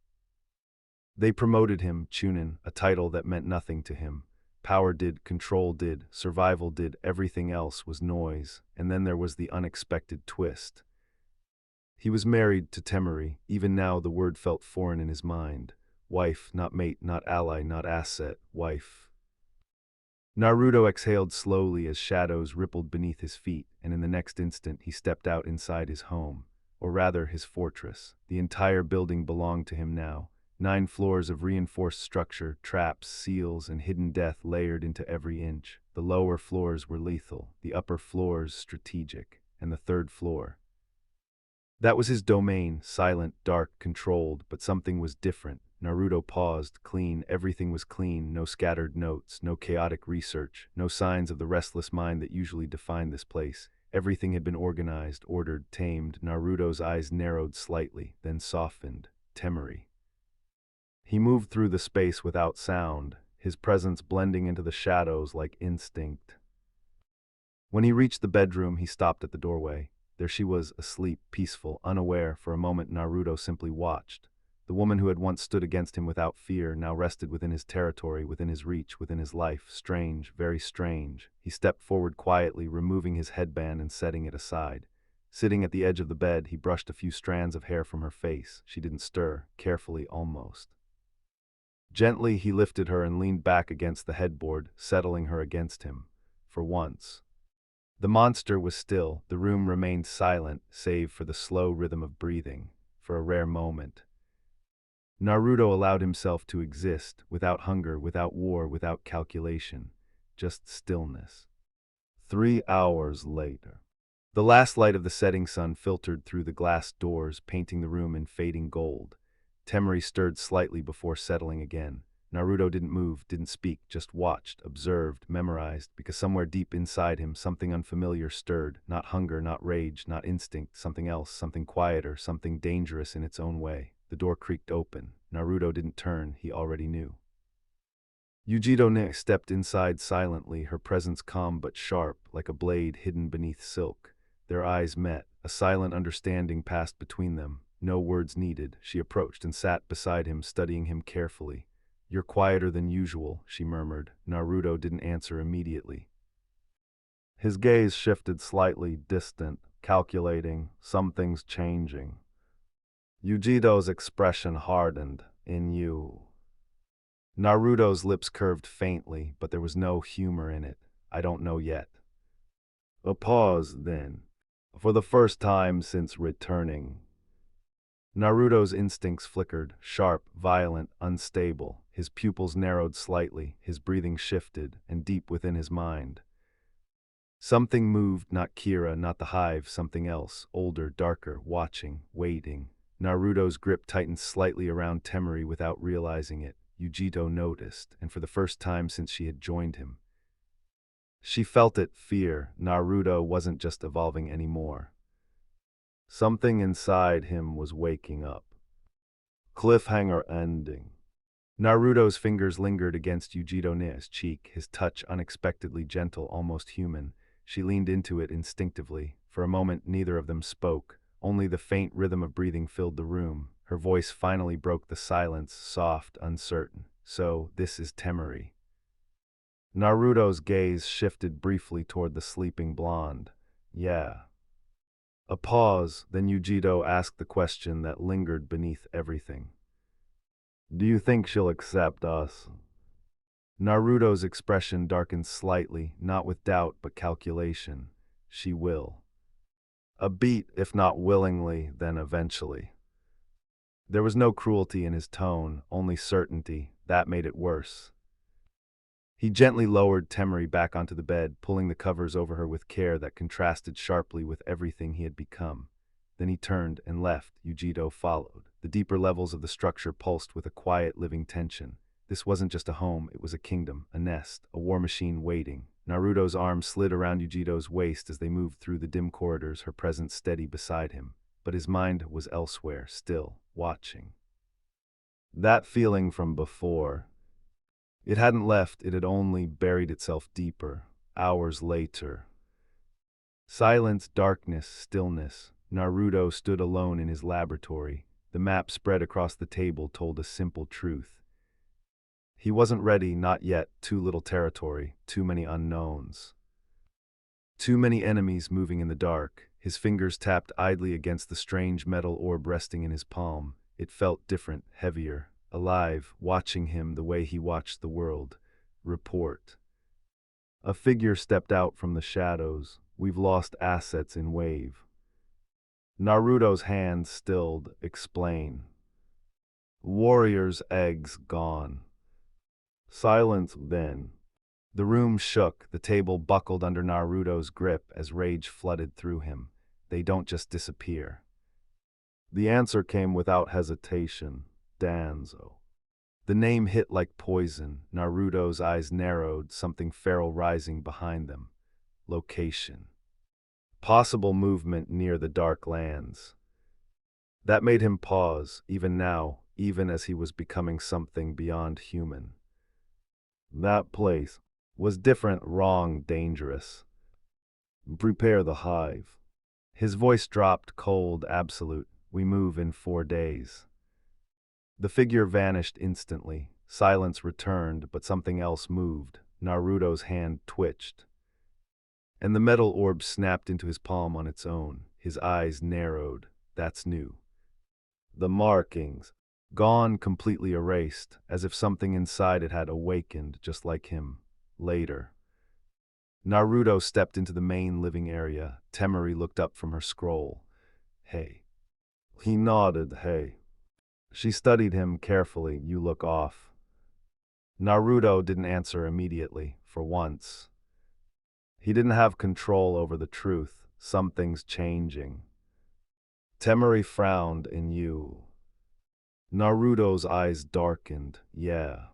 They promoted him, Chunin, a title that meant nothing to him. Power did, control did, survival did, everything else was noise. And then there was the unexpected twist. He was married to Temari. Even now the word felt foreign in his mind. Wife, not mate, not ally, not asset, wife. Naruto exhaled slowly as shadows rippled beneath his feet, and in the next instant he stepped out inside his home, or rather his fortress. The entire building belonged to him now. 9 floors of reinforced structure, traps, seals, and hidden death layered into every inch. The lower floors were lethal, the upper floors strategic, and the 3rd floor. That was his domain, silent, dark, controlled, but something was different. Naruto paused, clean, everything was clean, no scattered notes, no chaotic research, no signs of the restless mind that usually defined this place. Everything had been organized, ordered, tamed. Naruto's eyes narrowed slightly, then softened. Temari. He moved through the space without sound, his presence blending into the shadows like instinct. When he reached the bedroom, he stopped at the doorway. There she was, asleep, peaceful, unaware. For a moment, Naruto simply watched. The woman who had once stood against him without fear now rested within his territory, within his reach, within his life. Strange, very strange. He stepped forward quietly, removing his headband and setting it aside. Sitting at the edge of the bed, he brushed a few strands of hair from her face. She didn't stir, carefully almost. Gently, he lifted her and leaned back against the headboard, settling her against him. For once. The monster was still. The room remained silent, save for the slow rhythm of breathing. For a rare moment, Naruto allowed himself to exist, without hunger, without war, without calculation. Just stillness. 3 hours later. The last light of the setting sun filtered through the glass doors, painting the room in fading gold. Temari stirred slightly before settling again. Naruto didn't move, didn't speak, just watched, observed, memorized, because somewhere deep inside him something unfamiliar stirred. Not hunger, not rage, not instinct, something else, something quieter, something dangerous in its own way. The door creaked open. Naruto didn't turn, he already knew. Yujiro stepped inside silently, her presence calm but sharp, like a blade hidden beneath silk. Their eyes met. A silent understanding passed between them. No words needed. She approached and sat beside him, studying him carefully. "You're quieter than usual," she murmured. Naruto didn't answer immediately. His gaze shifted slightly, distant, calculating, something's changing. Yujido's expression hardened. "In you." Naruto's lips curved faintly, but there was no humor in it. "I don't know yet." A pause, then. For the first time since returning, Naruto's instincts flickered, sharp, violent, unstable. His pupils narrowed slightly, his breathing shifted, and deep within his mind, something moved, not Kira, not the hive, something else, older, darker, watching, waiting. Naruto's grip tightened slightly around Temari without realizing it. Yujito noticed, and for the first time since she had joined him, she felt it, fear. Naruto wasn't just evolving anymore. Something inside him was waking up. Cliffhanger ending. Naruto's fingers lingered against Yujito-ne's cheek, his touch unexpectedly gentle, almost human. She leaned into it instinctively. For a moment, neither of them spoke. Only the faint rhythm of breathing filled the room. Her voice finally broke the silence, soft, uncertain. So, this is Temari. Naruto's gaze shifted briefly toward the sleeping blonde. Yeah. A pause, then Yujito asked the question that lingered beneath everything. Do you think she'll accept us? Naruto's expression darkened slightly, not with doubt but calculation. She will. A beat, if not willingly, then eventually. There was no cruelty in his tone, only certainty. That made it worse. He gently lowered Temari back onto the bed, pulling the covers over her with care that contrasted sharply with everything he had become. Then he turned and left. Yujito followed. The deeper levels of the structure pulsed with a quiet, living tension. This wasn't just a home, it was a kingdom, a nest, a war machine waiting. Naruto's arm slid around Yujito's waist as they moved through the dim corridors, her presence steady beside him. But his mind was elsewhere, still, watching. That feeling from before, it hadn't left, it had only buried itself deeper. Hours later. Silence, darkness, stillness. Naruto stood alone in his laboratory. The map spread across the table told a simple truth. He wasn't ready, not yet. Too little territory, too many unknowns. Too many enemies moving in the dark. His fingers tapped idly against the strange metal orb resting in his palm. It felt different, heavier, alive, watching him the way he watched the world. Report. A figure stepped out from the shadows. We've lost assets in wave. Naruto's hand stilled. Explain. Warrior's eggs gone. Silence then. The room shook, the table buckled under Naruto's grip as rage flooded through him. They don't just disappear. The answer came without hesitation. Danzo. The name hit like poison. Naruto's eyes narrowed, something feral rising behind them. Location. Possible movement near the Dark Lands. That made him pause, even now, even as he was becoming something beyond human. That place was different, wrong, dangerous. Prepare the hive. His voice dropped, cold, absolute. We move in 4 days. The figure vanished instantly. Silence returned, but something else moved. Naruto's hand twitched, and the metal orb snapped into his palm on its own. His eyes narrowed. That's new. The markings. Gone, completely erased, as if something inside it had awakened, just like him. Later. Naruto stepped into the main living area. Temari looked up from her scroll. Hey. He nodded, hey. She studied him carefully. You look off. Naruto didn't answer immediately, for once. He didn't have control over the truth. Something's changing. Temari frowned in you. Naruto's eyes darkened. Yeah.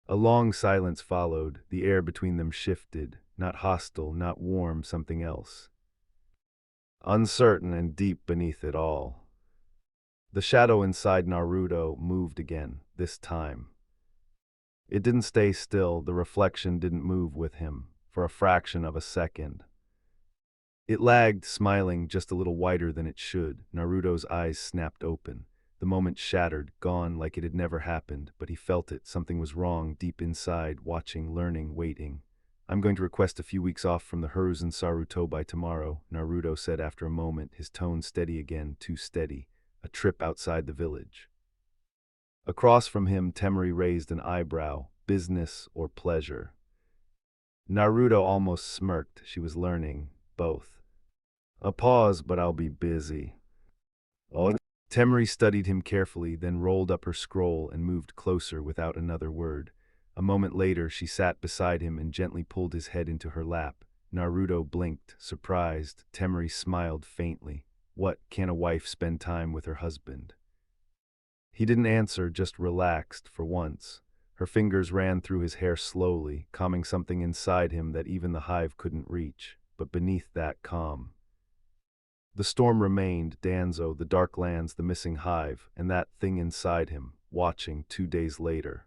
A long silence followed. The air between them shifted. Not hostile, not warm, something else. Uncertain and deep beneath it all. The shadow inside Naruto moved again, this time. It didn't stay still, the reflection didn't move with him, for a fraction of a second. It lagged, smiling just a little wider than it should. Naruto's eyes snapped open. The moment shattered, gone like it had never happened, but he felt it. Something was wrong, deep inside, watching, learning, waiting. I'm going to request a few weeks off from the Hiruzen Saruto by tomorrow, Naruto said after a moment, his tone steady again, too steady. A trip outside the village. Across from him, Temari raised an eyebrow. Business or pleasure? Naruto almost smirked. She was learning, both. A pause, but I'll be busy. Oh. Temri studied him carefully, then rolled up her scroll and moved closer without another word. A moment later, she sat beside him and gently pulled his head into her lap. Naruto blinked, surprised. Temri smiled faintly. What, can a wife spend time with her husband? He didn't answer, just relaxed for once. Her fingers ran through his hair slowly, calming something inside him that even the hive couldn't reach. But beneath that calm, the storm remained, Danzo, the dark lands, the missing hive, and that thing inside him, watching 2 days later.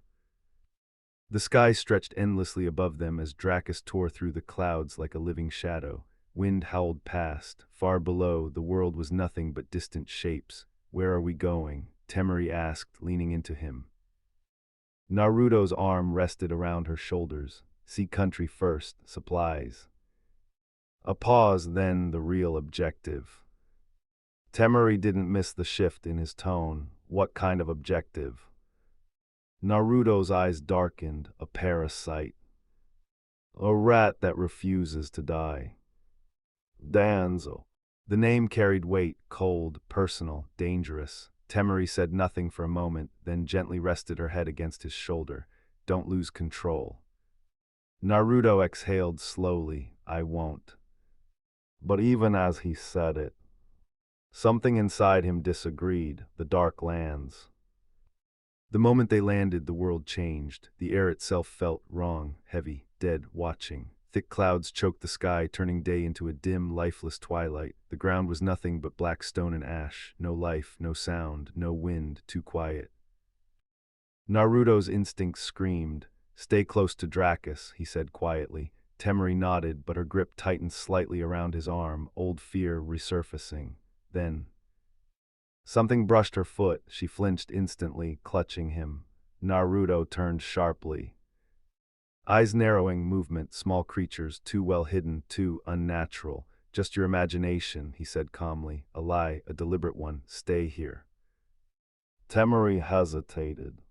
The sky stretched endlessly above them as Dracus tore through the clouds like a living shadow. Wind howled past. Far below, the world was nothing but distant shapes. Where are we going? Temari asked, leaning into him. Naruto's arm rested around her shoulders. See country first, supplies. A pause, then the real objective. Temari didn't miss the shift in his tone. What kind of objective? Naruto's eyes darkened. A parasite. A rat that refuses to die. Danzo. The name carried weight, cold, personal, dangerous. Temari said nothing for a moment, then gently rested her head against his shoulder. Don't lose control. Naruto exhaled slowly. I won't. But even as he said it, something inside him disagreed. The dark lands. The moment they landed, the world changed. The air itself felt wrong, heavy, dead, watching. Thick clouds choked the sky, turning day into a dim, lifeless twilight. The ground was nothing but black stone and ash. No life, no sound, no wind, too quiet. Naruto's instinct screamed. Stay close to Dracus, he said quietly. Temari nodded, but her grip tightened slightly around his arm, old fear resurfacing. Then something brushed her foot. She flinched instantly, clutching him. Naruto turned sharply. Eyes narrowing, movement, small creatures, too well hidden, too unnatural. Just your imagination, he said calmly. A lie, a deliberate one. Stay here. Temari hesitated,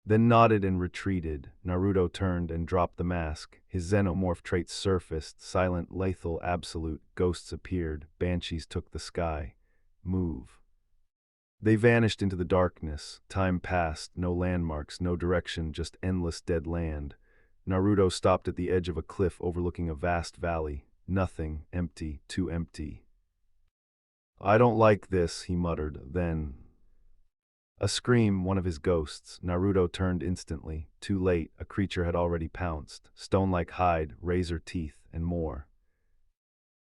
then nodded and retreated. Naruto turned and dropped the mask. His xenomorph traits surfaced, silent, lethal, absolute. Ghosts appeared, banshees took the sky. Move. They vanished into the darkness. Time passed, no landmarks, no direction, just endless dead land. Naruto stopped at the edge of a cliff overlooking a vast valley. Nothing, empty, too empty. I don't like this, he muttered, then a scream, one of his ghosts. Naruto turned instantly. Too late, a creature had already pounced. Stone-like hide, razor teeth, and more.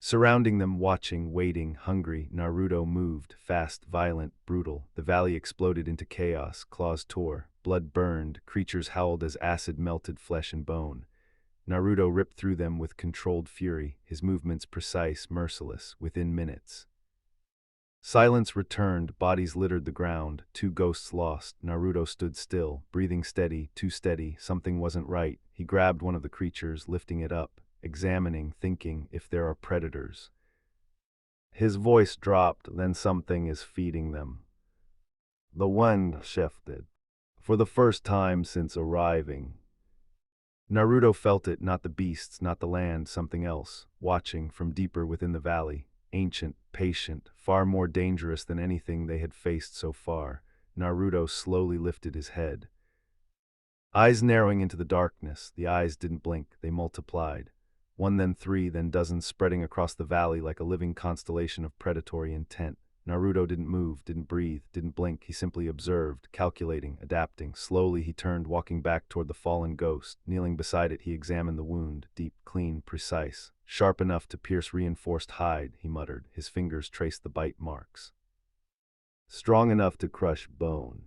Surrounding them, watching, waiting, hungry, Naruto moved, fast, violent, brutal. The valley exploded into chaos, claws tore, blood burned, creatures howled as acid melted flesh and bone. Naruto ripped through them with controlled fury, his movements precise, merciless, within minutes. Silence returned, bodies littered the ground, 2 ghosts lost. Naruto stood still, breathing steady, too steady, something wasn't right. He grabbed one of the creatures, lifting it up, examining, thinking, if there are predators. His voice dropped, then something is feeding them. The wind shifted. For the first time since arriving. Naruto felt it, not the beasts, not the land, something else, watching from deeper within the valley. Ancient, patient, far more dangerous than anything they had faced so far. Naruto slowly lifted his head. Eyes narrowing into the darkness, the eyes didn't blink, they multiplied. 1, then 3, then dozens spreading across the valley like a living constellation of predatory intent. Naruto didn't move, didn't breathe, didn't blink, he simply observed, calculating, adapting. Slowly he turned, walking back toward the fallen ghost. Kneeling beside it, he examined the wound, deep, clean, precise. Sharp enough to pierce reinforced hide, he muttered. His fingers traced the bite marks. Strong enough to crush bone.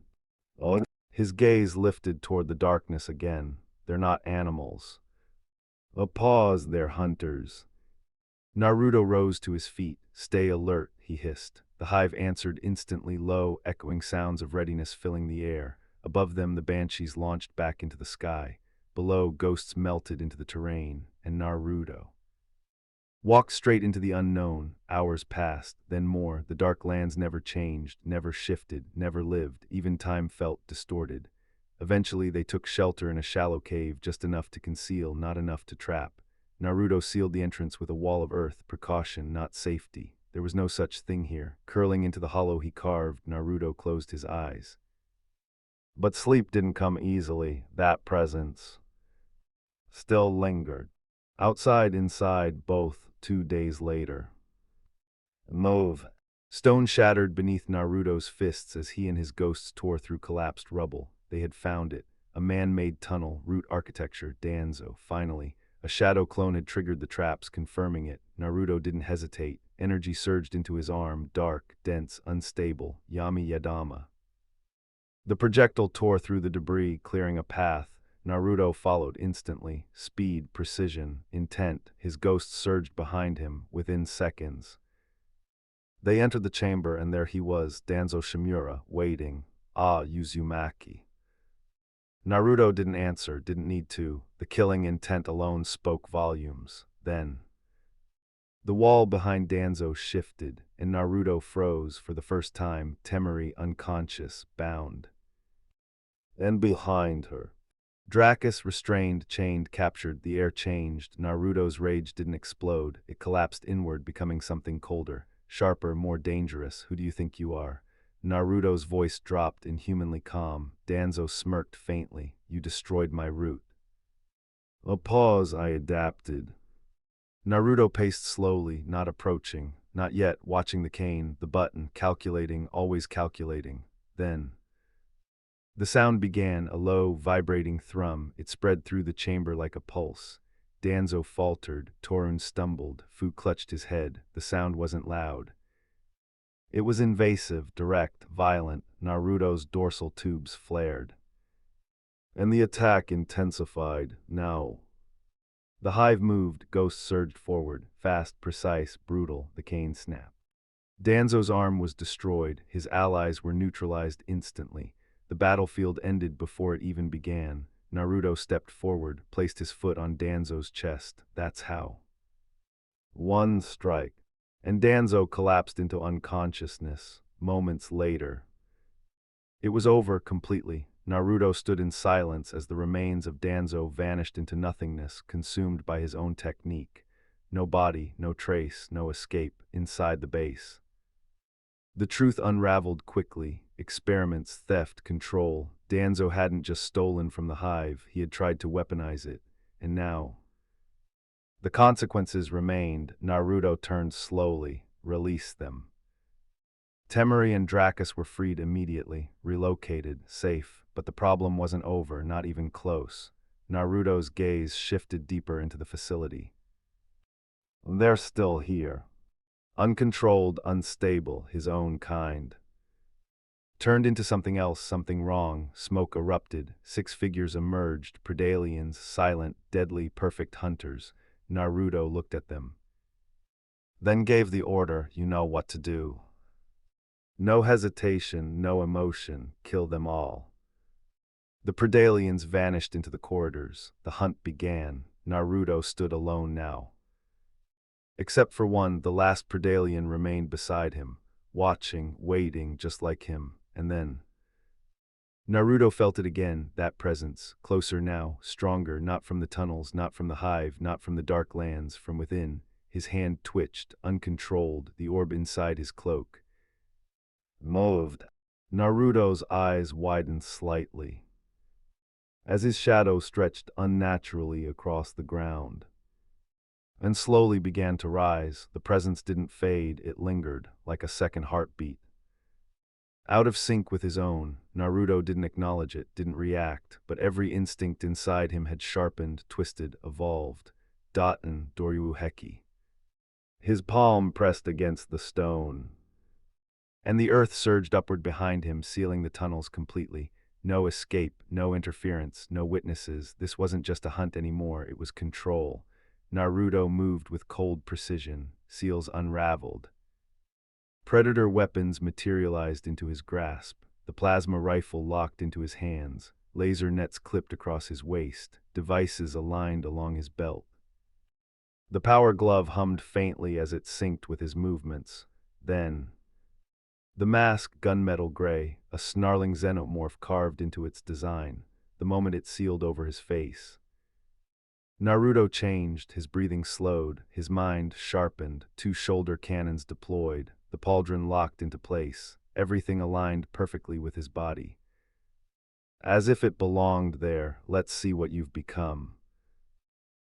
Oh. His gaze lifted toward the darkness again. They're not animals. A pause, they're hunters. Naruto rose to his feet. Stay alert, he hissed. The hive answered instantly, low, echoing sounds of readiness filling the air. Above them, the banshees launched back into the sky. Below, ghosts melted into the terrain, and Naruto walked straight into the unknown. Hours passed, then more. The dark lands never changed, never shifted, never lived. Even time felt distorted. Eventually, they took shelter in a shallow cave, just enough to conceal, not enough to trap. Naruto sealed the entrance with a wall of earth, precaution, not safety. There was no such thing here. Curling into the hollow he carved, Naruto closed his eyes. But sleep didn't come easily. That presence still lingered. Outside, inside, both, 2 days later. Move. Stone shattered beneath Naruto's fists as he and his ghosts tore through collapsed rubble. They had found it. A man-made tunnel, root architecture, Danzo. Finally, a shadow clone had triggered the traps, confirming it. Naruto didn't hesitate. Energy surged into his arm, dark, dense, unstable. Yami Yadama. The projectile tore through the debris, clearing a path. Naruto followed instantly. Speed, precision, intent. His ghost surged behind him within seconds. They entered the chamber, and there he was, Danzo Shimura, waiting. Ah, Uzumaki. Naruto didn't answer, didn't need to. The killing intent alone spoke volumes. Then the wall behind Danzo shifted, and Naruto froze for the first time, Temari unconscious, bound. And behind her, Dracus, restrained, chained, captured. The air changed. Naruto's rage didn't explode. It collapsed inward, becoming something colder, sharper, more dangerous. Who do you think you are? Naruto's voice dropped, inhumanly calm. Danzo smirked faintly. You destroyed my root. A pause. I adapted. Naruto paced slowly, not approaching, not yet, watching the cane, the button, calculating, always calculating. Then the sound began, a low, vibrating thrum. It spread through the chamber like a pulse. Danzo faltered, Torun stumbled, Fu clutched his head. The sound wasn't loud. It was invasive, direct, violent. Naruto's dorsal tubes flared. And the attack intensified. Now the hive moved, ghosts surged forward, fast, precise, brutal. The cane snapped. Danzo's arm was destroyed. His allies were neutralized instantly. The battlefield ended before it even began. Naruto stepped forward, placed his foot on Danzo's chest. That's how. One strike. And Danzo collapsed into unconsciousness. Moments later, it was over completely. Naruto stood in silence as the remains of Danzo vanished into nothingness, consumed by his own technique. No body, no trace, no escape, inside the base. The truth unraveled quickly. Experiments, theft, control. Danzo hadn't just stolen from the hive, he had tried to weaponize it. And now the consequences remained. Naruto turned slowly, released them. Temari and Dracus were freed immediately, relocated, safe, but the problem wasn't over, not even close. Naruto's gaze shifted deeper into the facility. They're still here. Uncontrolled, unstable, his own kind. Turned into something else, something wrong. Smoke erupted. 6 figures emerged, Predalians, silent, deadly, perfect hunters. Naruto looked at them. Then gave the order, you know what to do. No hesitation, no emotion, kill them all. The Predalians vanished into the corridors. The hunt began. Naruto stood alone now. Except for one, the last Predalian remained beside him, watching, waiting, just like him. And then Naruto felt it again, that presence, closer now, stronger, not from the tunnels, not from the hive, not from the dark lands, from within. His hand twitched, uncontrolled, the orb inside his cloak moved. Naruto's eyes widened slightly as his shadow stretched unnaturally across the ground and slowly began to rise. The presence didn't fade, it lingered, like a second heartbeat. Out of sync with his own, Naruto didn't acknowledge it, didn't react, but every instinct inside him had sharpened, twisted, evolved. Daten Doryu Heki. His palm pressed against the stone, and the earth surged upward behind him, sealing the tunnels completely. No escape, no interference, no witnesses. This wasn't just a hunt anymore, it was control. Naruto moved with cold precision, seals unraveled. Predator weapons materialized into his grasp. The plasma rifle locked into his hands. Laser nets clipped across his waist. Devices aligned along his belt. The power glove hummed faintly as it synced with his movements. Then the mask, gunmetal gray, a snarling xenomorph carved into its design, the moment it sealed over his face. Naruto changed, his breathing slowed, his mind sharpened, two shoulder cannons deployed, the pauldron locked into place, everything aligned perfectly with his body. As if it belonged there, let's see what you've become.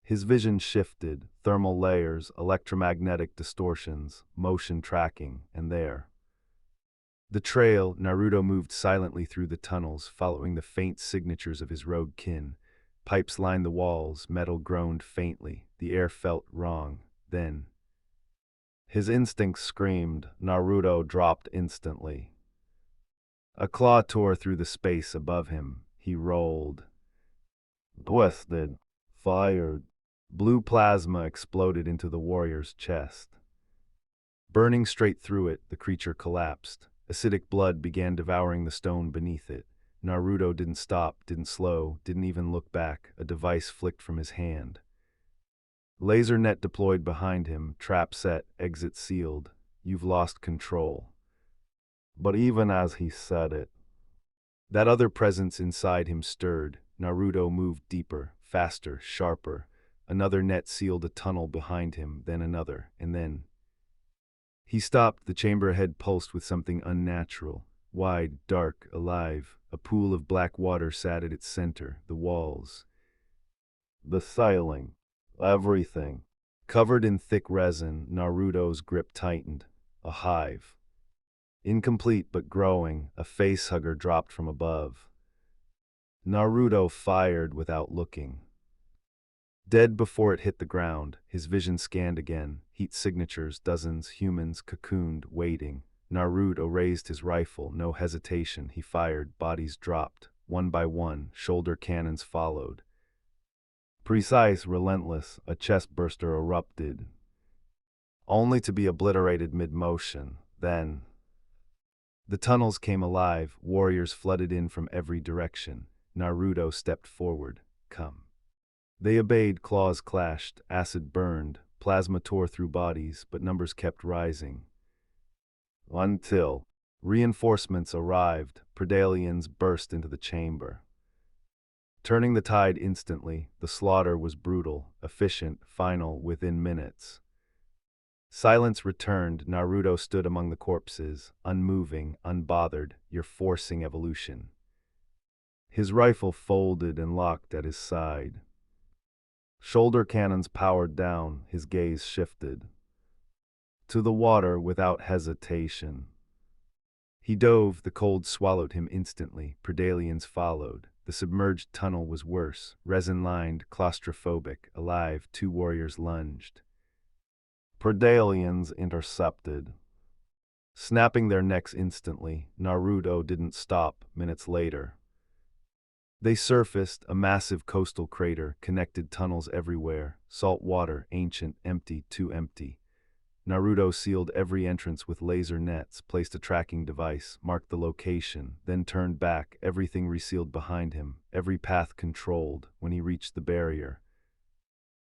His vision shifted, thermal layers, electromagnetic distortions, motion tracking, and there. The trail, Naruto moved silently through the tunnels, following the faint signatures of his rogue kin. Pipes lined the walls, metal groaned faintly, the air felt wrong. Then, his instincts screamed, Naruto dropped instantly. A claw tore through the space above him. He rolled. Twisted. Fired. Blue plasma exploded into the warrior's chest. Burning straight through it, the creature collapsed. Acidic blood began devouring the stone beneath it. Naruto didn't stop, didn't slow, didn't even look back. A device flicked from his hand. Laser net deployed behind him, trap set, exit sealed. You've lost control. But even as he said it, that other presence inside him stirred. Naruto moved deeper, faster, sharper. Another net sealed a tunnel behind him, then another, and then. He stopped, the chamber ahead pulsed with something unnatural. Wide, dark, alive. A pool of black water sat at its center, the walls. The ceiling. Everything. Covered in thick resin, Naruto's grip tightened. A hive. Incomplete but growing, a facehugger dropped from above. Naruto fired without looking. Dead before it hit the ground, his vision scanned again, heat signatures, dozens, humans cocooned, waiting. Naruto raised his rifle, no hesitation, he fired, bodies dropped. One by one, shoulder cannons followed. Precise, relentless, a chest-burster erupted, only to be obliterated mid-motion. Then, the tunnels came alive, warriors flooded in from every direction. Naruto stepped forward. Come. They obeyed, claws clashed, acid burned, plasma tore through bodies, but numbers kept rising. Until reinforcements arrived, Predalians burst into the chamber. Turning the tide instantly, the slaughter was brutal, efficient, final, within minutes. Silence returned. Naruto stood among the corpses, unmoving, unbothered. You're forcing evolution. His rifle folded and locked at his side. Shoulder cannons powered down, his gaze shifted. To the water without hesitation. He dove, the cold swallowed him instantly. Predalians followed. The submerged tunnel was worse, resin-lined, claustrophobic, alive. Two warriors lunged. Predalians intercepted. Snapping their necks instantly, Naruto didn't stop. Minutes later, they surfaced, a massive coastal crater, connected tunnels everywhere, salt water, ancient, empty, too empty. Naruto sealed every entrance with laser nets, placed a tracking device, marked the location, then turned back, everything resealed behind him, every path controlled. When he reached the barrier,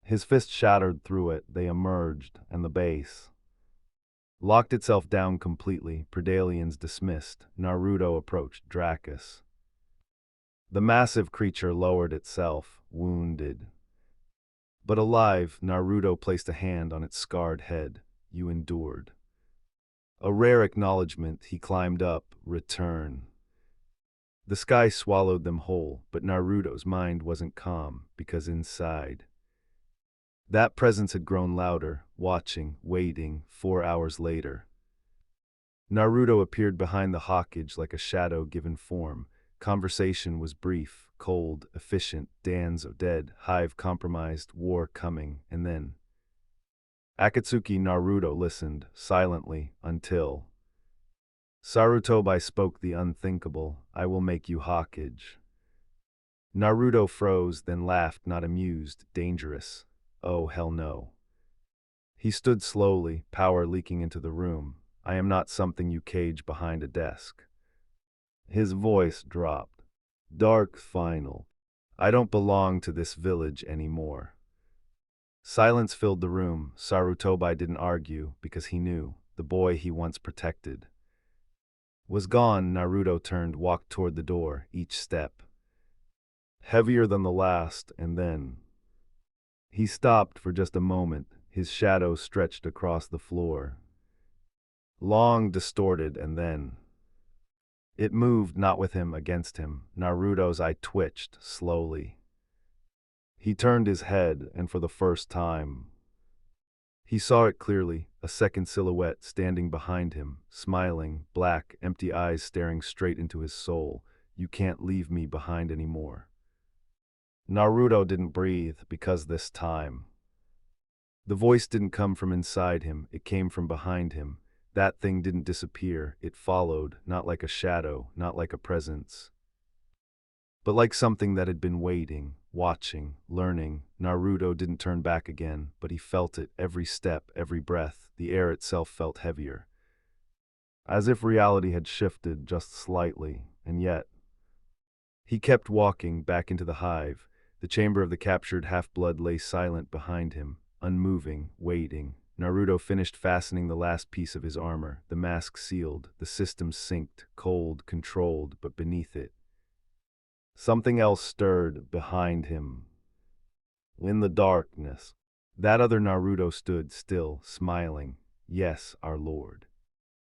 his fist shattered through it, they emerged, and the base locked itself down completely. Predalians dismissed. Naruto approached Dracus. The massive creature lowered itself, wounded. But alive, Naruto placed a hand on its scarred head. You endured. A rare acknowledgement. He climbed up. Return. The sky swallowed them whole, but Naruto's mind wasn't calm, because inside, that presence had grown louder, watching, waiting. 4 hours later, Naruto appeared behind the hawkage like a shadow given form. Conversation was brief, cold, efficient. Danzo dead, hive compromised, war coming, and then Akatsuki. Naruto listened, silently, until Sarutobi spoke the unthinkable. I will make you hawkage. Naruto froze, then laughed, not amused, dangerous. Oh, hell no. He stood slowly, power leaking into the room. I am not something you cage behind a desk. His voice dropped. Dark, final. I don't belong to this village anymore. Silence filled the room. Sarutobi didn't argue, because he knew the boy he once protected was gone. Naruto turned, walked toward the door, each step heavier than the last, and then He stopped for just a moment, his shadow stretched across the floor. Long, distorted, and then it moved, not with him, against him. Naruto's eye twitched, slowly. He turned his head, and for the first time, he saw it clearly, a second silhouette standing behind him, smiling, black, empty eyes staring straight into his soul. You can't leave me behind anymore. Naruto didn't breathe, because this time, the voice didn't come from inside him, it came from behind him. That thing didn't disappear, it followed, not like a shadow, not like a presence, but like something that had been waiting, watching, learning. Naruto didn't turn back again, but he felt it, every step, every breath. The air itself felt heavier, as if reality had shifted just slightly, and yet he kept walking back into the hive. The chamber of the captured half-blood lay silent behind him, unmoving, waiting. Naruto finished fastening the last piece of his armor, the mask sealed, the system synced, cold, controlled, but beneath it, something else stirred behind him. In the darkness, that other Naruto stood still, smiling. Yes, our lord.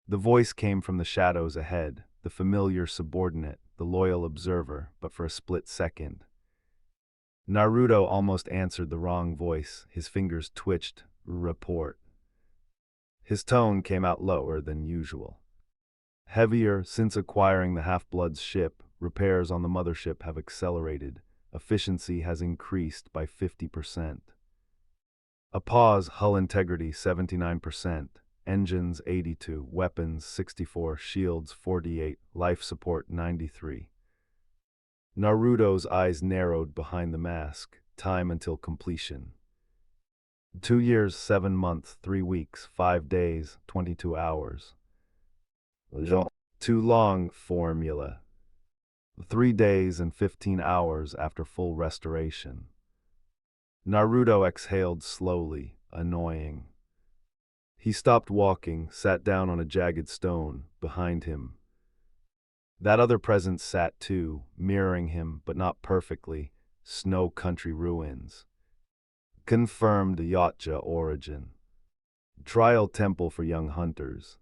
The voice came from the shadows ahead, the familiar subordinate, the loyal observer, but for a split second, Naruto almost answered the wrong voice. His fingers twitched. Report. His tone came out lower than usual. Heavier. Since acquiring the Half-Blood's ship, repairs on the mothership have accelerated. Efficiency has increased by 50%. A pause. Hull integrity 79%. Engines 82. Weapons 64. Shields 48. Life support 93. Naruto's eyes narrowed behind the mask. Time until completion. 2 years, 7 months, 3 weeks, 5 days, 22 hours. Too long formula. 3 days and 15 hours after full restoration. Naruto exhaled slowly, annoying. He stopped walking, sat down on a jagged stone behind him. That other presence sat too, mirroring him, but not perfectly. Snow country ruins. Confirmed Yachtja origin. Trial temple for young hunters.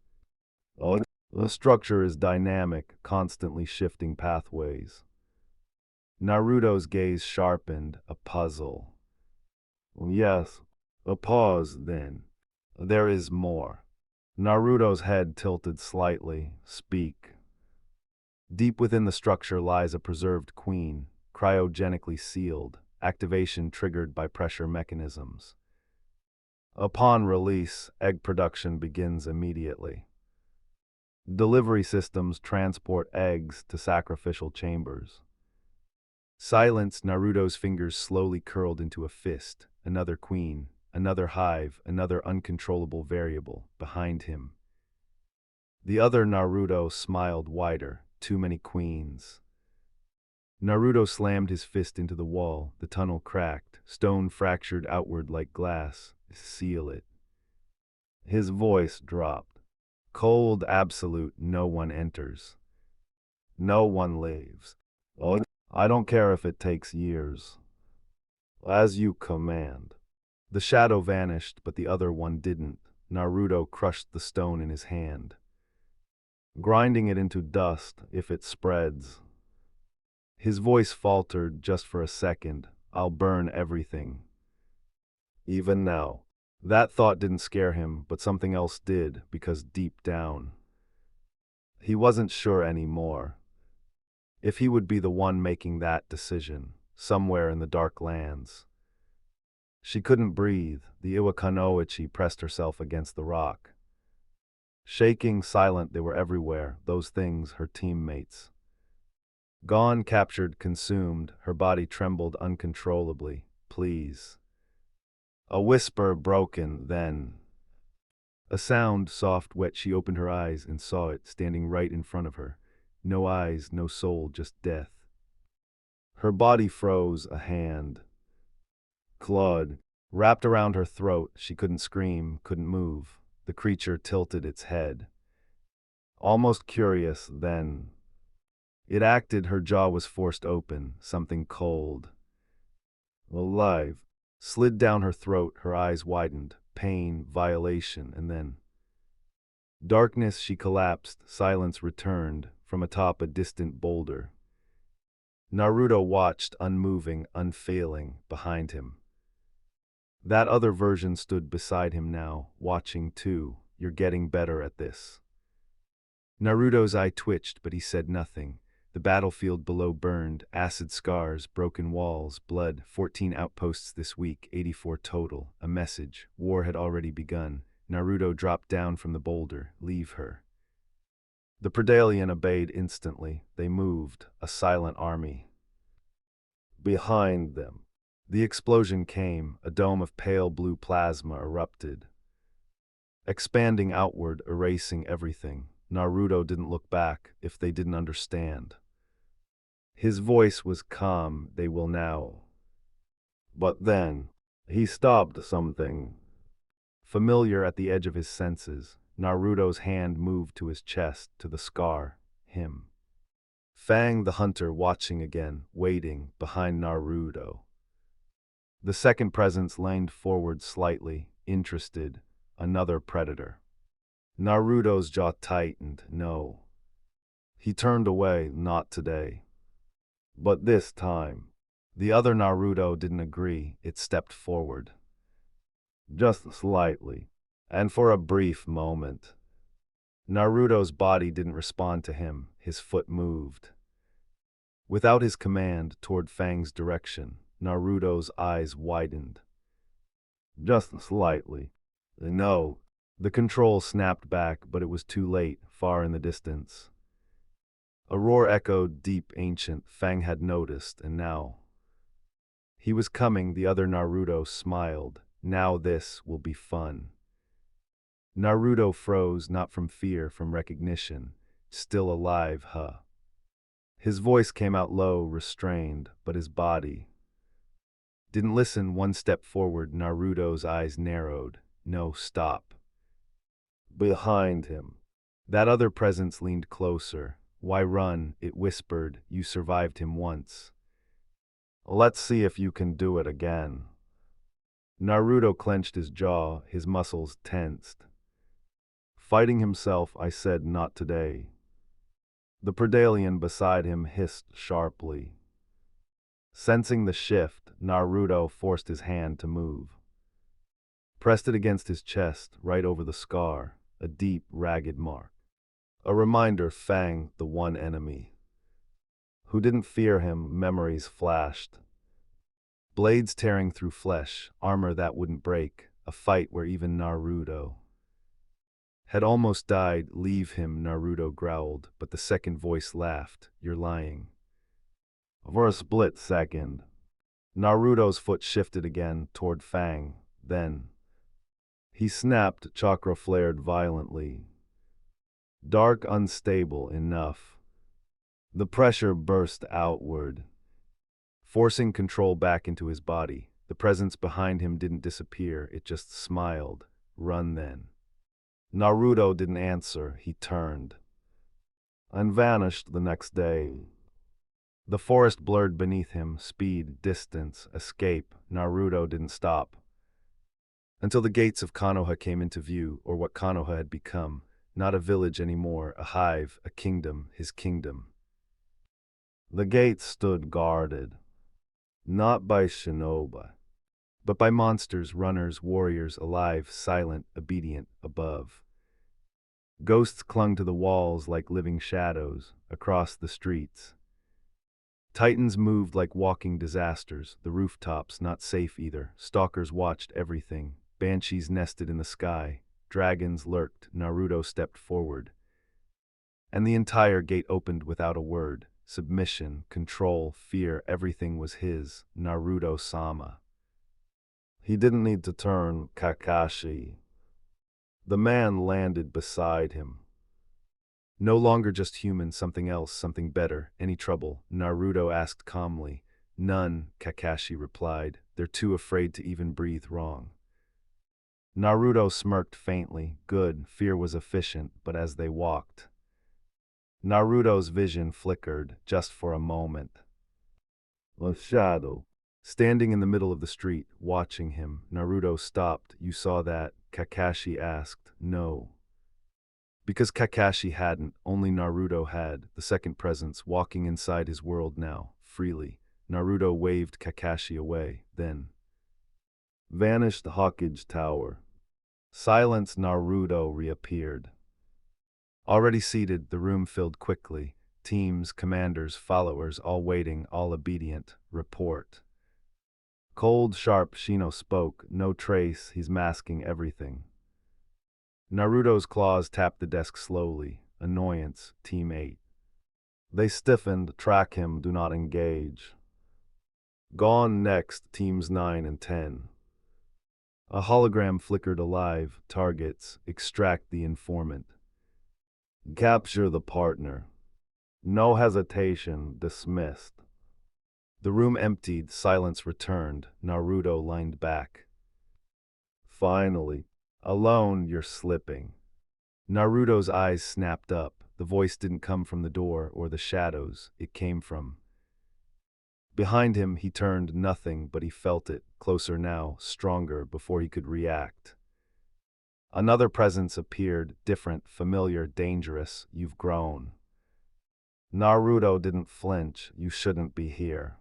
The structure is dynamic, constantly shifting pathways. Naruto's gaze sharpened, a puzzle. Yes, a pause then. There is more. Naruto's head tilted slightly. Speak. Deep within the structure lies a preserved queen, cryogenically sealed, activation triggered by pressure mechanisms. Upon release, egg production begins immediately. Delivery systems transport eggs to sacrificial chambers. Silence. Naruto's fingers slowly curled into a fist. Another queen, another hive, another uncontrollable variable behind him. The other Naruto smiled wider. Too many queens. Naruto slammed his fist into the wall. The tunnel cracked. Stone fractured outward like glass. Seal it. His voice dropped. Cold, absolute. No one enters. No one leaves. I don't care if it takes years. As you command. The shadow vanished, but the other one didn't. Naruto crushed the stone in his hand, grinding it into dust. If it spreads. His voice faltered just for a second. I'll burn everything. Even now. That thought didn't scare him, but something else did, because deep down, he wasn't sure anymore if he would be the one making that decision, somewhere in the dark lands. She couldn't breathe. The Iwakanoichi pressed herself against the rock. Shaking, silent, they were everywhere, those things, her teammates. Gone, captured, consumed, her body trembled uncontrollably. Please. A whisper broken, then. A sound, soft, wet. She opened her eyes and saw it, standing right in front of her. No eyes, no soul, just death. Her body froze, a hand, clawed, wrapped around her throat. She couldn't scream, couldn't move. The creature tilted its head. Almost curious, then. It acted. Her jaw was forced open, something cold. Alive. slid down her throat, her eyes widened. Pain, violation, and then darkness. She collapsed, silence returned, from atop a distant boulder. Naruto watched, unmoving, unfailing, behind him. That other version stood beside him now, watching too. You're getting better at this. Naruto's eye twitched, but he said nothing. The battlefield below burned, acid scars, broken walls, blood, 14 outposts this week, 84 total. A message. War had already begun. Naruto dropped down from the boulder. Leave her. The Predalien obeyed instantly. They moved, a silent army. Behind them. The explosion came, a dome of pale blue plasma erupted, expanding outward, erasing everything. Naruto didn't look back, if they didn't understand. His voice was calm, they will now. But then, he stopped something. Familiar at the edge of his senses, Naruto's hand moved to his chest, to the scar, him. Fang the hunter watching again, waiting, behind Naruto. The second presence leaned forward slightly, interested, another predator. Naruto's jaw tightened, no. He turned away, not today. But this time, the other Naruto didn't agree, it stepped forward. Just slightly, and for a brief moment. Naruto's body didn't respond to him, his foot moved. Without his command, toward Fang's direction, Naruto's eyes widened. Just slightly. No. The control snapped back, but it was too late, far in the distance. A roar echoed, deep, ancient. Fang had noticed, and now. He was coming, the other Naruto smiled. Now this will be fun. Naruto froze, not from fear, from recognition. Still alive, huh? His voice came out low, restrained, but his body didn't listen. One step forward, Naruto's eyes narrowed. No, stop. Behind him. That other presence leaned closer. Why run? It whispered. You survived him once. Let's see if you can do it again. Naruto clenched his jaw, his muscles tensed. Fighting himself, I said, not today. The Predalien beside him hissed sharply. Sensing the shift, Naruto forced his hand to move. Pressed it against his chest, right over the scar, a deep, ragged mark. A reminder, Fang, the one enemy. Who didn't fear him, memories flashed. Blades tearing through flesh, armor that wouldn't break, a fight where even Naruto had almost died. Leave him, Naruto growled, but the second voice laughed. You're lying. For a split second, Naruto's foot shifted again toward Fang, then he snapped, chakra flared violently. Dark, unstable enough. The pressure burst outward, forcing control back into his body. The presence behind him didn't disappear, it just smiled. Run then. Naruto didn't answer, he turned and vanished the next day. The forest blurred beneath him, speed, distance, escape. Naruto didn't stop until the gates of Konoha came into view, or what Konoha had become. Not a village anymore, a hive, a kingdom, his kingdom. The gates stood guarded, not by shinobi, but by monsters, runners, warriors, alive, silent, obedient, above. Ghosts clung to the walls like living shadows, across the streets. Titans moved like walking disasters, the rooftops not safe either. Stalkers watched everything. Banshees nested in the sky. Dragons lurked. Naruto stepped forward. And the entire gate opened without a word. Submission, control, fear, everything was his. Naruto-sama. He didn't need to turn, Kakashi. The man landed beside him. No longer just human, something else, something better. Any trouble? Naruto asked calmly. None, Kakashi replied. They're too afraid to even breathe wrong. Naruto smirked faintly. Good, fear was efficient, but as they walked, Naruto's vision flickered, just for a moment. A shadow. Standing in the middle of the street, watching him, Naruto stopped. You saw that? Kakashi asked. No. Because Kakashi hadn't, only Naruto had, the second presence, walking inside his world now, freely. Naruto waved Kakashi away, then vanished the Hawkage Tower. Silence. Naruto reappeared. Already seated, the room filled quickly. Teams, commanders, followers, all waiting, all obedient. Report. Cold, sharp, Shino spoke. No trace, he's masking everything. Naruto's claws tapped the desk slowly. Annoyance, Team 8. They stiffened. Track him, do not engage. Gone. Next, Teams 9 and 10. A hologram flickered alive. Targets, extract the informant. Capture the partner. No hesitation, dismissed. The room emptied, silence returned. Naruto leaned back. Finally. Alone, you're slipping. Naruto's eyes snapped up. The voice didn't come from the door or the shadows. It came from behind him. He turned. Nothing, but he felt it, closer now, stronger, before he could react. Another presence appeared, different, familiar, dangerous. You've grown. Naruto didn't flinch. You shouldn't be here.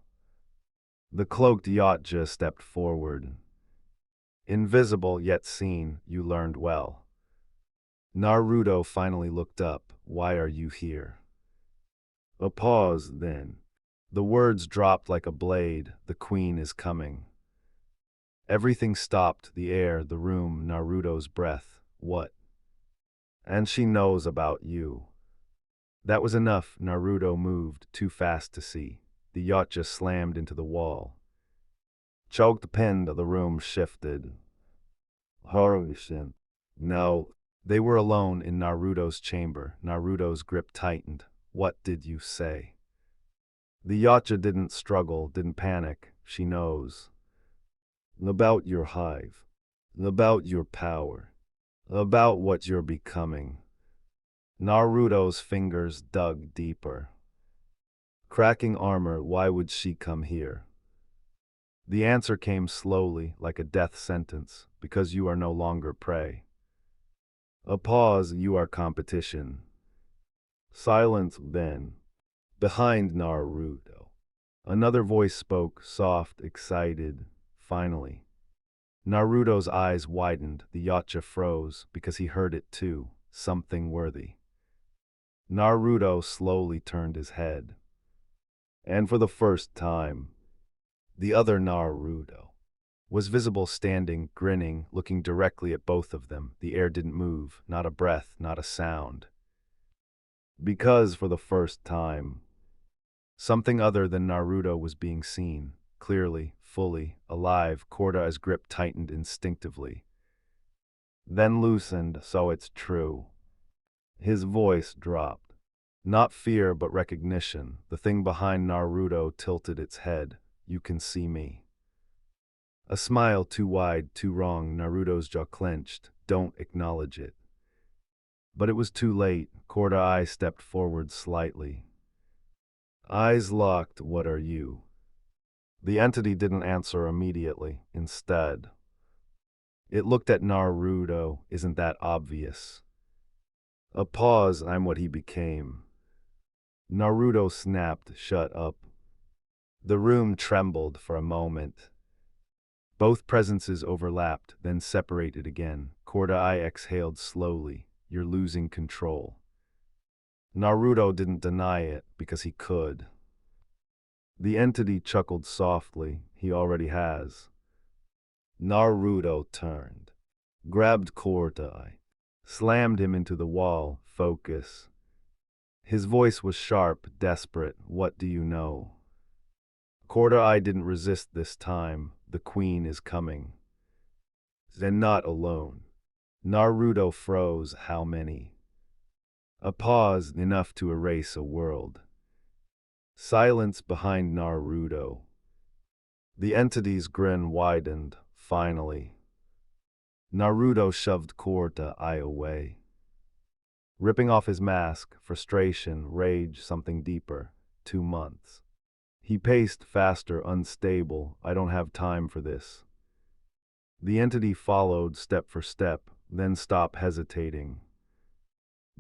The cloaked Yachtja stepped forward. Invisible yet seen, you learned well. Naruto finally looked up. Why are you here? A pause, then. The words dropped like a blade. The queen is coming. Everything stopped, the air, the room, Naruto's breath. What? And she knows about you. That was enough. Naruto moved, too fast to see. The yacht just slammed into the wall. Choked, pinned, the room shifted. Horror-shin. No. They were alone in Naruto's chamber. Naruto's grip tightened. What did you say? The yachtja didn't struggle, didn't panic. She knows. About your hive. About your power. About what you're becoming. Naruto's fingers dug deeper. Cracking armor, why would she come here? The answer came slowly, like a death sentence, because you are no longer prey. A pause, you are competition. Silence, then. Behind Naruto. Another voice spoke, soft, excited. Finally. Naruto's eyes widened, the yachtja froze, because he heard it too, something worthy. Naruto slowly turned his head. And for the first time, the other Naruto was visible, standing, grinning, looking directly at both of them. The air didn't move, not a breath, not a sound. Because for the first time, something other than Naruto was being seen, clearly, fully, alive. Korda's grip tightened instinctively. Then loosened, so it's true. His voice dropped. Not fear, but recognition. The thing behind Naruto tilted its head. You can see me. A smile too wide, too wrong. Naruto's jaw clenched. Don't acknowledge it. But it was too late. Korda stepped forward slightly. Eyes locked. What are you? The entity didn't answer immediately. Instead, it looked at Naruto. Isn't that obvious? A pause. I'm what he became. Naruto snapped. Shut up. The room trembled for a moment. Both presences overlapped, then separated again. Korda exhaled slowly. You're losing control. Naruto didn't deny it, because he could. The entity chuckled softly. He already has. Naruto turned, grabbed Korda, slammed him into the wall. Focus. His voice was sharp, desperate. What do you know? Korda didn't resist this time. The queen is coming. Then not alone. Naruto froze. How many? A pause, enough to erase a world. Silence behind Naruto. The entity's grin widened, finally. Naruto shoved Korda away. Ripping off his mask, frustration, rage, something deeper. 2 months. He paced faster, unstable. I don't have time for this. The entity followed step for step, then stopped hesitating.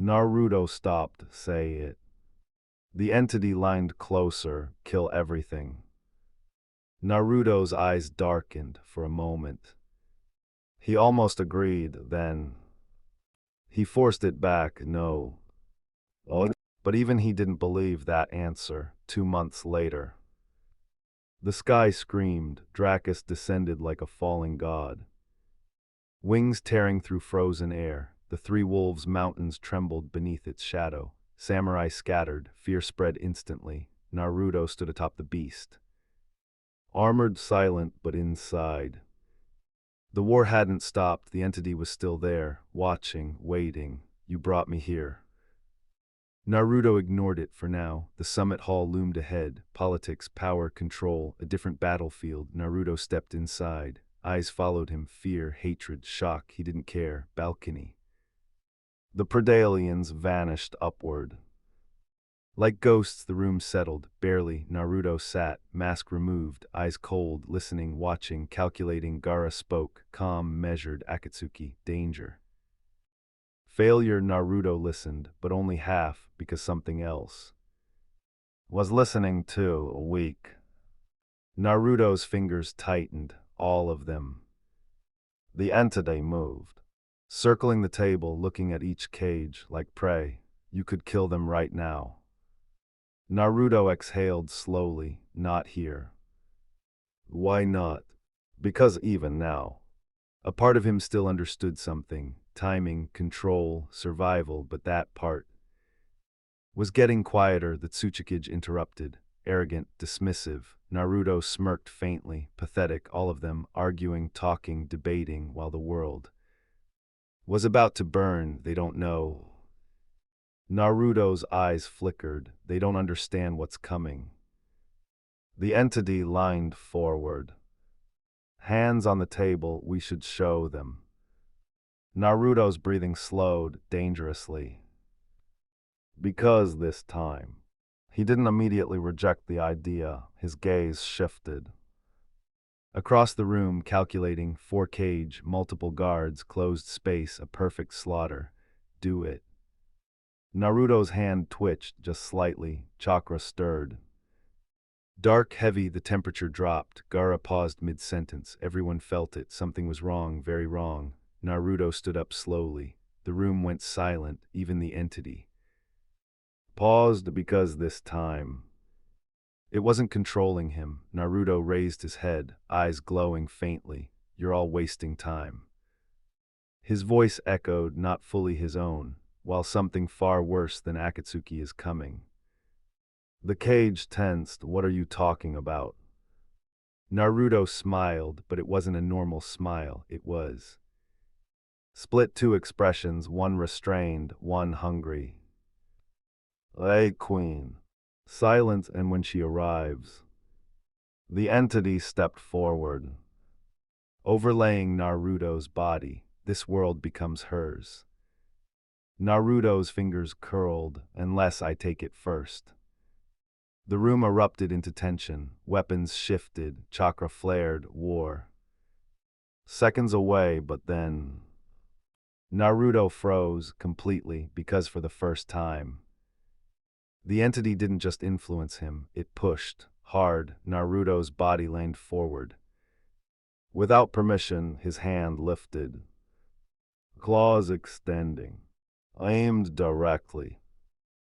Naruto stopped, say it. The entity lined closer, kill everything. Naruto's eyes darkened for a moment. He almost agreed, then he forced it back, no. Oh. But even he didn't believe that answer. 2 months later, the sky screamed, Dracus descended like a falling god. Wings tearing through frozen air, the three wolves' mountains trembled beneath its shadow. Samurai scattered, fear spread instantly. Naruto stood atop the beast. Armored, silent, but inside. The war hadn't stopped, the entity was still there, watching, waiting. You brought me here. Naruto ignored it for now. The summit hall loomed ahead. Politics, power, control, a different battlefield. Naruto stepped inside. Eyes followed him, fear, hatred, shock. He didn't care. Balcony. The Predalians vanished upward. Like ghosts, the room settled. Barely, Naruto sat, mask removed, eyes cold, listening, watching, calculating. Gaara spoke, calm, measured. Akatsuki, danger. Failure. Naruto listened, but only half, because something else was listening too, weak. Naruto's fingers tightened, all of them. The entity moved, circling the table, looking at each cage like prey. You could kill them right now. Naruto exhaled slowly, not here. Why not? Because even now, a part of him still understood something, timing, control, survival, but that part was getting quieter. The Tsuchikage interrupted, arrogant, dismissive. Naruto smirked faintly, pathetic, all of them, arguing, talking, debating, while the world was about to burn. They don't know. Naruto's eyes flickered. They don't understand what's coming. The entity lined forward. Hands on the table, we should show them. Naruto's breathing slowed, dangerously. Because this time, he didn't immediately reject the idea. His gaze shifted. Across the room, calculating, 4 cage, multiple guards, closed space, a perfect slaughter. Do it. Naruto's hand twitched just slightly, chakra stirred. Dark, heavy, the temperature dropped. Gaara paused mid-sentence. Everyone felt it. Something was wrong, very wrong. Naruto stood up slowly. The room went silent, even the entity paused, because this time it wasn't controlling him. Naruto raised his head, eyes glowing faintly. You're all wasting time. His voice echoed, not fully his own, while something far worse than Akatsuki is coming. The cage tensed. What are you talking about? Naruto smiled, but it wasn't a normal smile. It was split 2 expressions, one restrained, one hungry. Hey, queen. Silence, and when she arrives. The entity stepped forward, overlaying Naruto's body. This world becomes hers. Naruto's fingers curled, unless I take it first. The room erupted into tension. Weapons shifted, chakra flared, war. Seconds away, but then Naruto froze completely, because for the first time, the entity didn't just influence him, it pushed, hard. Naruto's body leaned forward. Without permission, his hand lifted, claws extending, aimed directly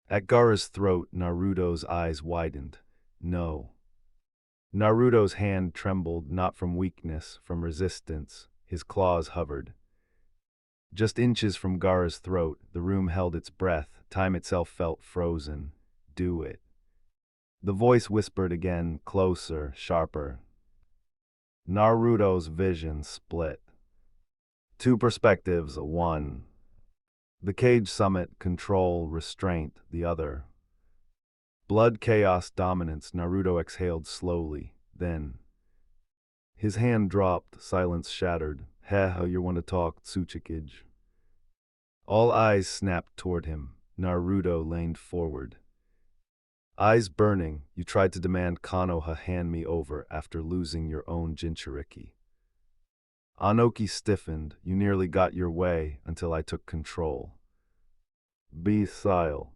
at Gaara's throat. Naruto's eyes widened. No. Naruto's hand trembled, not from weakness, from resistance. His claws hovered. Just inches from Gaara's throat, the room held its breath. Time itself felt frozen. Do it. The voice whispered again, closer, sharper. Naruto's vision split. 2 perspectives, 1. The cage summit, control, restraint, the other. Blood, chaos, dominance. Naruto exhaled slowly, then his hand dropped, silence shattered. Heh, you want to talk, Tsuchikage? All eyes snapped toward him. Naruto leaned forward. Eyes burning, you tried to demand Konoha hand me over after losing your own Jinchuriki. Anoki stiffened, you nearly got your way until I took control. Be silent.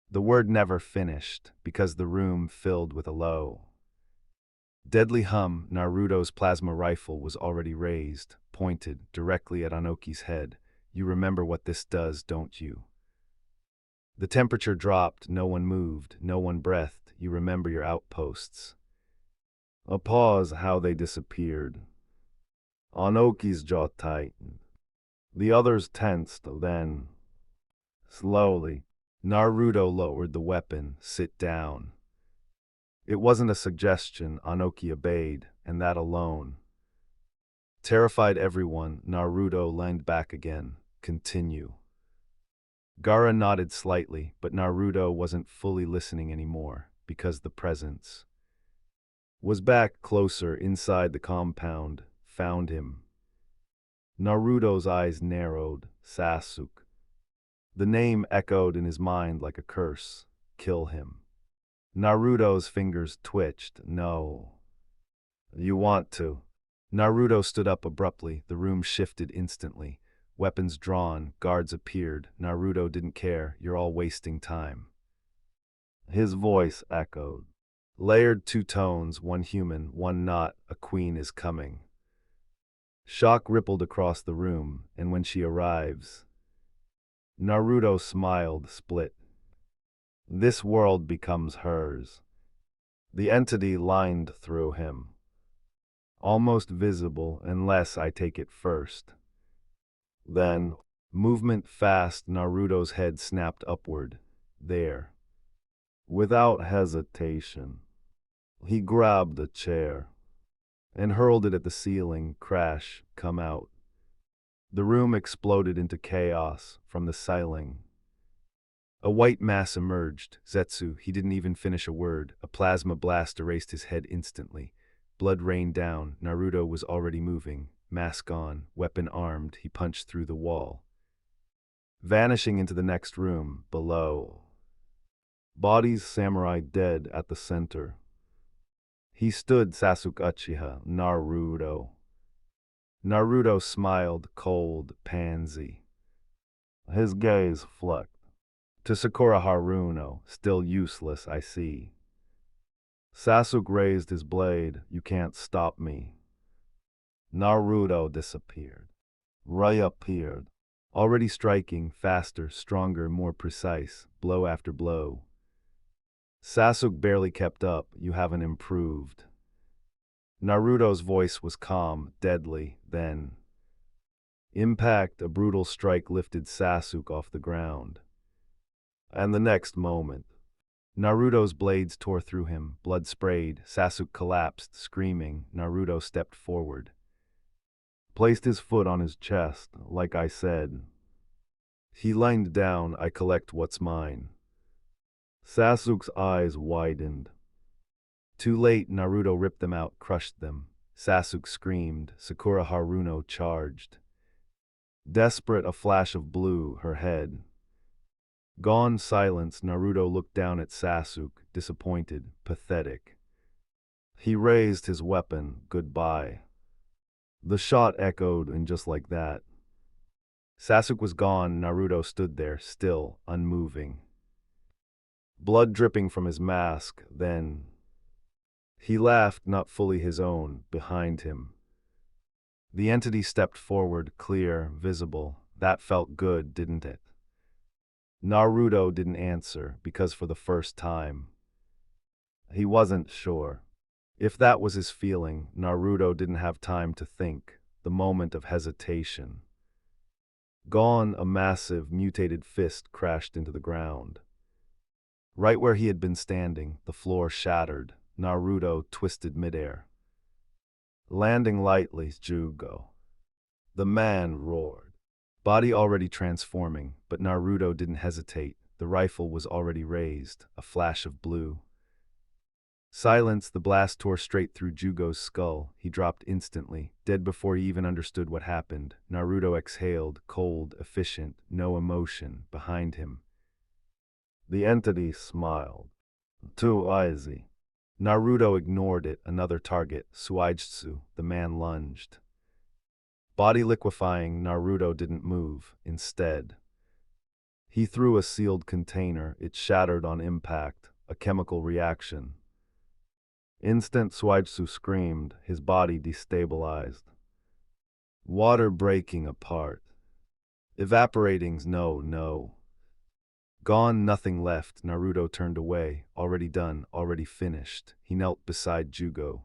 The word never finished, because the room filled with a low, deadly hum. Naruto's plasma rifle was already raised, pointed directly at Anoki's head. You remember what this does, don't you? The temperature dropped, no one moved, no one breathed. You remember your outposts. A pause, how they disappeared. Anoki's jaw tightened. The others tensed, then, slowly, Naruto lowered the weapon. Sit down. It wasn't a suggestion. Anoki obeyed, and that alone terrified everyone. Naruto leaned back again. Continue. Gaara nodded slightly, but Naruto wasn't fully listening anymore, because the presence was back closer inside the compound, found him. Naruto's eyes narrowed. Sasuke. The name echoed in his mind like a curse. Kill him. Naruto's fingers twitched. No. You want to. Naruto stood up abruptly. The room shifted instantly. Weapons drawn, guards appeared. Naruto didn't care. You're all wasting time. His voice echoed. Layered two tones, one human, one not. A queen is coming. Shock rippled across the room, and when she arrives, Naruto smiled, split. This world becomes hers. The entity lined through him, almost visible unless I take it first. Then, movement fast, Naruto's head snapped upward. There. Without hesitation, he grabbed a chair and hurled it at the ceiling. Crash, come out. The room exploded into chaos from the ceiling. A white mass emerged. Zetsu, he didn't even finish a word. A plasma blast erased his head instantly. Blood rained down. Naruto was already moving. Mask on, weapon armed, he punched through the wall, vanishing into the next room, below. Bodies, samurai dead at the center. He stood. Sasuke Uchiha, Naruto. Naruto smiled, cold, pansy. His gaze flicked. To Sakura Haruno, still useless, I see. Sasuke raised his blade. You can't stop me. Naruto disappeared. Rai appeared, already striking, faster, stronger, more precise, blow after blow. Sasuke barely kept up. You haven't improved. Naruto's voice was calm, deadly. Then, impact, a brutal strike lifted Sasuke off the ground. And the next moment, Naruto's blades tore through him, blood sprayed. Sasuke collapsed, screaming. Naruto stepped forward, placed his foot on his chest. Like I said. He leaned down. I collect what's mine. Sasuke's eyes widened. Too late. Naruto ripped them out, crushed them. Sasuke screamed. Sakura Haruno charged. Desperate, a flash of blue, her head gone. Silence. Naruto looked down at Sasuke, disappointed, pathetic. He raised his weapon. Goodbye. The shot echoed, and just like that, Sasuke was gone. Naruto stood there, still, unmoving. Blood dripping from his mask. Then he laughed, not fully his own, behind him. The entity stepped forward, clear, visible. That felt good, didn't it? Naruto didn't answer, because for the first time, he wasn't sure. If that was his feeling, Naruto didn't have time to think. The moment of hesitation. Gone. A massive, mutated fist crashed into the ground. Right where he had been standing, the floor shattered. Naruto twisted midair, landing lightly. Jugo. The man roared, body already transforming, but Naruto didn't hesitate. The rifle was already raised, a flash of blue. Silence. The blast tore straight through Jugo's skull. He dropped instantly, dead before he even understood what happened. Naruto exhaled, cold, efficient, no emotion, behind him. The entity smiled. Too easy. Naruto ignored it. Another target, Suijutsu. The man lunged. Body liquefying, Naruto didn't move. Instead, he threw a sealed container. It shattered on impact, a chemical reaction. Instant Suijutsu screamed, his body destabilized. Water breaking apart. Evaporating's no. Gone, nothing left. Naruto turned away. Already done, already finished. He knelt beside Jugo.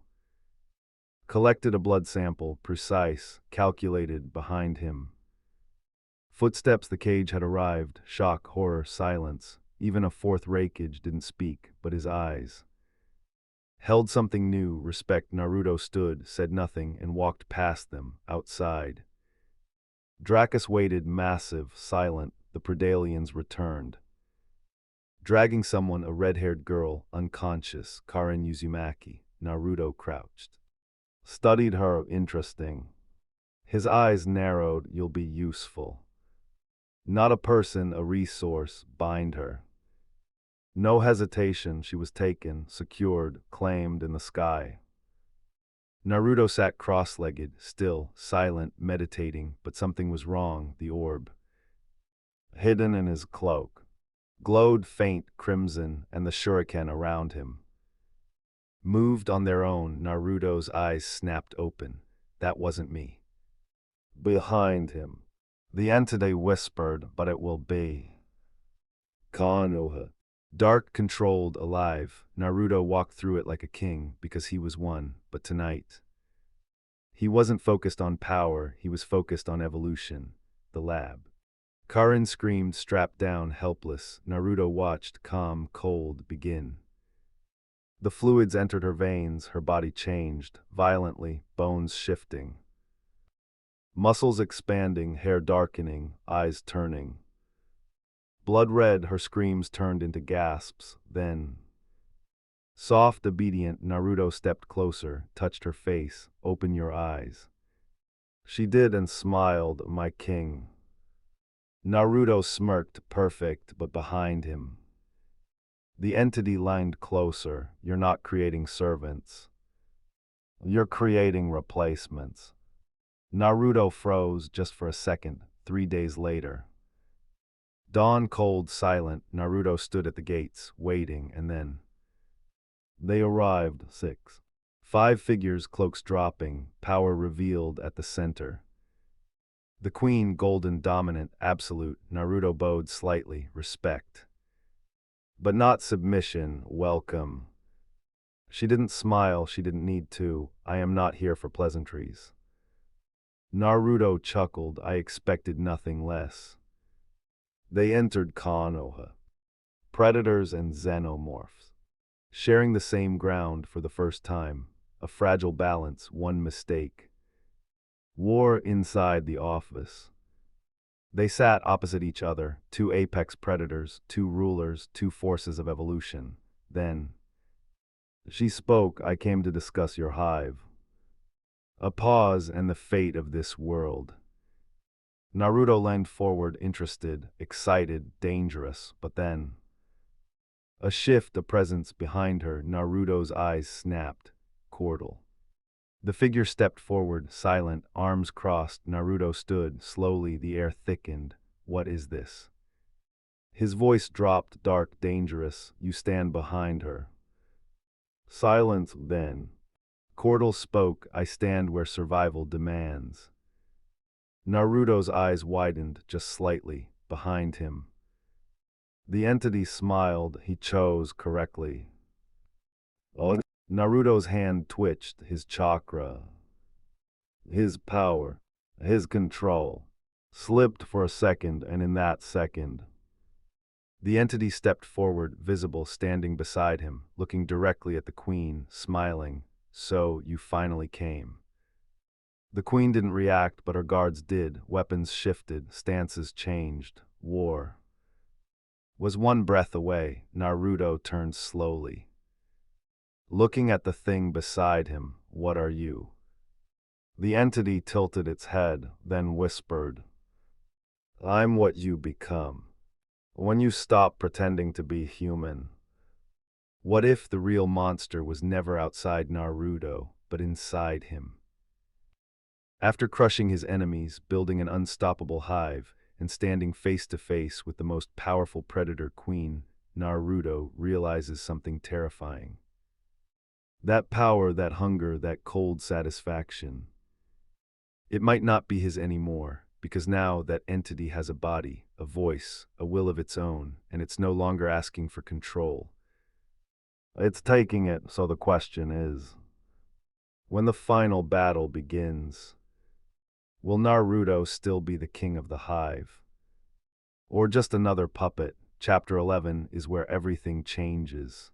Collected a blood sample, precise, calculated, behind him. Footsteps, the cage had arrived. Shock, horror, silence. Even a fourth Reikage didn't speak, but his eyes held something new, respect. Naruto stood, said nothing, and walked past them, outside. Dracus waited, massive, silent. The Predalians returned. Dragging someone, a red-haired girl, unconscious, Karin Uzumaki. Naruto crouched. Studied her, interesting. His eyes narrowed, you'll be useful. Not a person, a resource, bind her. No hesitation, she was taken, secured, claimed in the sky. Naruto sat cross-legged, still, silent, meditating, but something was wrong. The orb, hidden in his cloak, glowed faint crimson, and the shuriken around him moved on their own. Naruto's eyes snapped open. That wasn't me. Behind him, the entity whispered, but it will be Konoha. Dark, controlled, alive. Naruto walked through it like a king, because he was one. But tonight, he wasn't focused on power, he was focused on evolution. The lab. Karin screamed, strapped down, helpless. Naruto watched, calm, cold, begin. The fluids entered her veins, her body changed, violently, bones shifting. Muscles expanding, hair darkening, eyes turning. Blood red, her screams turned into gasps, then... Soft, obedient, Naruto stepped closer, touched her face. Open your eyes. She did and smiled, my king. Naruto smirked, perfect, but behind him. The entity lined closer. You're not creating servants. You're creating replacements. Naruto froze just for a second, 3 days later. Dawn, cold, silent, Naruto stood at the gates, waiting, and then... They arrived, 6. 5 figures, cloaks dropping, power revealed at the center. The queen, golden, dominant, absolute. Naruto bowed slightly, respect. But not submission, welcome. She didn't smile, she didn't need to. I am not here for pleasantries. Naruto chuckled, I expected nothing less. They entered Konoha. Predators and Xenomorphs. Sharing the same ground for the first time. A fragile balance, one mistake. War inside the office. They sat opposite each other, 2 apex predators, 2 rulers, 2 forces of evolution. Then, she spoke, I came to discuss your hive. A pause and the fate of this world. Naruto leaned forward, interested, excited, dangerous, but then... A shift, a presence behind her. Naruto's eyes snapped. Cordial. The figure stepped forward, silent, arms crossed. Naruto stood, slowly, the air thickened. What is this? His voice dropped, dark, dangerous. You stand behind her. Silence, then. Cordial spoke, I stand where survival demands. Naruto's eyes widened, just slightly, behind him. The entity smiled, he chose correctly. Oh. Naruto's hand twitched, his chakra, his power, his control, slipped for a second, and in that second, the entity stepped forward, visible, standing beside him, looking directly at the queen, smiling. So, you finally came. The queen didn't react, but her guards did. Weapons shifted, stances changed. War was one breath away. Naruto turned slowly. Looking at the thing beside him, what are you? The entity tilted its head, then whispered, I'm what you become. When you stop pretending to be human. What if the real monster was never outside Naruto, but inside him? After crushing his enemies, building an unstoppable hive, and standing face to face with the most powerful predator queen, Naruto realizes something terrifying. That power, that hunger, that cold satisfaction. It might not be his anymore, because now that entity has a body, a voice, a will of its own, and it's no longer asking for control. It's taking it, so the question is, when the final battle begins, will Naruto still be the king of the hive? Or just another puppet? Chapter 11 is where everything changes.